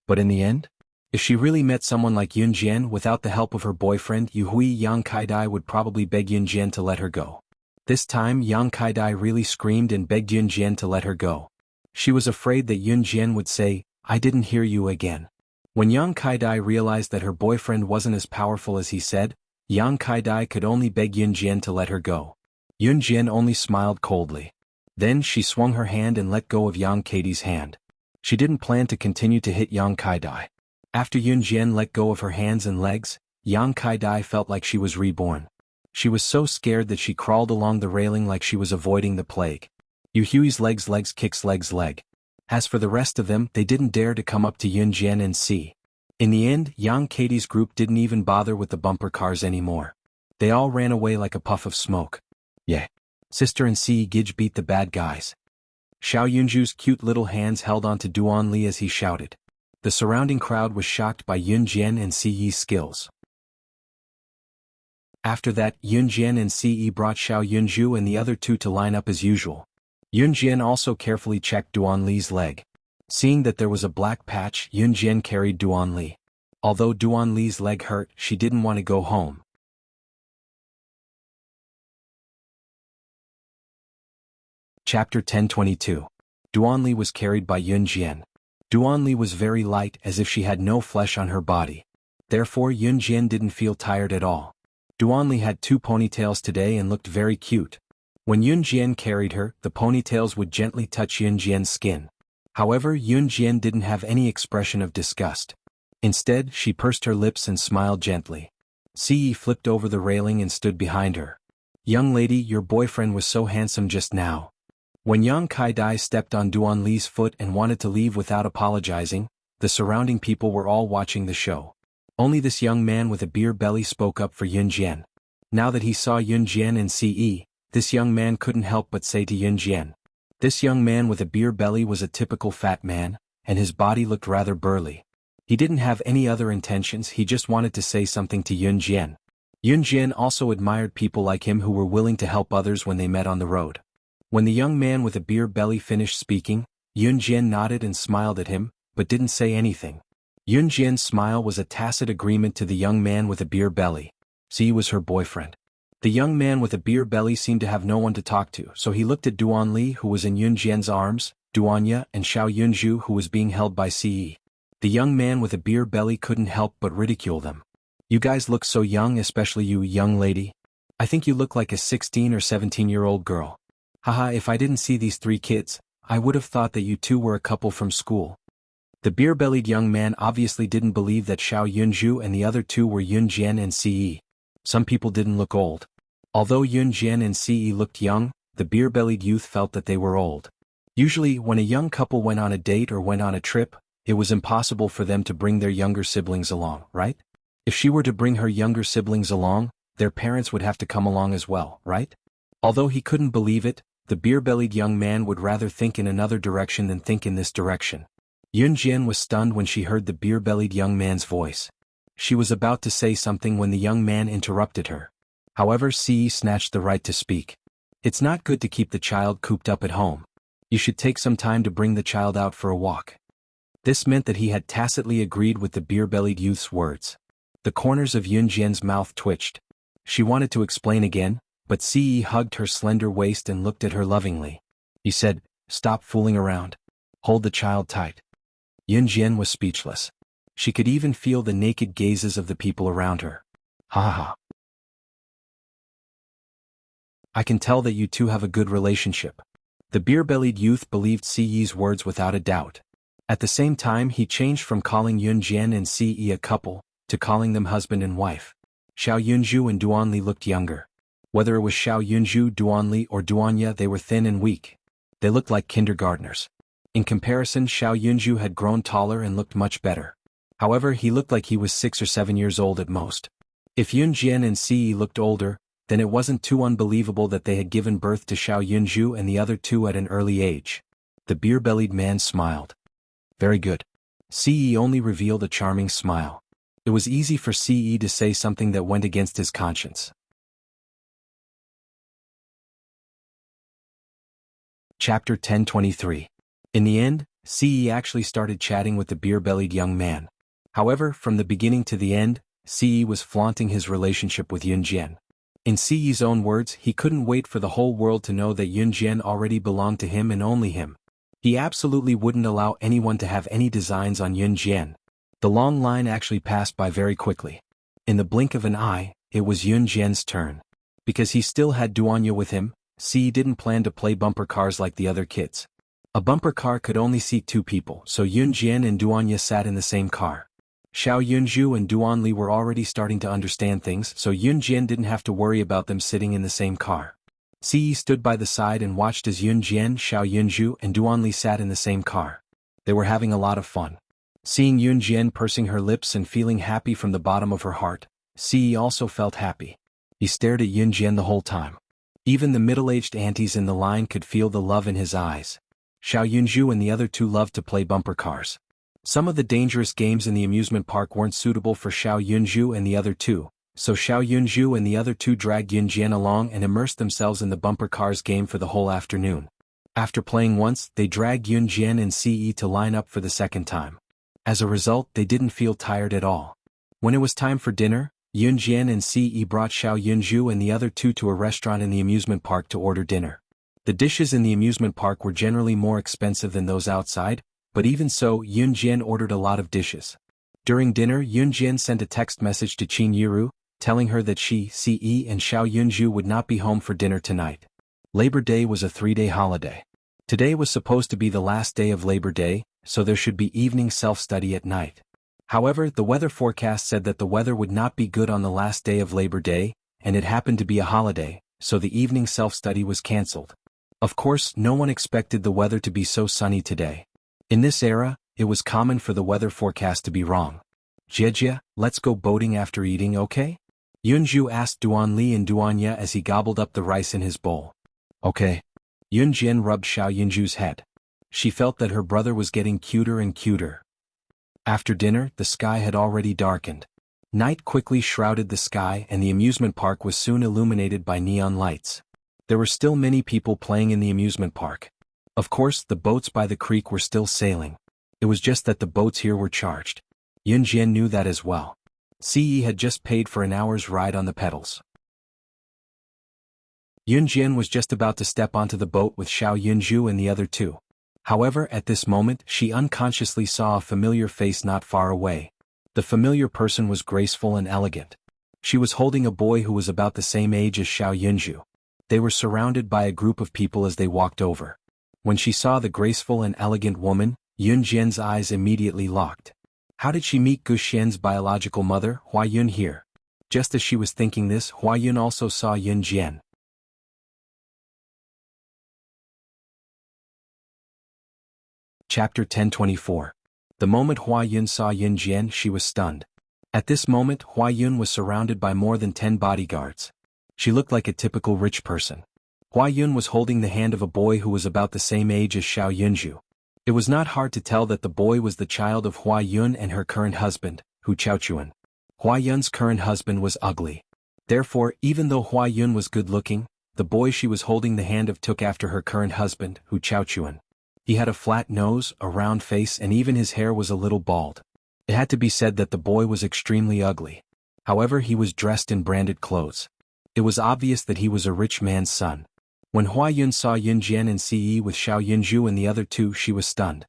But in the end, if she really met someone like Yun Jian without the help of her boyfriend Yu Hui, Yang Kai-dai would probably beg Yun Jian to let her go. This time, Yang Kai-dai really screamed and begged Yun Jian to let her go. She was afraid that Yun Jian would say, "I didn't hear you" again. When Yang Kaidai realized that her boyfriend wasn't as powerful as he said, Yang Kaidai could only beg Yun Jian to let her go. Yun Jian only smiled coldly. Then she swung her hand and let go of Yang Kaidai's hand. She didn't plan to continue to hit Yang Kaidai. After Yun Jian let go of her hands and legs, Yang Kaidai felt like she was reborn. She was so scared that she crawled along the railing like she was avoiding the plague. Yu Hui's legs kicks legs leg. As for the rest of them, they didn't dare to come up to Yun Jian and see. In the end, Yang Kaidai's group didn't even bother with the bumper cars anymore. They all ran away like a puff of smoke. Yeah. Sister and Si Gij beat the bad guys. Xiao Yunju's cute little hands held on to Duan Li as he shouted. The surrounding crowd was shocked by Yun Jian and Si Yi's skills. After that, Yun Jian and Si Yi brought Xiao Yunju and the other two to line up as usual. Yun Jian also carefully checked Duan Li's leg. Seeing that there was a black patch, Yun Jian carried Duan Li. Although Duan Li's leg hurt, she didn't want to go home. Chapter 1022. Duan Li was carried by Yun Jian. Duan Li was very light, as if she had no flesh on her body. Therefore Yun Jian didn't feel tired at all. Duan Li had 2 ponytails today and looked very cute. When Yun Jian carried her, the ponytails would gently touch Yun Jian's skin. However, Yun Jian didn't have any expression of disgust. Instead, she pursed her lips and smiled gently. Si Yi flipped over the railing and stood behind her. Young lady, your boyfriend was so handsome just now. When Yang Kaidai stepped on Duan Li's foot and wanted to leave without apologizing, the surrounding people were all watching the show. Only this young man with a beer belly spoke up for Yun Jian. Now that he saw Yun Jian and Si Yi, this young man couldn't help but say to Yun Jian. This young man with a beer belly was a typical fat man, and his body looked rather burly. He didn't have any other intentions, he just wanted to say something to Yun Jian. Yun Jian also admired people like him who were willing to help others when they met on the road. When the young man with a beer belly finished speaking, Yun Jian nodded and smiled at him, but didn't say anything. Yun Jian's smile was a tacit agreement to the young man with a beer belly. Si was her boyfriend. The young man with a beer belly seemed to have no one to talk to, so he looked at Duan Li, who was in Yun Jian's arms, Duanya, and Xiao Yunju, who was being held by Si Yi. The young man with a beer belly couldn't help but ridicule them. You guys look so young, especially you, young lady. I think you look like a 16 or 17-year-old girl. Haha, if I didn't see these 3 kids, I would have thought that you two were a couple from school. The beer-bellied young man obviously didn't believe that Xiao Yunju and the other 2 were Yun Jian and Si Yi. Some people didn't look old. Although Yun Jian and Si Yi looked young, the beer-bellied youth felt that they were old. Usually, when a young couple went on a date or went on a trip, it was impossible for them to bring their younger siblings along, right? If she were to bring her younger siblings along, their parents would have to come along as well, right? Although he couldn't believe it, the beer-bellied young man would rather think in another direction than think in this direction. Yun Jian was stunned when she heard the beer-bellied young man's voice. She was about to say something when the young man interrupted her. However, Si Yi snatched the right to speak. It's not good to keep the child cooped up at home. You should take some time to bring the child out for a walk. This meant that he had tacitly agreed with the beer-bellied youth's words. The corners of Yun Jian's mouth twitched. She wanted to explain again, but Si Yi hugged her slender waist and looked at her lovingly. He said, "Stop fooling around. Hold the child tight." Yun Jian was speechless. She could even feel the naked gazes of the people around her. Ha ha ha. I can tell that you two have a good relationship. The beer-bellied youth believed Si Yi's words without a doubt. At the same time, he changed from calling Yun Jian and Si Yi a couple, to calling them husband and wife. Xiao Yunju and Duan Li looked younger. Whether it was Xiao Yunju, Duan Li, or Duanya, they were thin and weak. They looked like kindergartners. In comparison, Xiao Yunju had grown taller and looked much better. However, he looked like he was 6 or 7 years old at most. If Yun Jian and Si Yi looked older, then it wasn't too unbelievable that they had given birth to Xiao Yunju and the other 2 at an early age. The beer-bellied man smiled. Very good. Si Yi only revealed a charming smile. It was easy for Si Yi to say something that went against his conscience. Chapter 1023. In the end, Si Yi actually started chatting with the beer-bellied young man. However, from the beginning to the end, Si Yi was flaunting his relationship with Yun Jian. In Si Yi's own words, he couldn't wait for the whole world to know that Yun Jian already belonged to him and only him. He absolutely wouldn't allow anyone to have any designs on Yun Jian. The long line actually passed by very quickly. In the blink of an eye, it was Yun Jian's turn. Because he still had Duanya with him, Ci didn't plan to play bumper cars like the other kids. A bumper car could only seat 2 people, so Yun Jian and Duanya sat in the same car. Xiao Yunju and Duan Li were already starting to understand things, so Yun Jian didn't have to worry about them sitting in the same car. Ci stood by the side and watched as Yun Jian, Xiao Yunju, and Duan Li sat in the same car. They were having a lot of fun. Seeing Yun Jian pursing her lips and feeling happy from the bottom of her heart, Ci also felt happy. He stared at Yun Jian the whole time. Even the middle-aged aunties in the line could feel the love in his eyes. Xiao Yunju and the other 2 loved to play bumper cars. Some of the dangerous games in the amusement park weren't suitable for Xiao Yunju and the other 2, so Xiao Yunju and the other 2 dragged Yun Jian along and immersed themselves in the bumper cars game for the whole afternoon. After playing once, they dragged Yun Jian and Ce to line up for the second time. As a result, they didn't feel tired at all. When it was time for dinner, Yun Jian and Ce brought Xiao Yunju and the other 2 to a restaurant in the amusement park to order dinner. The dishes in the amusement park were generally more expensive than those outside, but even so, Yun Jian ordered a lot of dishes. During dinner, Yun Jian sent a text message to Qin Yiru, telling her that she, Ce, and Xiao Yunju would not be home for dinner tonight. Labor Day was a 3-day holiday. Today was supposed to be the last day of Labor Day, so there should be evening self-study at night. However, the weather forecast said that the weather would not be good on the last day of Labor Day, and it happened to be a holiday, so the evening self-study was cancelled. Of course, no one expected the weather to be so sunny today. In this era, it was common for the weather forecast to be wrong. Jie, let's go boating after eating, okay? Yunju asked Duan Li and Duanya as he gobbled up the rice in his bowl. Okay. Yun Jian rubbed Xiao Yunju's head. She felt that her brother was getting cuter and cuter. After dinner, the sky had already darkened. Night quickly shrouded the sky and the amusement park was soon illuminated by neon lights. There were still many people playing in the amusement park. Of course, the boats by the creek were still sailing. It was just that the boats here were charged. Yun Jian knew that as well. Ce had just paid for an hour's ride on the pedals. Yun Jian was just about to step onto the boat with Xiao Yunju and the other 2. However, at this moment, she unconsciously saw a familiar face not far away. The familiar person was graceful and elegant. She was holding a boy who was about the same age as Xiao Yunju. They were surrounded by a group of people as they walked over. When she saw the graceful and elegant woman, Yun Jian's eyes immediately locked. How did she meet Gu Xian's biological mother, Hua Yun, here? Just as she was thinking this, Hua Yun also saw Yun Jian. Chapter 1024. The moment Hua Yun saw Yun Jian, she was stunned. At this moment, Hua Yun was surrounded by more than 10 bodyguards. She looked like a typical rich person. Hua Yun was holding the hand of a boy who was about the same age as Xiao Yunju. It was not hard to tell that the boy was the child of Hua Yun and her current husband, Hu Chaochuan. Hua Yun's current husband was ugly. Therefore, even though Hua Yun was good-looking, the boy she was holding the hand of took after her current husband, Hu Chaochuan. He had a flat nose, a round face, and even his hair was a little bald. It had to be said that the boy was extremely ugly. However, he was dressed in branded clothes. It was obvious that he was a rich man's son. When Hua Yun saw Yun Jian and Ce with Xiao Yunju and the other 2, she was stunned.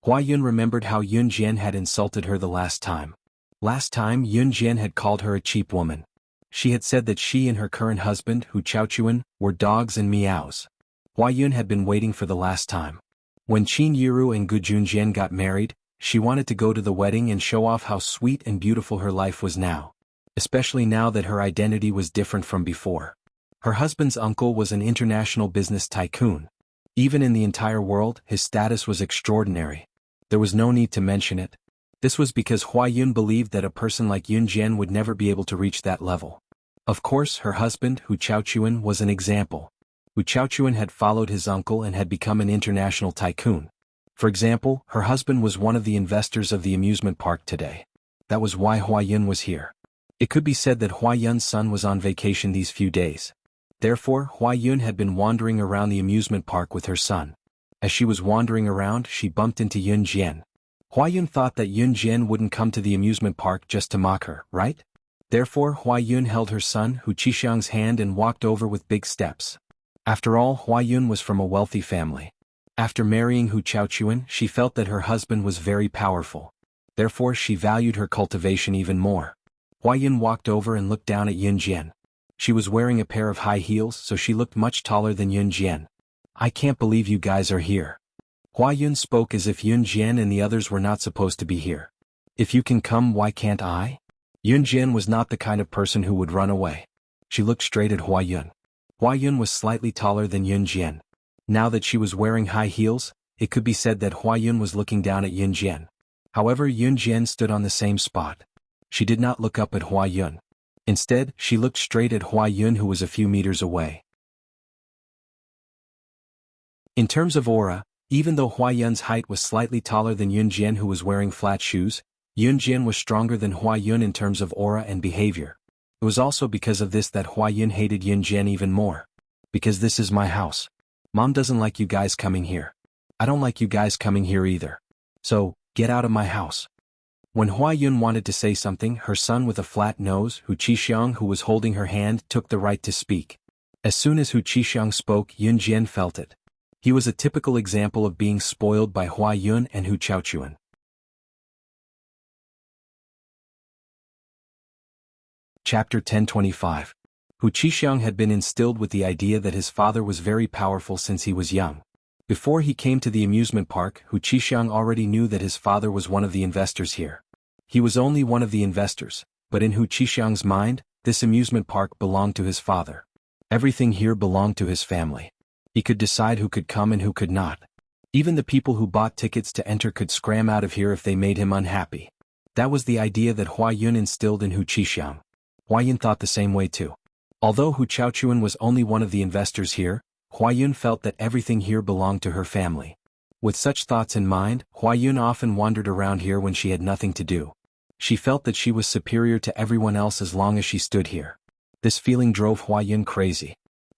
Hua Yun remembered how Yun Jian had insulted her the last time. Last time, Yun Jian had called her a cheap woman. She had said that she and her current husband, Hu Chaochuan, were dogs and meows. Hua Yun had been waiting for the last time. When Qin Yiru and Gu Junjian got married, she wanted to go to the wedding and show off how sweet and beautiful her life was now. Especially now that her identity was different from before. Her husband's uncle was an international business tycoon. Even in the entire world, his status was extraordinary. There was no need to mention it. This was because Hua Yun believed that a person like Yun Jian would never be able to reach that level. Of course, her husband, Hu Chaochuan, was an example. Hu Chaochuan had followed his uncle and had become an international tycoon. For example, her husband was one of the investors of the amusement park today. That was why Hua Yun was here. It could be said that Hua Yun's son was on vacation these few days. Therefore, Hua Yun had been wandering around the amusement park with her son. As she was wandering around, she bumped into Yun Jian. Hua Yun thought that Yun Jian wouldn't come to the amusement park just to mock her, right? Therefore, Hua Yun held her son Hu Qixiang's hand and walked over with big steps. After all, Hua Yun was from a wealthy family. After marrying Hu Chaochuan, she felt that her husband was very powerful. Therefore she valued her cultivation even more. Hua Yun walked over and looked down at Yun Jian. She was wearing a pair of high heels, so she looked much taller than Yun Jian. I can't believe you guys are here. Hua Yun spoke as if Yun Jian and the others were not supposed to be here. If you can come, why can't I? Yun Jian was not the kind of person who would run away. She looked straight at Hua Yun. Hua Yun was slightly taller than Yun Jian. Now that she was wearing high heels, it could be said that Hua Yun was looking down at Yun Jian. However, Yun Jian stood on the same spot. She did not look up at Hua Yun. Instead, she looked straight at Hua Yun, who was a few meters away. In terms of aura, even though Hua Yun's height was slightly taller than Yun Jian, who was wearing flat shoes, Yun Jian was stronger than Hua Yun in terms of aura and behavior. It was also because of this that Hua Yun hated Yun Jian even more. Because this is my house. Mom doesn't like you guys coming here. I don't like you guys coming here either. So, get out of my house. When Hua Yun wanted to say something, her son with a flat nose, Hu Qixiang, who was holding her hand, took the right to speak. As soon as Hu Qixiang spoke, Yun Jian felt it. He was a typical example of being spoiled by Hua Yun and Hu Chaochuan. Chapter 1025. Hu Qixiang had been instilled with the idea that his father was very powerful since he was young. Before he came to the amusement park, Hu Qixiang already knew that his father was one of the investors here. He was only one of the investors, but in Hu Qixiang's mind, this amusement park belonged to his father. Everything here belonged to his family. He could decide who could come and who could not. Even the people who bought tickets to enter could scram out of here if they made him unhappy. That was the idea that Hua Yun instilled in Hu Qixiang. Hua Yun thought the same way too. Although Hu Chaochuan was only one of the investors here, Hua Yun felt that everything here belonged to her family. With such thoughts in mind, Hua Yun often wandered around here when she had nothing to do. She felt that she was superior to everyone else as long as she stood here. This feeling drove Hua Yun crazy.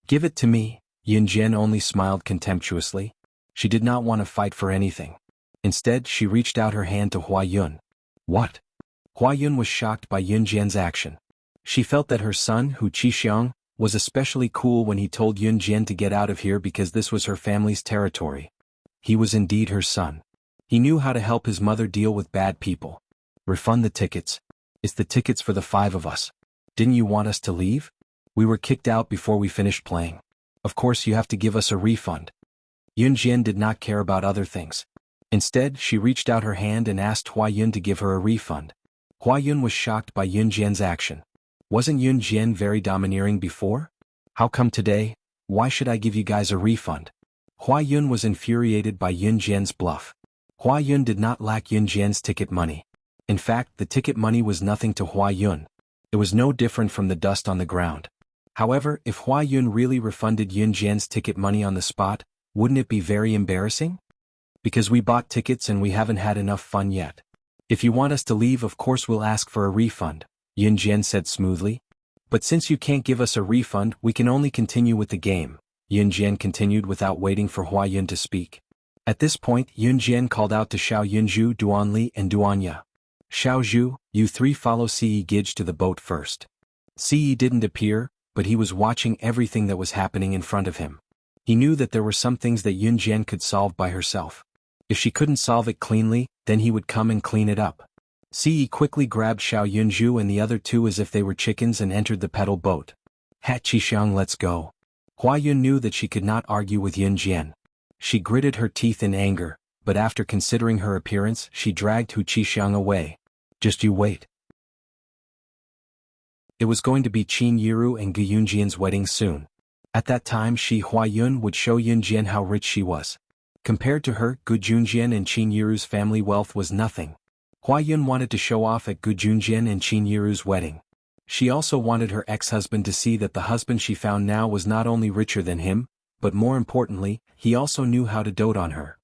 Give it to me. Yun Jian only smiled contemptuously. She did not want to fight for anything. Instead, she reached out her hand to Hua Yun. What? Hua Yun was shocked by Yun Jian's action. She felt that her son, Hu Qixiang, was especially cool when he told Yun Jian to get out of here because this was her family's territory. He was indeed her son. He knew how to help his mother deal with bad people. Refund the tickets. It's the tickets for the 5 of us. Didn't you want us to leave? We were kicked out before we finished playing. Of course you have to give us a refund. Yun Jian did not care about other things. Instead, she reached out her hand and asked Hua Yun to give her a refund. Hua Yun was shocked by Yun Jian's action. Wasn't Yun Jian very domineering before? How come today? Why should I give you guys a refund? Hua Yun was infuriated by Yun Jian's bluff. Hua Yun did not lack Yun Jian's ticket money. In fact, the ticket money was nothing to Hua Yun. It was no different from the dust on the ground. However, if Hua Yun really refunded Yun Jian's ticket money on the spot, wouldn't it be very embarrassing? Because we bought tickets and we haven't had enough fun yet. If you want us to leave, of course we'll ask for a refund, Yun Jian said smoothly. But since you can't give us a refund, we can only continue with the game, Yun Jian continued without waiting for Hua Yun to speak. At this point, Yun Jian called out to Xiao Yunju, Duan Li and Duan Ya. Xiao Zhu, you 3 follow Ce Gij to the boat first. Ce didn't appear, but he was watching everything that was happening in front of him. He knew that there were some things that Yun Jian could solve by herself. If she couldn't solve it cleanly, then he would come and clean it up. Ce quickly grabbed Xiao Yunju and the other 2 as if they were chickens and entered the pedal boat. Ha Qixiang, let's go. Hua Yun knew that she could not argue with Yun Jian. She gritted her teeth in anger, but after considering her appearance, she dragged Hu Qixiang away. Just you wait. It was going to be Qin Yiru and Gu Yunjian's wedding soon. At that time, Hua Yun would show Yun Jian how rich she was. Compared to her, Gu Junjian and Qin Yiru's family wealth was nothing. Hua Yun wanted to show off at Gu Junjian and Qin Yiru's wedding. She also wanted her ex-husband to see that the husband she found now was not only richer than him, but more importantly, he also knew how to dote on her.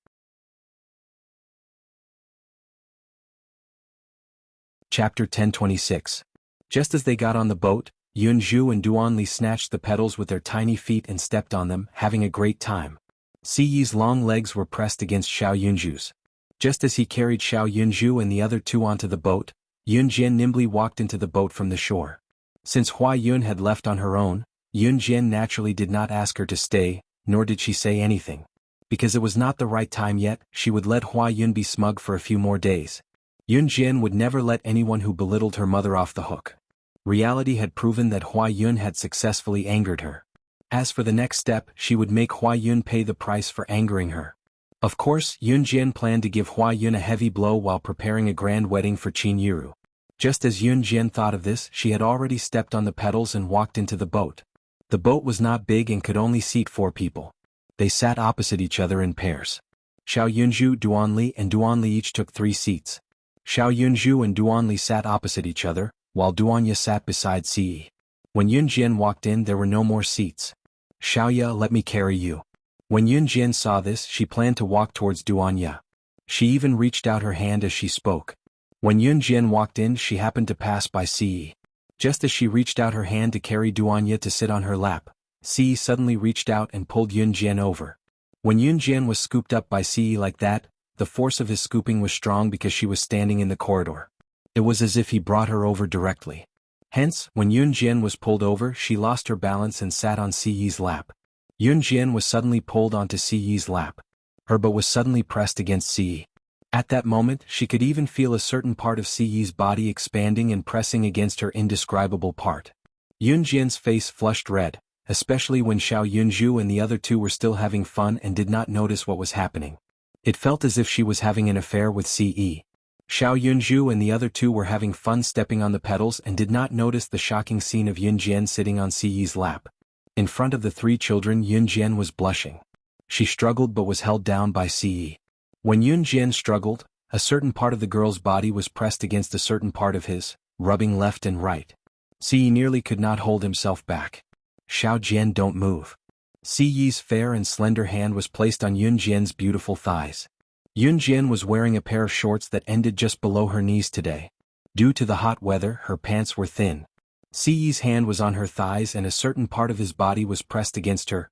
Chapter 1026. Just as they got on the boat, Yun Zhu and Duan Li snatched the pedals with their tiny feet and stepped on them, having a great time. Ci's long legs were pressed against Xiao Yunju's. Just as he carried Xiao Yunju and the other 2 onto the boat, Yun Jian nimbly walked into the boat from the shore. Since Hua Yun had left on her own, Yun Jian naturally did not ask her to stay, nor did she say anything. Because it was not the right time yet, she would let Hua Yun be smug for a few more days. Yun Jian would never let anyone who belittled her mother off the hook. Reality had proven that Hua Yun had successfully angered her. As for the next step, she would make Hua Yun pay the price for angering her. Of course, Yun Jian planned to give Hua Yun a heavy blow while preparing a grand wedding for Qin Yiru. Just as Yun Jian thought of this, she had already stepped on the pedals and walked into the boat. The boat was not big and could only seat 4 people. They sat opposite each other in pairs. Xiao Yunju, Duanli and Duanli each took 3 seats. Xiao Yunju and Duanli sat opposite each other, while Duanya sat beside Si. When Yun Jian walked in, there were no more seats. Xiaoya, let me carry you. When Yun Jian saw this, she planned to walk towards Duanya. She even reached out her hand as she spoke. When Yun Jian walked in, she happened to pass by Si. Just as she reached out her hand to carry Duanya to sit on her lap, Si suddenly reached out and pulled Yun Jian over. When Yun Jian was scooped up by Si like that, the force of his scooping was strong because she was standing in the corridor. It was as if he brought her over directly. Hence, when Yun Jian was pulled over, she lost her balance and sat on Si's lap. Yun Jian was suddenly pulled onto Si's lap. Her butt was suddenly pressed against Si. At that moment, she could even feel a certain part of Si's body expanding and pressing against her indescribable part. Yun Jian's face flushed red, especially when Xiao Yunju and the other 2 were still having fun and did not notice what was happening. It felt as if she was having an affair with Si. Xiao Yunju and the other 2 were having fun stepping on the pedals and did not notice the shocking scene of Yun Jian sitting on Si's lap. In front of the 3 children, Yun Jian was blushing. She struggled but was held down by Si. When Yun Jian struggled, a certain part of the girl's body was pressed against a certain part of his, rubbing left and right. Si nearly could not hold himself back. Xiao Jian, don't move. Si's fair and slender hand was placed on Yun Jian's beautiful thighs. Yun Jian was wearing a pair of shorts that ended just below her knees today. Due to the hot weather, her pants were thin. Si's hand was on her thighs and a certain part of his body was pressed against her.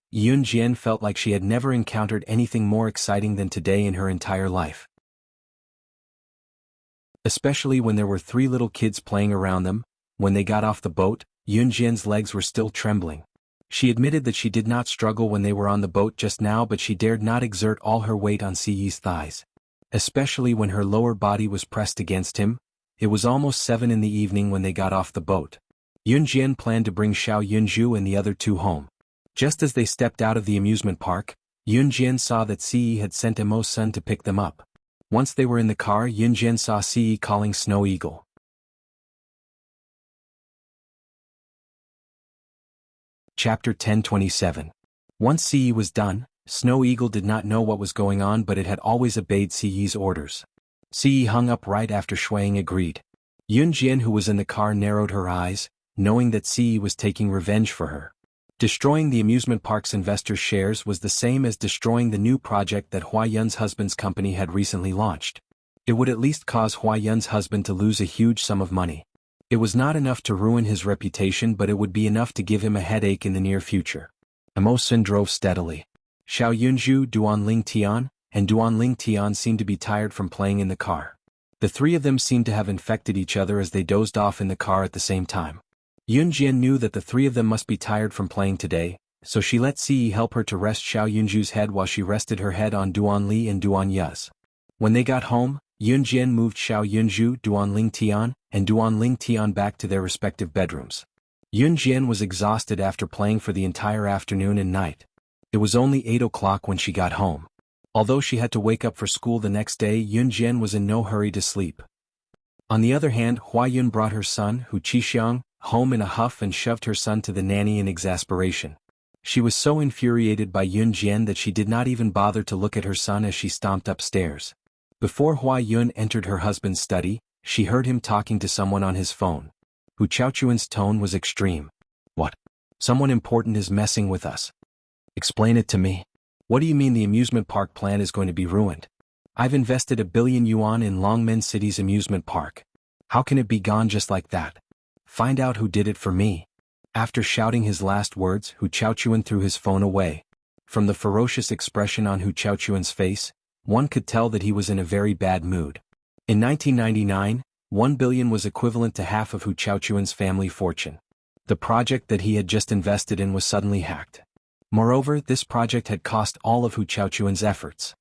Yun Jian felt like she had never encountered anything more exciting than today in her entire life. Especially when there were 3 little kids playing around them. When they got off the boat, Yun Jian's legs were still trembling. She admitted that she did not struggle when they were on the boat just now, but she dared not exert all her weight on Si's thighs. Especially when her lower body was pressed against him. It was almost 7 in the evening when they got off the boat. Yun Jian planned to bring Xiao Yunju and the other 2 home. Just as they stepped out of the amusement park, Yun Jian saw that Si had sent Emo's son to pick them up. Once they were in the car, Yun Jian saw Si calling Snow Eagle. Chapter 1027. Once Si was done, Snow Eagle did not know what was going on, but it had always obeyed Si's orders. Si hung up right after Shuang agreed. Yun Jian, who was in the car, narrowed her eyes, knowing that Si was taking revenge for her. Destroying the amusement park's investors' shares was the same as destroying the new project that Hua Yun's husband's company had recently launched. It would at least cause Hua Yun's husband to lose a huge sum of money. It was not enough to ruin his reputation, but it would be enough to give him a headache in the near future. Emo Sun drove steadily. Xiao Yunju, Duanling Tian, and Duanling Tian seemed to be tired from playing in the car. The 3 of them seemed to have infected each other as they dozed off in the car at the same time. Yun Jian knew that the 3 of them must be tired from playing today, so she let Si help her to rest Xiao Yunju's head while she rested her head on Duanli and Duanya's. When they got home, Yun Jian moved Xiao Yunju, Duanling Tian, and Duanling Tian back to their respective bedrooms. Yun Jian was exhausted after playing for the entire afternoon and night. It was only 8 o'clock when she got home. Although she had to wake up for school the next day, Yun Jian was in no hurry to sleep. On the other hand, Hua Yun brought her son, Hu Qixiang, home in a huff and shoved her son to the nanny in exasperation. She was so infuriated by Yun Jian that she did not even bother to look at her son as she stomped upstairs. Before Hua Yun entered her husband's study, she heard him talking to someone on his phone. Hu Chaochuan's tone was extreme. What? Someone important is messing with us. Explain it to me. What do you mean the amusement park plan is going to be ruined? I've invested 1 billion yuan in Longmen City's amusement park. How can it be gone just like that? Find out who did it for me. After shouting his last words, Hu Chaochuan threw his phone away. From the ferocious expression on Hu Chaochuan's face, one could tell that he was in a very bad mood. In 1999, 1 billion was equivalent to half of Hu Chaochuan's family fortune. The project that he had just invested in was suddenly hacked. Moreover, this project had cost all of Hu Chaochuan's efforts.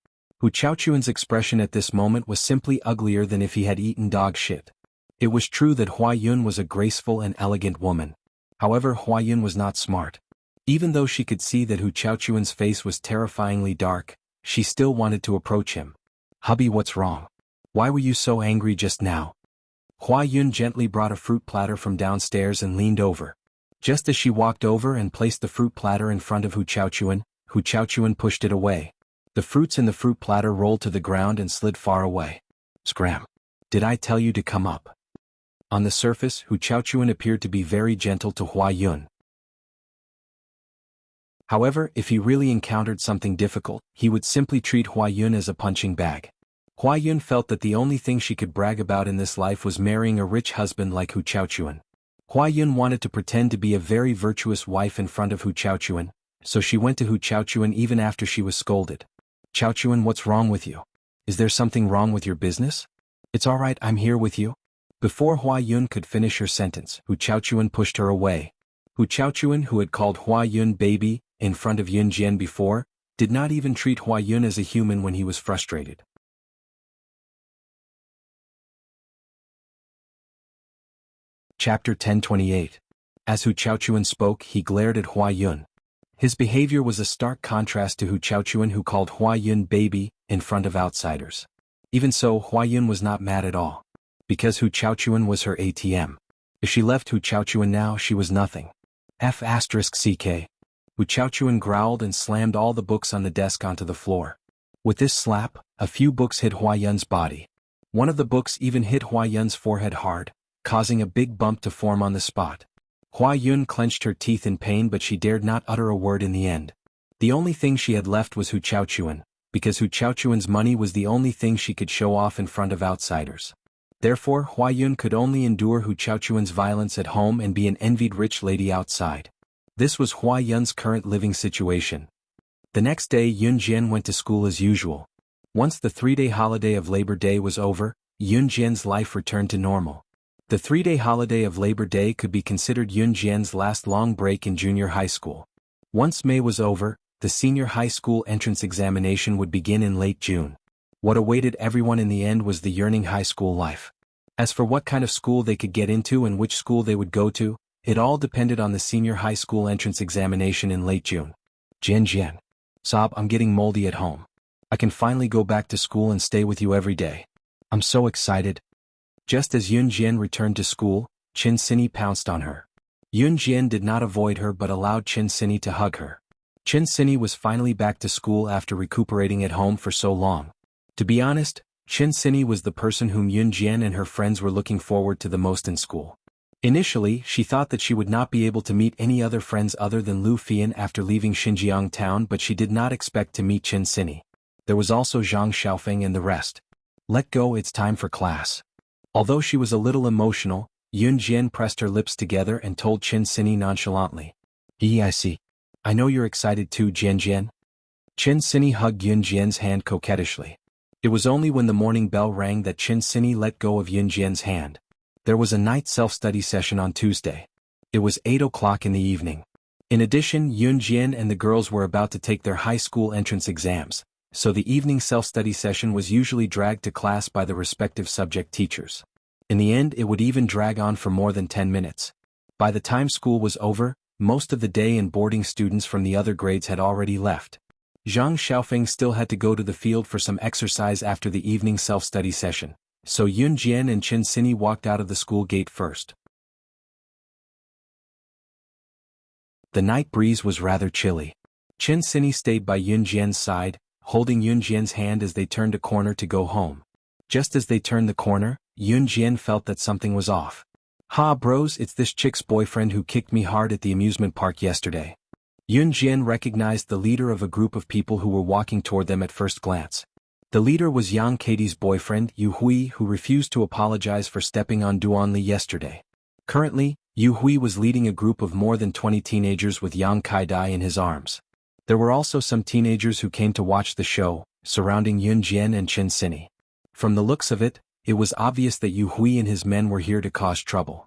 Hu Chaochuan's expression at this moment was simply uglier than if he had eaten dog shit. It was true that Hua Yun was a graceful and elegant woman. However, Hua Yun was not smart. Even though she could see that Hu Chaochuan's face was terrifyingly dark, she still wanted to approach him. "Hubby, what's wrong? Why were you so angry just now?" Hua Yun gently brought a fruit platter from downstairs and leaned over. Just as she walked over and placed the fruit platter in front of Hu Chaochuan pushed it away. The fruits in the fruit platter rolled to the ground and slid far away. Scram! Did I tell you to come up? On the surface, Hu Chaochuan appeared to be very gentle to Hua Yun. However, if he really encountered something difficult, he would simply treat Hua Yun as a punching bag. Hua Yun felt that the only thing she could brag about in this life was marrying a rich husband like Hu Chaochuan. Hua Yun wanted to pretend to be a very virtuous wife in front of Hu Chaochuan, so she went to Hu Chaochuan even after she was scolded. "Chaochuan, what's wrong with you? Is there something wrong with your business?" "It's all right, I'm here with you." Before Hua Yun could finish her sentence, Hu Chaochuan pushed her away. Hu Chaochuan, who had called Hua Yun baby in front of Yun Jian before, did not even treat Hua Yun as a human when he was frustrated. Chapter 1028. As Hu Chaochuan spoke, he glared at Hua Yun. His behavior was a stark contrast to Hu Chaochuan, who called Hua Yun baby in front of outsiders. Even so, Hua Yun was not mad at all. Because Hu Chaochuan was her ATM. If she left Hu Chaochuan now, she was nothing. F***ck. Hu Chaochuan growled and slammed all the books on the desk onto the floor. With this slap, a few books hit Hua Yun's body. One of the books even hit Hua Yun's forehead hard, causing a big bump to form on the spot. Hua Yun clenched her teeth in pain, but she dared not utter a word in the end. The only thing she had left was Hu Chaochuan, because Hu Chaochuan's money was the only thing she could show off in front of outsiders. Therefore, Hua Yun could only endure Hu Chaochuan's violence at home and be an envied rich lady outside. This was Hua Yun's current living situation. The next day, Yun Jian went to school as usual. Once the 3-day holiday of Labor Day was over, Yun Jian's life returned to normal. The 3-day holiday of Labor Day could be considered Yun Jian's last long break in junior high school. Once May was over, the senior high school entrance examination would begin in late June. What awaited everyone in the end was the yearning high school life. As for what kind of school they could get into and which school they would go to, it all depended on the senior high school entrance examination in late June. Jian. Sob, I'm getting moldy at home. I can finally go back to school and stay with you every day. I'm so excited. Just as Yun Jian returned to school, Qin Sini pounced on her. Yun Jian did not avoid her but allowed Qin Sini to hug her. Qin Sini was finally back to school after recuperating at home for so long. To be honest, Qin Sini was the person whom Yun Jian and her friends were looking forward to the most in school. Initially, she thought that she would not be able to meet any other friends other than Lu Fian after leaving Xinjiang town, but she did not expect to meet Qin Sini. There was also Zhang Xiaofeng and the rest. Let go, it's time for class. Although she was a little emotional, Yun Jian pressed her lips together and told Qin Sini nonchalantly. I see. I know you're excited too, Jian Jian. Qin Sini hugged Yun Jian's hand coquettishly. It was only when the morning bell rang that Qin Sini let go of Yun Jian's hand. There was a night self-study session on Tuesday. It was 8 o'clock in the evening. In addition, Yun Jian and the girls were about to take their high school entrance exams, so the evening self-study session was usually dragged to class by the respective subject teachers. In the end, it would even drag on for more than 10 minutes. By the time school was over, most of the day and boarding students from the other grades had already left. Zhang Xiaofeng still had to go to the field for some exercise after the evening self-study session, so Yun Jian and Qin Sini walked out of the school gate first. The night breeze was rather chilly. Qin Sini stayed by Yun Jian's side, holding Yun Jian's hand as they turned a corner to go home. Just as they turned the corner, Yun Jian felt that something was off. Ha bros, it's this chick's boyfriend who kicked me hard at the amusement park yesterday. Yun Jian recognized the leader of a group of people who were walking toward them at first glance. The leader was Yang Katie's boyfriend, Yu Hui, who refused to apologize for stepping on Duan Li yesterday. Currently, Yu Hui was leading a group of more than 20 teenagers with Yang Kai-dai in his arms. There were also some teenagers who came to watch the show, surrounding Yun Jian and Qin Sini. From the looks of it, it was obvious that Yu Hui and his men were here to cause trouble.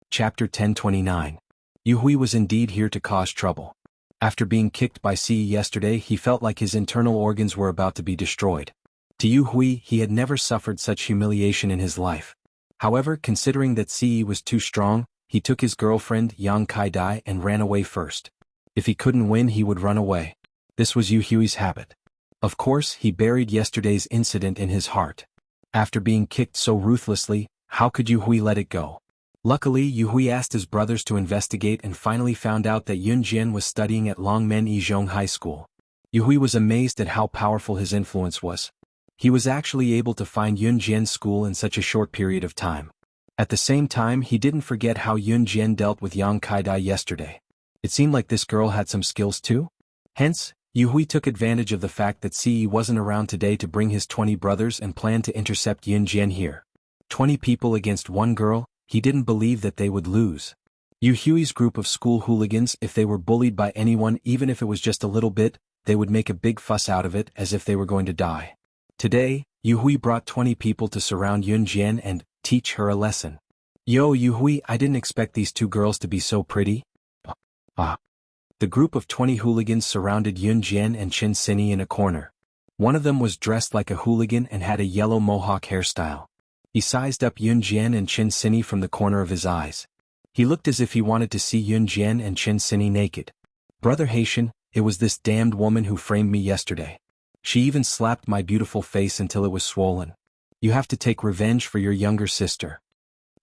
Chapter 1029. Yu Hui was indeed here to cause trouble. After being kicked by Ce yesterday, he felt like his internal organs were about to be destroyed. To Yu Hui, he had never suffered such humiliation in his life. However, considering that Ce was too strong, he took his girlfriend, Yang Kai-dai, and ran away first. If he couldn't win, he would run away. This was Yu Hui's habit. Of course, he buried yesterday's incident in his heart. After being kicked so ruthlessly, how could Yu Hui let it go? Luckily, Yu Hui asked his brothers to investigate and finally found out that Yun Jian was studying at Longmen Yizhong High School. Yu Hui was amazed at how powerful his influence was. He was actually able to find Yun Jian's school in such a short period of time. At the same time, he didn't forget how Yun Jian dealt with Yang Kai-dai yesterday. It seemed like this girl had some skills too. Hence, Yu Hui took advantage of the fact that Ce wasn't around today to bring his 20 brothers and planned to intercept Yun Jian here. 20 people against one girl. He didn't believe that they would lose. Yu Hui's group of school hooligans, if they were bullied by anyone, even if it was just a little bit, they would make a big fuss out of it as if they were going to die. Today, Yu Hui brought 20 people to surround Yun Jian and teach her a lesson. Yo Yu Hui, I didn't expect these two girls to be so pretty. The group of 20 hooligans surrounded Yun Jian and Qin Sini in a corner. One of them was dressed like a hooligan and had a yellow mohawk hairstyle. He sized up Yun Jian and Qin Sini from the corner of his eyes. He looked as if he wanted to see Yun Jian and Qin Sini naked. Brother Haitian, it was this damned woman who framed me yesterday. She even slapped my beautiful face until it was swollen. You have to take revenge for your younger sister.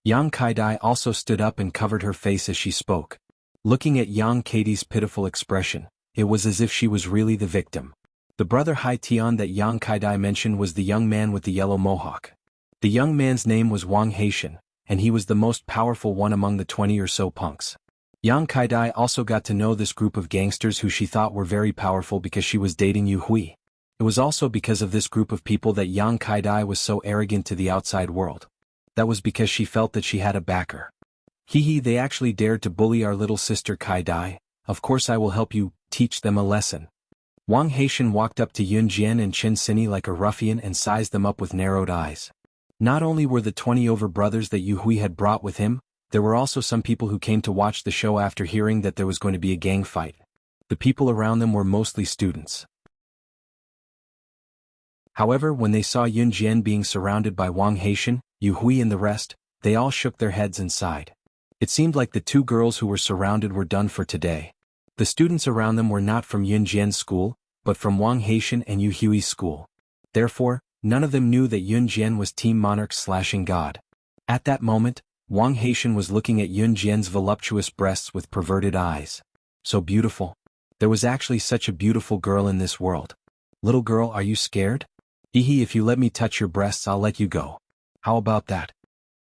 Yang Kai-dai also stood up and covered her face as she spoke. Looking at Yang Katie's pitiful expression, it was as if she was really the victim. The brother Hai Tian that Yang Kai-dai mentioned was the young man with the yellow mohawk. The young man's name was Wang Haitian, and he was the most powerful one among the 20 or so punks. Yang Kai-dai also got to know this group of gangsters who she thought were very powerful because she was dating Yu Hui. It was also because of this group of people that Yang Kai-dai was so arrogant to the outside world. That was because she felt that she had a backer. Hee, they actually dared to bully our little sister Kai-dai. Of course I will help you, teach them a lesson. Wang Haitian walked up to Yun Jian and Qin Sini like a ruffian and sized them up with narrowed eyes. Not only were the 20 over brothers that Yu Hui had brought with him, there were also some people who came to watch the show after hearing that there was going to be a gang fight. The people around them were mostly students. However, when they saw Yun Jian being surrounded by Wang Haitian, Yu Hui and the rest, they all shook their heads and sighed. It seemed like the two girls who were surrounded were done for today. The students around them were not from Yun Jian's school, but from Wang Haitian and Yu Hui's school. Therefore, none of them knew that Yun Jian was Team Monarch/God. At that moment, Wang Haitian was looking at Yun Jian's voluptuous breasts with perverted eyes. So beautiful. There was actually such a beautiful girl in this world. Little girl, are you scared? Hee, if you let me touch your breasts, I'll let you go. How about that?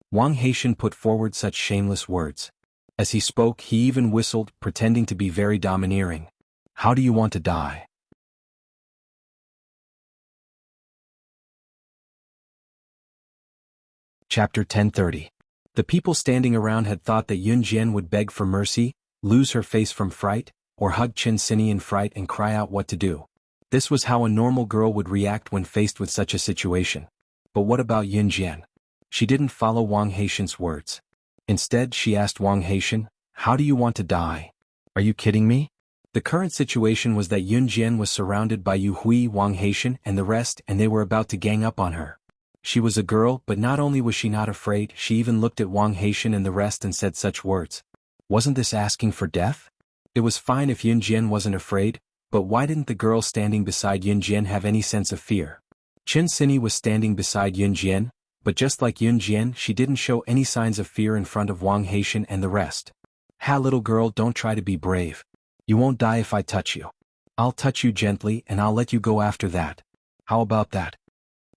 Wang Haitian put forward such shameless words. As he spoke, he even whistled, pretending to be very domineering. How do you want to die? Chapter 10:30. The people standing around had thought that Yun Jian would beg for mercy, lose her face from fright, or hug Qin Sini in fright and cry out what to do. This was how a normal girl would react when faced with such a situation. But what about Yun Jian? She didn't follow Wang Haitian's words. Instead, she asked Wang Haitian, how do you want to die? Are you kidding me? The current situation was that Yun Jian was surrounded by Yu Hui, Wang Haitian, and the rest, and they were about to gang up on her. She was a girl, but not only was she not afraid, she even looked at Wang Haitian and the rest and said such words. Wasn't this asking for death? It was fine if Yun Jian wasn't afraid, but why didn't the girl standing beside Yun Jian have any sense of fear? Qin Sini was standing beside Yun Jian, but just like Yun Jian, she didn't show any signs of fear in front of Wang Haitian and the rest. Ha, little girl, don't try to be brave. You won't die if I touch you. I'll touch you gently and I'll let you go after that. How about that?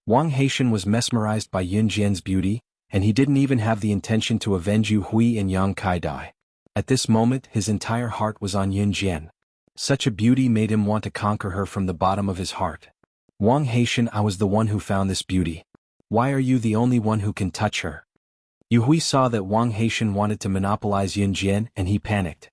Wang Haitian was mesmerized by Yun Jian's beauty, and he didn't even have the intention to avenge Yu Hui and Yang Kai-dai. At this moment, his entire heart was on Yun Jian. Such a beauty made him want to conquer her from the bottom of his heart. Wang Haitian, I was the one who found this beauty. Why are you the only one who can touch her? Yu Hui saw that Wang Haitian wanted to monopolize Yun Jian and he panicked.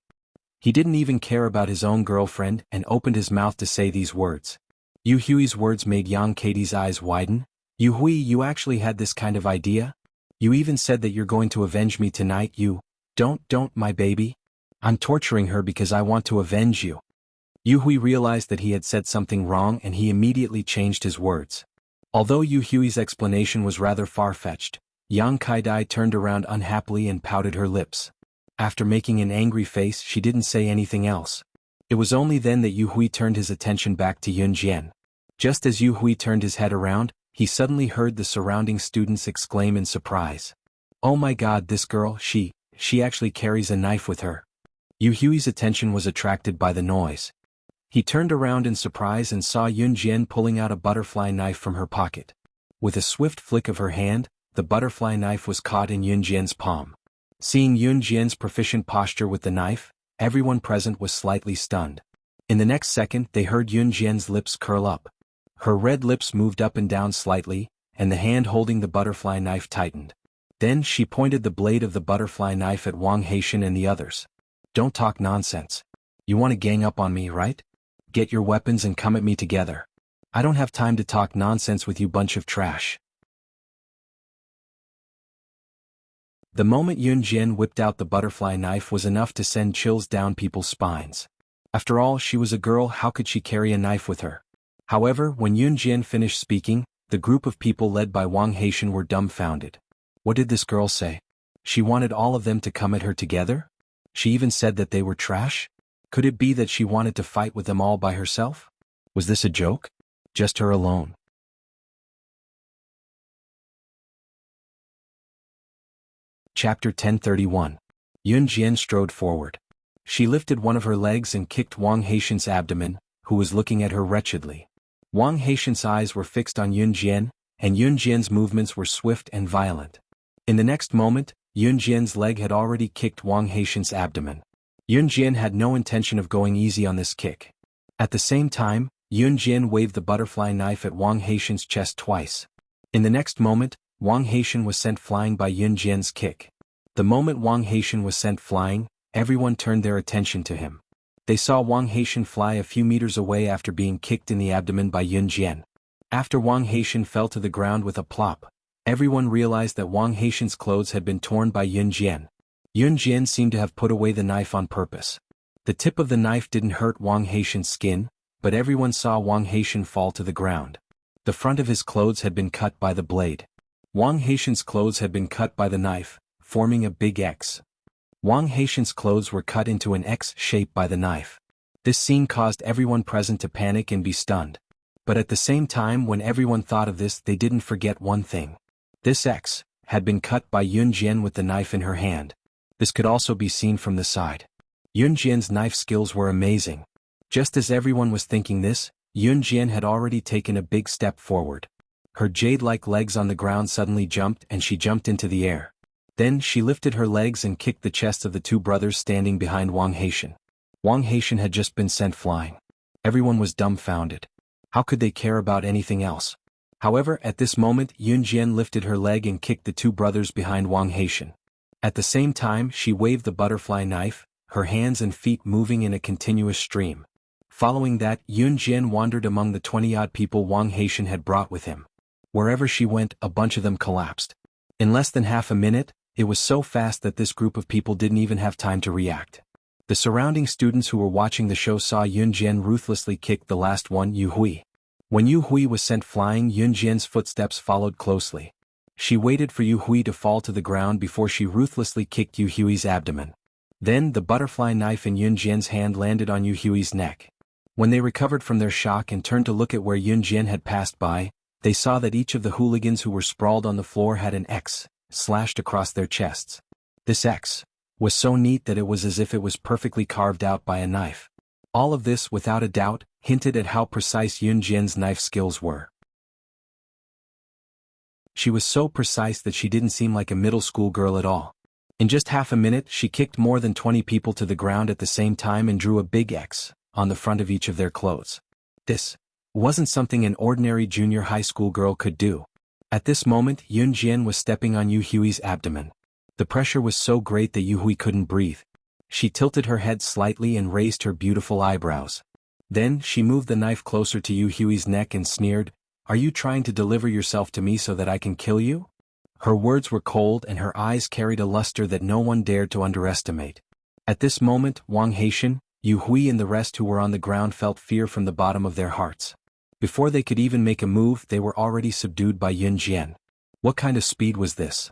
He didn't even care about his own girlfriend and opened his mouth to say these words. Yu Hui's words made Yang Katie's eyes widen. Yu Hui, you actually had this kind of idea? You even said that you're going to avenge me tonight, you. Don't, my baby. I'm torturing her because I want to avenge you. Yu Hui realized that he had said something wrong and he immediately changed his words. Although Yu Hui's explanation was rather far-fetched, Yang Kaidai turned around unhappily and pouted her lips. After making an angry face, she didn't say anything else. It was only then that Yu Hui turned his attention back to Yun Jian. Just as Yu Hui turned his head around, he suddenly heard the surrounding students exclaim in surprise. "Oh my god, this girl, she actually carries a knife with her." Yu Hui's attention was attracted by the noise. He turned around in surprise and saw Yun Jian pulling out a butterfly knife from her pocket. With a swift flick of her hand, the butterfly knife was caught in Yun Jian's palm. Seeing Yun Jian's proficient posture with the knife, everyone present was slightly stunned. In the next second, they heard Yun Jian's lips curl up. Her red lips moved up and down slightly, and the hand holding the butterfly knife tightened. Then she pointed the blade of the butterfly knife at Wang Haitian and the others. "Don't talk nonsense. You want to gang up on me, right? Get your weapons and come at me together. I don't have time to talk nonsense with you bunch of trash." The moment Yun Jian whipped out the butterfly knife was enough to send chills down people's spines. After all, she was a girl, how could she carry a knife with her? However, when Yun Jian finished speaking, the group of people led by Wang Haitian were dumbfounded. What did this girl say? She wanted all of them to come at her together? She even said that they were trash? Could it be that she wanted to fight with them all by herself? Was this a joke? Just her alone? Chapter 1031. Yun Jian strode forward. She lifted one of her legs and kicked Wang Haitian's abdomen, who was looking at her wretchedly. Wang Haitian's eyes were fixed on Yun Jian, and Yun Jian's movements were swift and violent. In the next moment, Yun Jian's leg had already kicked Wang Haitian's abdomen. Yun Jian had no intention of going easy on this kick. At the same time, Yun Jian waved the butterfly knife at Wang Haitian's chest twice. In the next moment, Wang Haitian was sent flying by Yun Jian's kick. The moment Wang Haitian was sent flying, everyone turned their attention to him. They saw Wang Haitian fly a few meters away after being kicked in the abdomen by Yun Jian. After Wang Haitian fell to the ground with a plop, everyone realized that Wang Haitian's clothes had been torn by Yun Jian. Yun Jian seemed to have put away the knife on purpose. The tip of the knife didn't hurt Wang Haitian's skin, but everyone saw Wang Haitian fall to the ground. The front of his clothes had been cut by the blade. Wang Haitian's clothes had been cut by the knife, forming a big X. Wang Haitian's clothes were cut into an X shape by the knife. This scene caused everyone present to panic and be stunned. But at the same time, when everyone thought of this, they didn't forget one thing. This X had been cut by Yun Jian with the knife in her hand. This could also be seen from the side. Yun Jian's knife skills were amazing. Just as everyone was thinking this, Yun Jian had already taken a big step forward. Her jade-like legs on the ground suddenly jumped and she jumped into the air. Then she lifted her legs and kicked the chests of the two brothers standing behind Wang Haitian. Wang Haitian had just been sent flying. Everyone was dumbfounded. How could they care about anything else? However, at this moment Yun Jian lifted her leg and kicked the two brothers behind Wang Haitian. At the same time she waved the butterfly knife, her hands and feet moving in a continuous stream. Following that, Yun Jian wandered among the 20-odd people Wang Haitian had brought with him. Wherever she went, a bunch of them collapsed. In less than half a minute, it was so fast that this group of people didn't even have time to react. The surrounding students who were watching the show saw Yun Jian ruthlessly kick the last one, Yu Hui. When Yu Hui was sent flying, Yun Jian's footsteps followed closely. She waited for Yu Hui to fall to the ground before she ruthlessly kicked Yu Hui's abdomen. Then the butterfly knife in Yun Jian's hand landed on Yu Hui's neck. When they recovered from their shock and turned to look at where Yun Jian had passed by, they saw that each of the hooligans who were sprawled on the floor had an X slashed across their chests. This X was so neat that it was as if it was perfectly carved out by a knife. All of this, without a doubt, hinted at how precise Yun Jian's knife skills were. She was so precise that she didn't seem like a middle school girl at all. In just half a minute, she kicked more than 20 people to the ground at the same time and drew a big X on the front of each of their clothes. This wasn't something an ordinary junior high school girl could do. At this moment, Yun Jian was stepping on Yu Hui's abdomen. The pressure was so great that Yu Hui couldn't breathe. She tilted her head slightly and raised her beautiful eyebrows. Then she moved the knife closer to Yu Hui's neck and sneered, "Are you trying to deliver yourself to me so that I can kill you?" Her words were cold and her eyes carried a luster that no one dared to underestimate. At this moment, Wang Haitian, Yu Hui and the rest who were on the ground felt fear from the bottom of their hearts. Before they could even make a move, they were already subdued by Yun Jian. What kind of speed was this?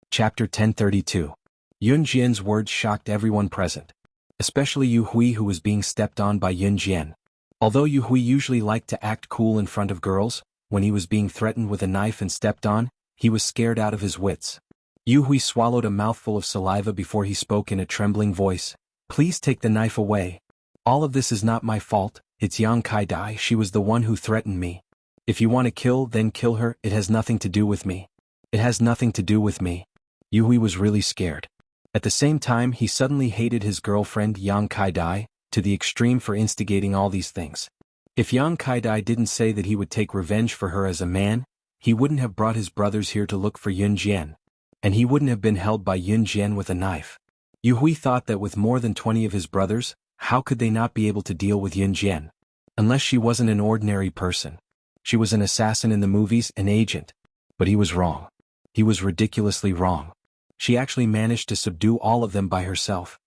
Chapter 1032. Yun Jian's words shocked everyone present, especially Yu Hui, who was being stepped on by Yun Jian. Although Yu Hui usually liked to act cool in front of girls, when he was being threatened with a knife and stepped on, he was scared out of his wits. Yu Hui swallowed a mouthful of saliva before he spoke in a trembling voice. Please take the knife away. All of this is not my fault, it's Yang Kai-dai, she was the one who threatened me. If you want to kill, then kill her, it has nothing to do with me. It has nothing to do with me. Yu Hui was really scared. At the same time, he suddenly hated his girlfriend Yang Kai-dai, to the extreme for instigating all these things. If Yang Kai-dai didn't say that he would take revenge for her as a man, he wouldn't have brought his brothers here to look for Yun Jian. And he wouldn't have been held by Yun Jian with a knife. Yu Hui thought that with more than 20 of his brothers, how could they not be able to deal with Yun Jian? Unless she wasn't an ordinary person. She was an assassin in the movies, an agent. But he was wrong. He was ridiculously wrong. She actually managed to subdue all of them by herself.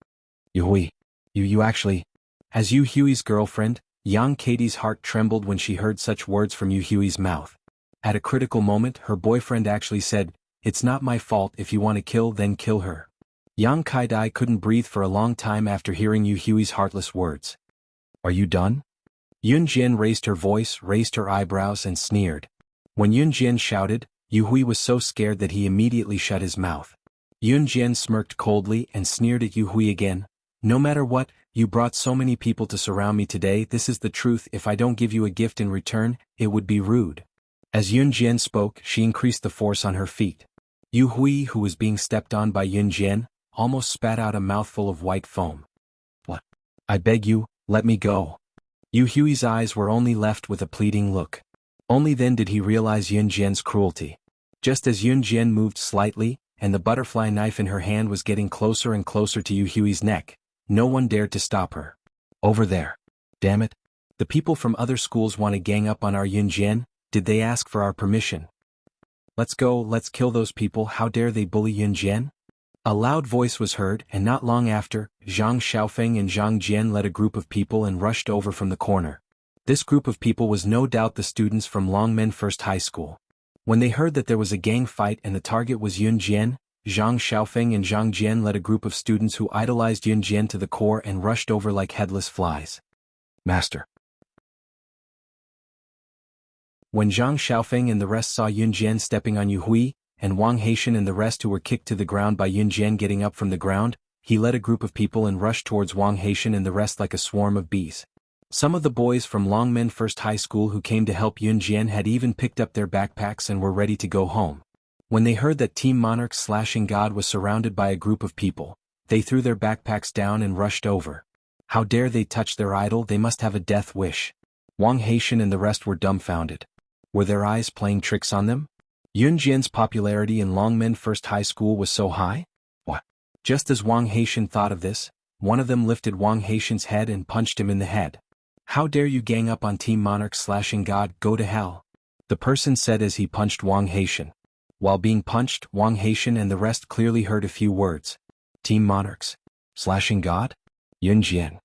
Yu Hui, you actually... As Yu Hui's girlfriend, Yang Katie's heart trembled when she heard such words from Yu Hui's mouth. At a critical moment, her boyfriend actually said, "It's not my fault, if you want to kill, then kill her." Yang Kai-dai couldn't breathe for a long time after hearing Yu Hui's heartless words. Are you done? Yun Jian raised her voice, raised her eyebrows and sneered. When Yun Jian shouted, Yu Hui was so scared that he immediately shut his mouth. Yun Jian smirked coldly and sneered at Yu Hui again. No matter what, you brought so many people to surround me today, this is the truth, if I don't give you a gift in return, it would be rude. As Yun Jian spoke, she increased the force on her feet. Yu Hui, who was being stepped on by Yun Jian, almost spat out a mouthful of white foam. What? I beg you, let me go. Yu Hui's eyes were only left with a pleading look. Only then did he realize Yun Jian's cruelty. Just as Yun Jian moved slightly, and the butterfly knife in her hand was getting closer and closer to Yu Hui's neck, no one dared to stop her. Over there. Damn it. The people from other schools want to gang up on our Yun Jian, did they ask for our permission? Let's go, let's kill those people, how dare they bully Yun Jian? A loud voice was heard, and not long after, Zhang Xiaofeng and Zhang Jian led a group of people and rushed over from the corner. This group of people was no doubt the students from Longmen First High School. When they heard that there was a gang fight and the target was Yun Jian, Zhang Xiaofeng and Zhang Jian led a group of students who idolized Yun Jian to the core and rushed over like headless flies. Master. When Zhang Xiaofeng and the rest saw Yun Jian stepping on Yu Hui, and Wang Haitian and the rest who were kicked to the ground by Yun Jian getting up from the ground, he led a group of people and rushed towards Wang Haitian and the rest like a swarm of bees. Some of the boys from Longmen First High School who came to help Yun Jian had even picked up their backpacks and were ready to go home. When they heard that Team Monarch's slashing god was surrounded by a group of people, they threw their backpacks down and rushed over. How dare they touch their idol, they must have a death wish. Wang Haitian and the rest were dumbfounded. Were their eyes playing tricks on them? Yun Jian's popularity in Longmen First High School was so high? What? Just as Wang Haitian thought of this, one of them lifted Wang Haitian's head and punched him in the head. How dare you gang up on Team Monarch's slashing god, go to hell. The person said as he punched Wang Haitian. While being punched, Wang Haitian and the rest clearly heard a few words. Team Monarch's slashing god? Yun Jian.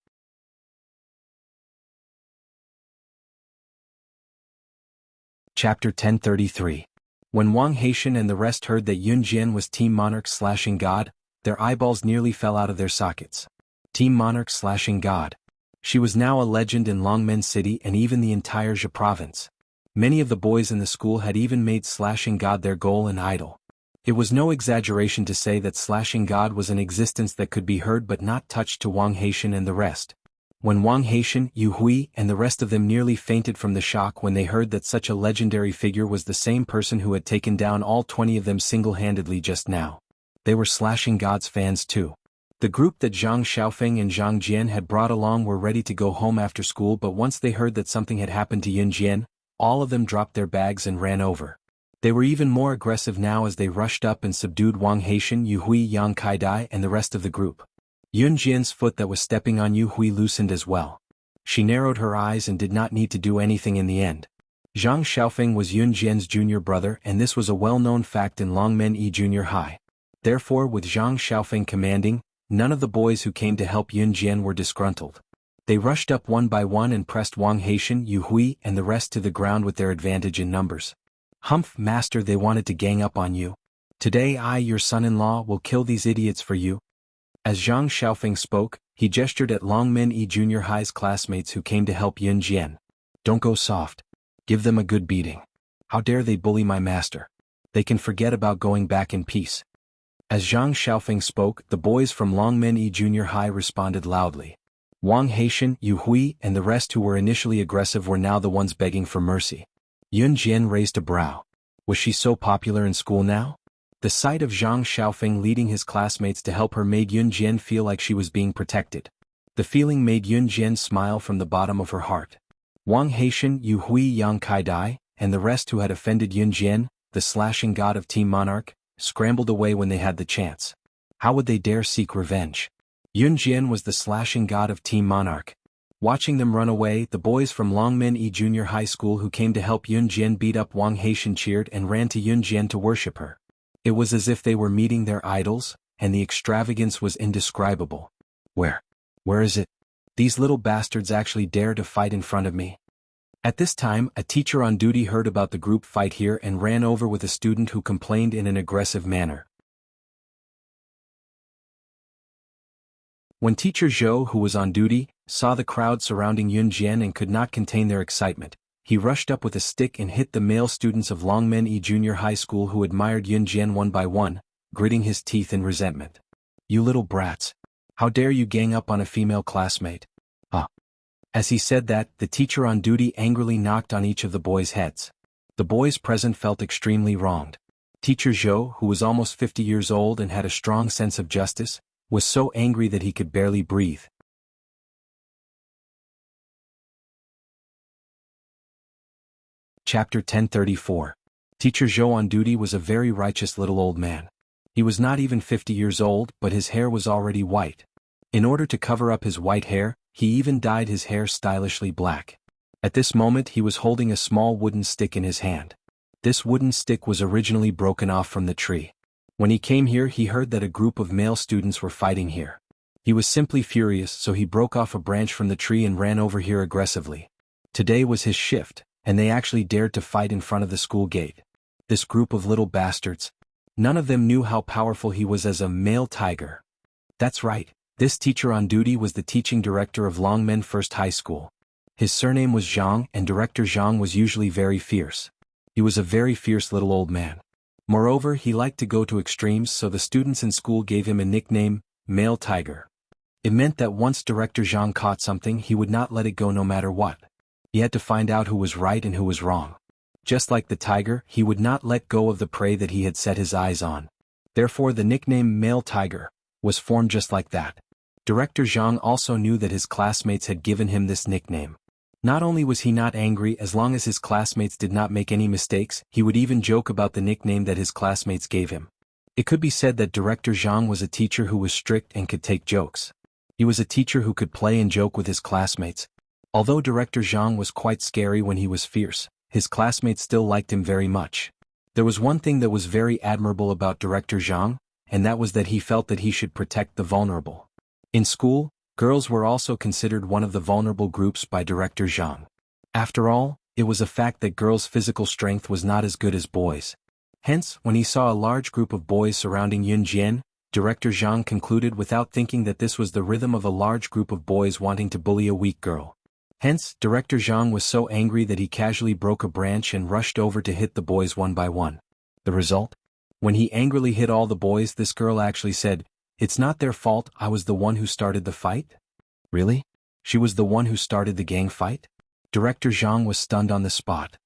Chapter 1033. When Wang Haitian and the rest heard that Yun Jian was Team Monarch's slashing god, their eyeballs nearly fell out of their sockets. Team Monarch's slashing god. She was now a legend in Longmen City and even the entire Zhe province. Many of the boys in the school had even made slashing god their goal and idol. It was no exaggeration to say that slashing god was an existence that could be heard but not touched to Wang Haitian and the rest. When Wang Haitian, Yu Hui, and the rest of them nearly fainted from the shock when they heard that such a legendary figure was the same person who had taken down all 20 of them single-handedly just now. They were slashing god's fans too. The group that Zhang Xiaofeng and Zhang Jian had brought along were ready to go home after school, but once they heard that something had happened to Yun Jian, all of them dropped their bags and ran over. They were even more aggressive now as they rushed up and subdued Wang Haitian, Yu Hui, Yang Kai-dai, and the rest of the group. Yun Jian's foot that was stepping on Yu Hui loosened as well. She narrowed her eyes and did not need to do anything in the end. Zhang Xiaofeng was Yun Jian's junior brother, and this was a well-known fact in Longmen Junior High. Therefore, with Zhang Xiaofeng commanding, none of the boys who came to help Yun Jian were disgruntled. They rushed up one by one and pressed Wang Haitian, Yu Hui, and the rest to the ground with their advantage in numbers. "Humph, master, they wanted to gang up on you. Today I, your son-in-law, will kill these idiots for you." As Zhang Xiaofeng spoke, he gestured at Longmen E Junior High's classmates who came to help Yun Jian. "Don't go soft. Give them a good beating. How dare they bully my master? They can forget about going back in peace." As Zhang Xiaofeng spoke, the boys from Longmen E Junior High responded loudly. Wang Haitian, Yu Hui, and the rest who were initially aggressive were now the ones begging for mercy. Yun Jian raised a brow. Was she so popular in school now? The sight of Zhang Xiaofeng leading his classmates to help her made Yun Jian feel like she was being protected. The feeling made Yun Jian smile from the bottom of her heart. Wang Haitian, Yu Hui, Yang Kai-dai, and the rest who had offended Yun Jian, the slashing god of Team Monarch, scrambled away when they had the chance. How would they dare seek revenge? Yun Jian was the slashing god of Team Monarch. Watching them run away, the boys from Longmen E Junior High School who came to help Yun Jian beat up Wang Haitian cheered and ran to Yun Jian to worship her. It was as if they were meeting their idols, and the extravagance was indescribable. Where is it? These little bastards actually dare to fight in front of me. At this time, a teacher on duty heard about the group fight here and ran over with a student who complained in an aggressive manner. When Teacher Zhou, who was on duty, saw the crowd surrounding Yun Jian and could not contain their excitement, he rushed up with a stick and hit the male students of Longmen E Junior High School who admired Yun Jian one by one, gritting his teeth in resentment. "You little brats! How dare you gang up on a female classmate?" As he said that, the teacher on duty angrily knocked on each of the boys' heads. The boys present felt extremely wronged. Teacher Zhou, who was almost 50 years old and had a strong sense of justice, was so angry that he could barely breathe. Chapter 1034. Teacher Zhou on duty was a very righteous little old man. He was not even 50 years old, but his hair was already white. In order to cover up his white hair, he even dyed his hair stylishly black. At this moment he was holding a small wooden stick in his hand. This wooden stick was originally broken off from the tree. When he came here he heard that a group of male students were fighting here. He was simply furious, so he broke off a branch from the tree and ran over here aggressively. Today was his shift, and they actually dared to fight in front of the school gate. This group of little bastards. None of them knew how powerful he was as a male tiger. That's right. This teacher on duty was the teaching director of Longmen First High School. His surname was Zhang, and Director Zhang was usually very fierce. He was a very fierce little old man. Moreover, he liked to go to extremes, so the students in school gave him a nickname, Male Tiger. It meant that once Director Zhang caught something, he would not let it go no matter what. He had to find out who was right and who was wrong. Just like the tiger, he would not let go of the prey that he had set his eyes on. Therefore the nickname Male Tiger was formed just like that. Director Zhang also knew that his classmates had given him this nickname. Not only was he not angry as long as his classmates did not make any mistakes, he would even joke about the nickname that his classmates gave him. It could be said that Director Zhang was a teacher who was strict and could take jokes. He was a teacher who could play and joke with his classmates. Although Director Zhang was quite scary when he was fierce, his classmates still liked him very much. There was one thing that was very admirable about Director Zhang, and that was that he felt that he should protect the vulnerable. In school, girls were also considered one of the vulnerable groups by Director Zhang. After all, it was a fact that girls' physical strength was not as good as boys. Hence, when he saw a large group of boys surrounding Yun Jian, Director Zhang concluded without thinking that this was the rhythm of a large group of boys wanting to bully a weak girl. Hence, Director Zhang was so angry that he casually broke a branch and rushed over to hit the boys one by one. The result? When he angrily hit all the boys, this girl actually said, "It's not their fault, I was the one who started the fight?" Really? She was the one who started the gang fight? Director Zhang was stunned on the spot.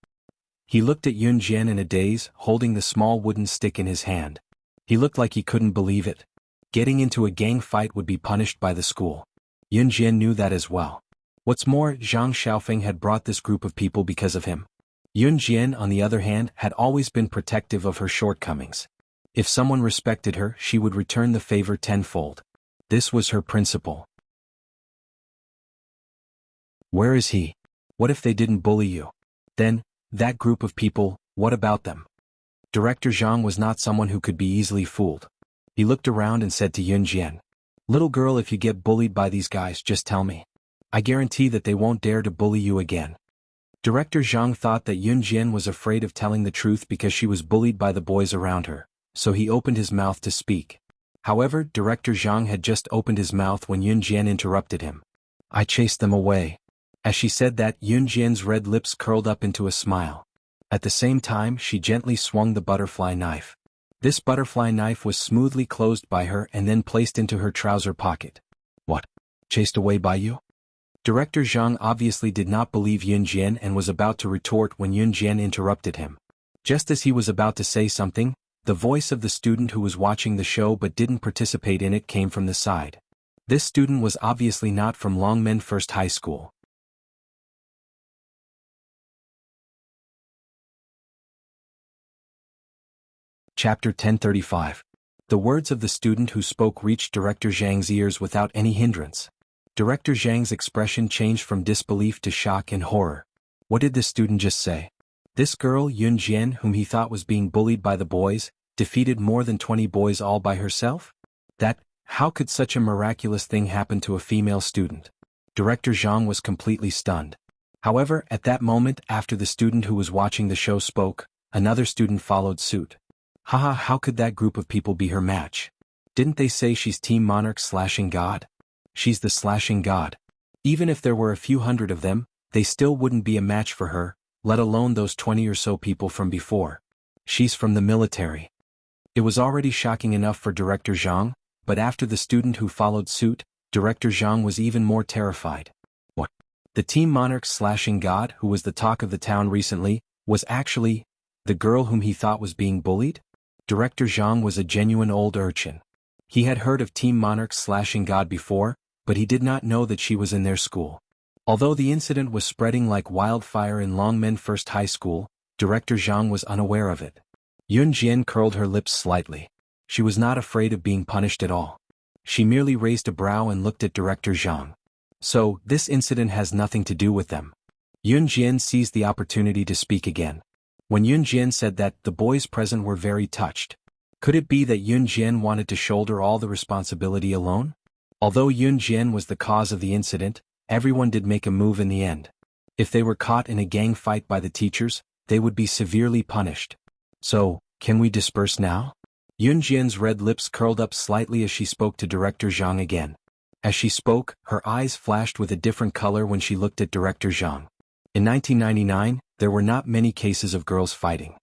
He looked at Yun Jian in a daze, holding the small wooden stick in his hand. He looked like he couldn't believe it. Getting into a gang fight would be punished by the school. Yun Jian knew that as well. What's more, Zhang Xiaofeng had brought this group of people because of him. Yun Jian, on the other hand, had always been protective of her shortcomings. If someone respected her, she would return the favor tenfold. This was her principle. Where is he? What if they didn't bully you? Then, that group of people, what about them? Director Zhang was not someone who could be easily fooled. He looked around and said to Yun Jian, "Little girl, if you get bullied by these guys, just tell me. I guarantee that they won't dare to bully you again." Director Zhang thought that Yun Jian was afraid of telling the truth because she was bullied by the boys around her, so he opened his mouth to speak. However, Director Zhang had just opened his mouth when Yun Jian interrupted him. "I chased them away." As she said that, Yun Jian's red lips curled up into a smile. At the same time, she gently swung the butterfly knife. This butterfly knife was smoothly closed by her and then placed into her trouser pocket. "What? Chased away by you?" Director Zhang obviously did not believe Yun Jian and was about to retort when Yun Jian interrupted him. Just as he was about to say something, the voice of the student who was watching the show but didn't participate in it came from the side. This student was obviously not from Longmen First High School. Chapter 1035. The words of the student who spoke reached Director Zhang's ears without any hindrance. Director Zhang's expression changed from disbelief to shock and horror. What did this student just say? This girl, Yun Jian, whom he thought was being bullied by the boys, defeated more than 20 boys all by herself? How could such a miraculous thing happen to a female student? Director Zhang was completely stunned. However, at that moment, after the student who was watching the show spoke, another student followed suit. Haha, how could that group of people be her match? Didn't they say she's Team Monarch slashing God? She's the slashing god. Even if there were a few hundred of them, they still wouldn't be a match for her, let alone those 20 or so people from before. She's from the military. It was already shocking enough for Director Zhang, but after the student who followed suit, Director Zhang was even more terrified. What? The Team Monarch slashing god who was the talk of the town recently, was actually the girl whom he thought was being bullied? Director Zhang was a genuine old urchin. He had heard of Team Monarch slashing god before, but he did not know that she was in their school. Although the incident was spreading like wildfire in Longmen First High School, Director Zhang was unaware of it. Yun Jian curled her lips slightly. She was not afraid of being punished at all. She merely raised a brow and looked at Director Zhang. So, this incident has nothing to do with them. Yun Jian seized the opportunity to speak again. When Yun Jian said that, the boys present were very touched. Could it be that Yun Jian wanted to shoulder all the responsibility alone? Although Yun Jian was the cause of the incident, everyone did make a move in the end. If they were caught in a gang fight by the teachers, they would be severely punished. So, can we disperse now? Yun Jian's red lips curled up slightly as she spoke to Director Zhang again. As she spoke, her eyes flashed with a different color when she looked at Director Zhang. In 1999, there were not many cases of girls fighting.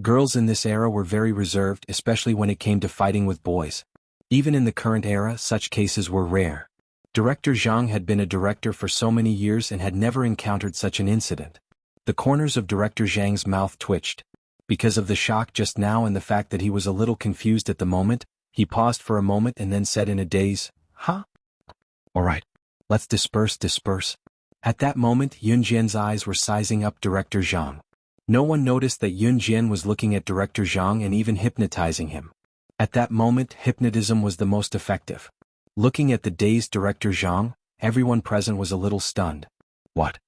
Girls in this era were very reserved, especially when it came to fighting with boys. Even in the current era, such cases were rare. Director Zhang had been a director for so many years and had never encountered such an incident. The corners of Director Zhang's mouth twitched. Because of the shock just now and the fact that he was a little confused at the moment, he paused for a moment and then said in a daze, "Huh? Alright. Let's disperse. At that moment, Yun Jian's eyes were sizing up Director Zhang. No one noticed that Yun Jian was looking at Director Zhang and even hypnotizing him. At that moment, hypnotism was the most effective. Looking at the dazed Director Zhang, everyone present was a little stunned. What?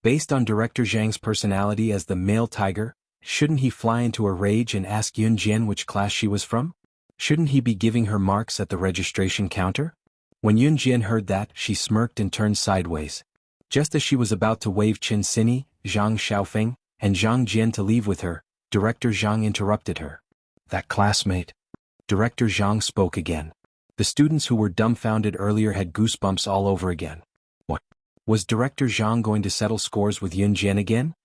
Based on Director Zhang's personality as the male tiger, shouldn't he fly into a rage and ask Yun Jian which class she was from? Shouldn't he be giving her marks at the registration counter? When Yun Jian heard that, she smirked and turned sideways. Just as she was about to wave Qin Sini, Zhang Xiaofeng, and Zhang Jian to leave with her, Director Zhang interrupted her. That classmate. Director Zhang spoke again. The students who were dumbfounded earlier had goosebumps all over again. What? Was Director Zhang going to settle scores with Yun Jian again?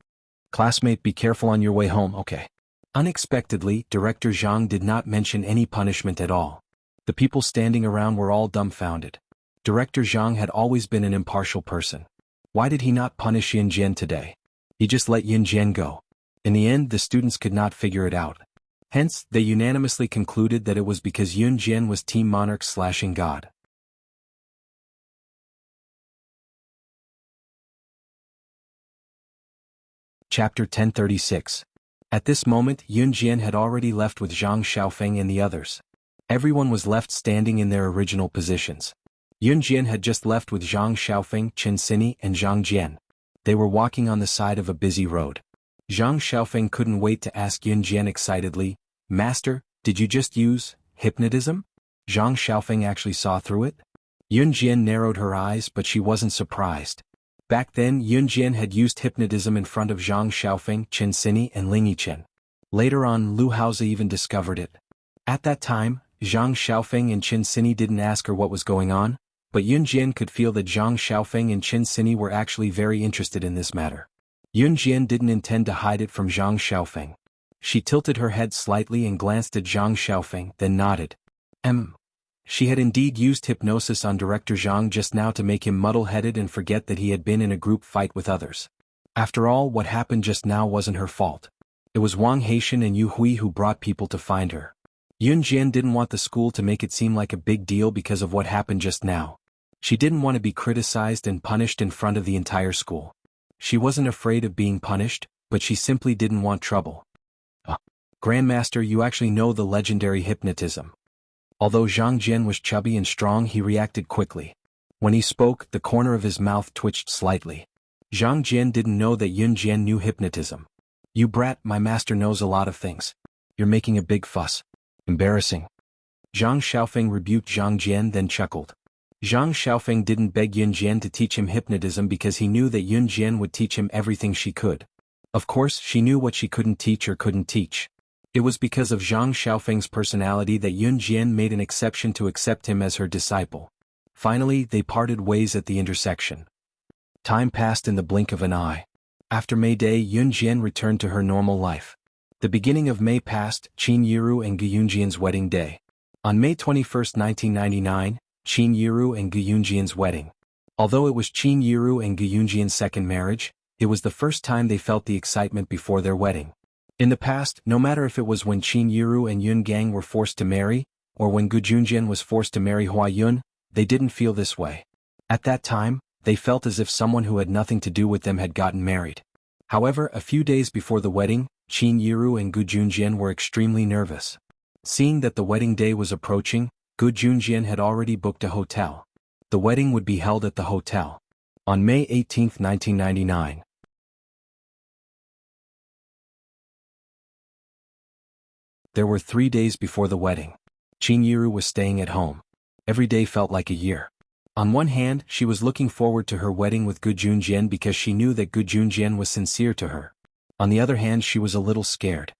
Classmate, be careful on your way home, okay? Unexpectedly, Director Zhang did not mention any punishment at all. The people standing around were all dumbfounded. Director Zhang had always been an impartial person. Why did he not punish Yun Jian today? He just let Yun Jian go. In the end, the students could not figure it out. Hence, they unanimously concluded that it was because Yun Jian was Team Monarch slashing God. Chapter 1036. At this moment, Yun Jian had already left with Zhang Xiaofeng and the others. Everyone was left standing in their original positions. Yun Jian had just left with Zhang Xiaofeng, Qin Sini, and Zhang Jian. They were walking on the side of a busy road. Zhang Xiaofeng couldn't wait to ask Yun Jian excitedly, Master, did you just use hypnotism? Zhang Xiaofeng actually saw through it? Yun Jian narrowed her eyes, but she wasn't surprised. Back then, Yun Jian had used hypnotism in front of Zhang Xiaofeng, Chen Sini, and Ling Yichen. Later on, Lu Haozi even discovered it. At that time, Zhang Xiaofeng and Chen Sini didn't ask her what was going on, but Yun Jian could feel that Zhang Xiaofeng and Chen Sini were actually very interested in this matter. Yun Jian didn't intend to hide it from Zhang Xiaofeng. She tilted her head slightly and glanced at Zhang Xiaofeng, then nodded. She had indeed used hypnosis on Director Zhang just now to make him muddle-headed and forget that he had been in a group fight with others. After all, what happened just now wasn't her fault. It was Wang Haitian and Yu Hui who brought people to find her. Yun Jian didn't want the school to make it seem like a big deal because of what happened just now. She didn't want to be criticized and punished in front of the entire school. She wasn't afraid of being punished, but she simply didn't want trouble. Grandmaster, you actually know the legendary hypnotism. Although Zhang Jian was chubby and strong, he reacted quickly. When he spoke, the corner of his mouth twitched slightly. Zhang Jian didn't know that Yun Jian knew hypnotism. You brat, my master knows a lot of things. You're making a big fuss. Embarrassing. Zhang Xiaofeng rebuked Zhang Jian, then chuckled. Zhang Xiaofeng didn't beg Yun Jian to teach him hypnotism because he knew that Yun Jian would teach him everything she could. Of course, she knew what she couldn't teach or couldn't teach. It was because of Zhang Xiaofeng's personality that Yun Jian made an exception to accept him as her disciple. Finally, they parted ways at the intersection. Time passed in the blink of an eye. After May Day, Yun Jian returned to her normal life. The beginning of May passed, Qin Yiru and Gu Yunjian's wedding day. On May 21, 1999, Qin Yiru and Gu Yunjian's wedding. Although it was Qin Yiru and Gu Yunjian's second marriage, it was the first time they felt the excitement before their wedding. In the past, no matter if it was when Qin Yiru and Yun Gang were forced to marry, or when Gu Junjian was forced to marry Hua Yun, they didn't feel this way. At that time, they felt as if someone who had nothing to do with them had gotten married. However, a few days before the wedding, Qin Yiru and Gu Junjian were extremely nervous. Seeing that the wedding day was approaching, Gu Junjian had already booked a hotel. The wedding would be held at the hotel. On May 18, 1999. There were 3 days before the wedding. Qin Yiru was staying at home. Every day felt like a year. On one hand, she was looking forward to her wedding with Gu Junjian because she knew that Gu Junjian was sincere to her. On the other hand, she was a little scared.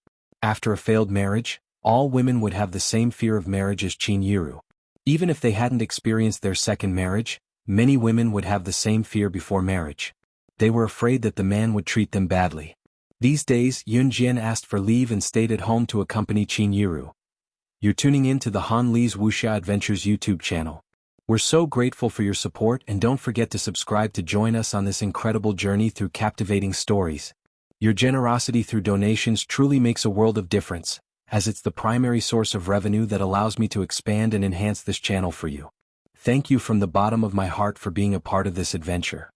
After a failed marriage, all women would have the same fear of marriage as Qin Yiru. Even if they hadn't experienced their second marriage, many women would have the same fear before marriage. They were afraid that the man would treat them badly. These days, Yun Jian asked for leave and stayed at home to accompany Qin Yiru. You're tuning in to the Han Li's Wuxia Adventures YouTube channel. We're so grateful for your support, and don't forget to subscribe to join us on this incredible journey through captivating stories. Your generosity through donations truly makes a world of difference, as it's the primary source of revenue that allows me to expand and enhance this channel for you. Thank you from the bottom of my heart for being a part of this adventure.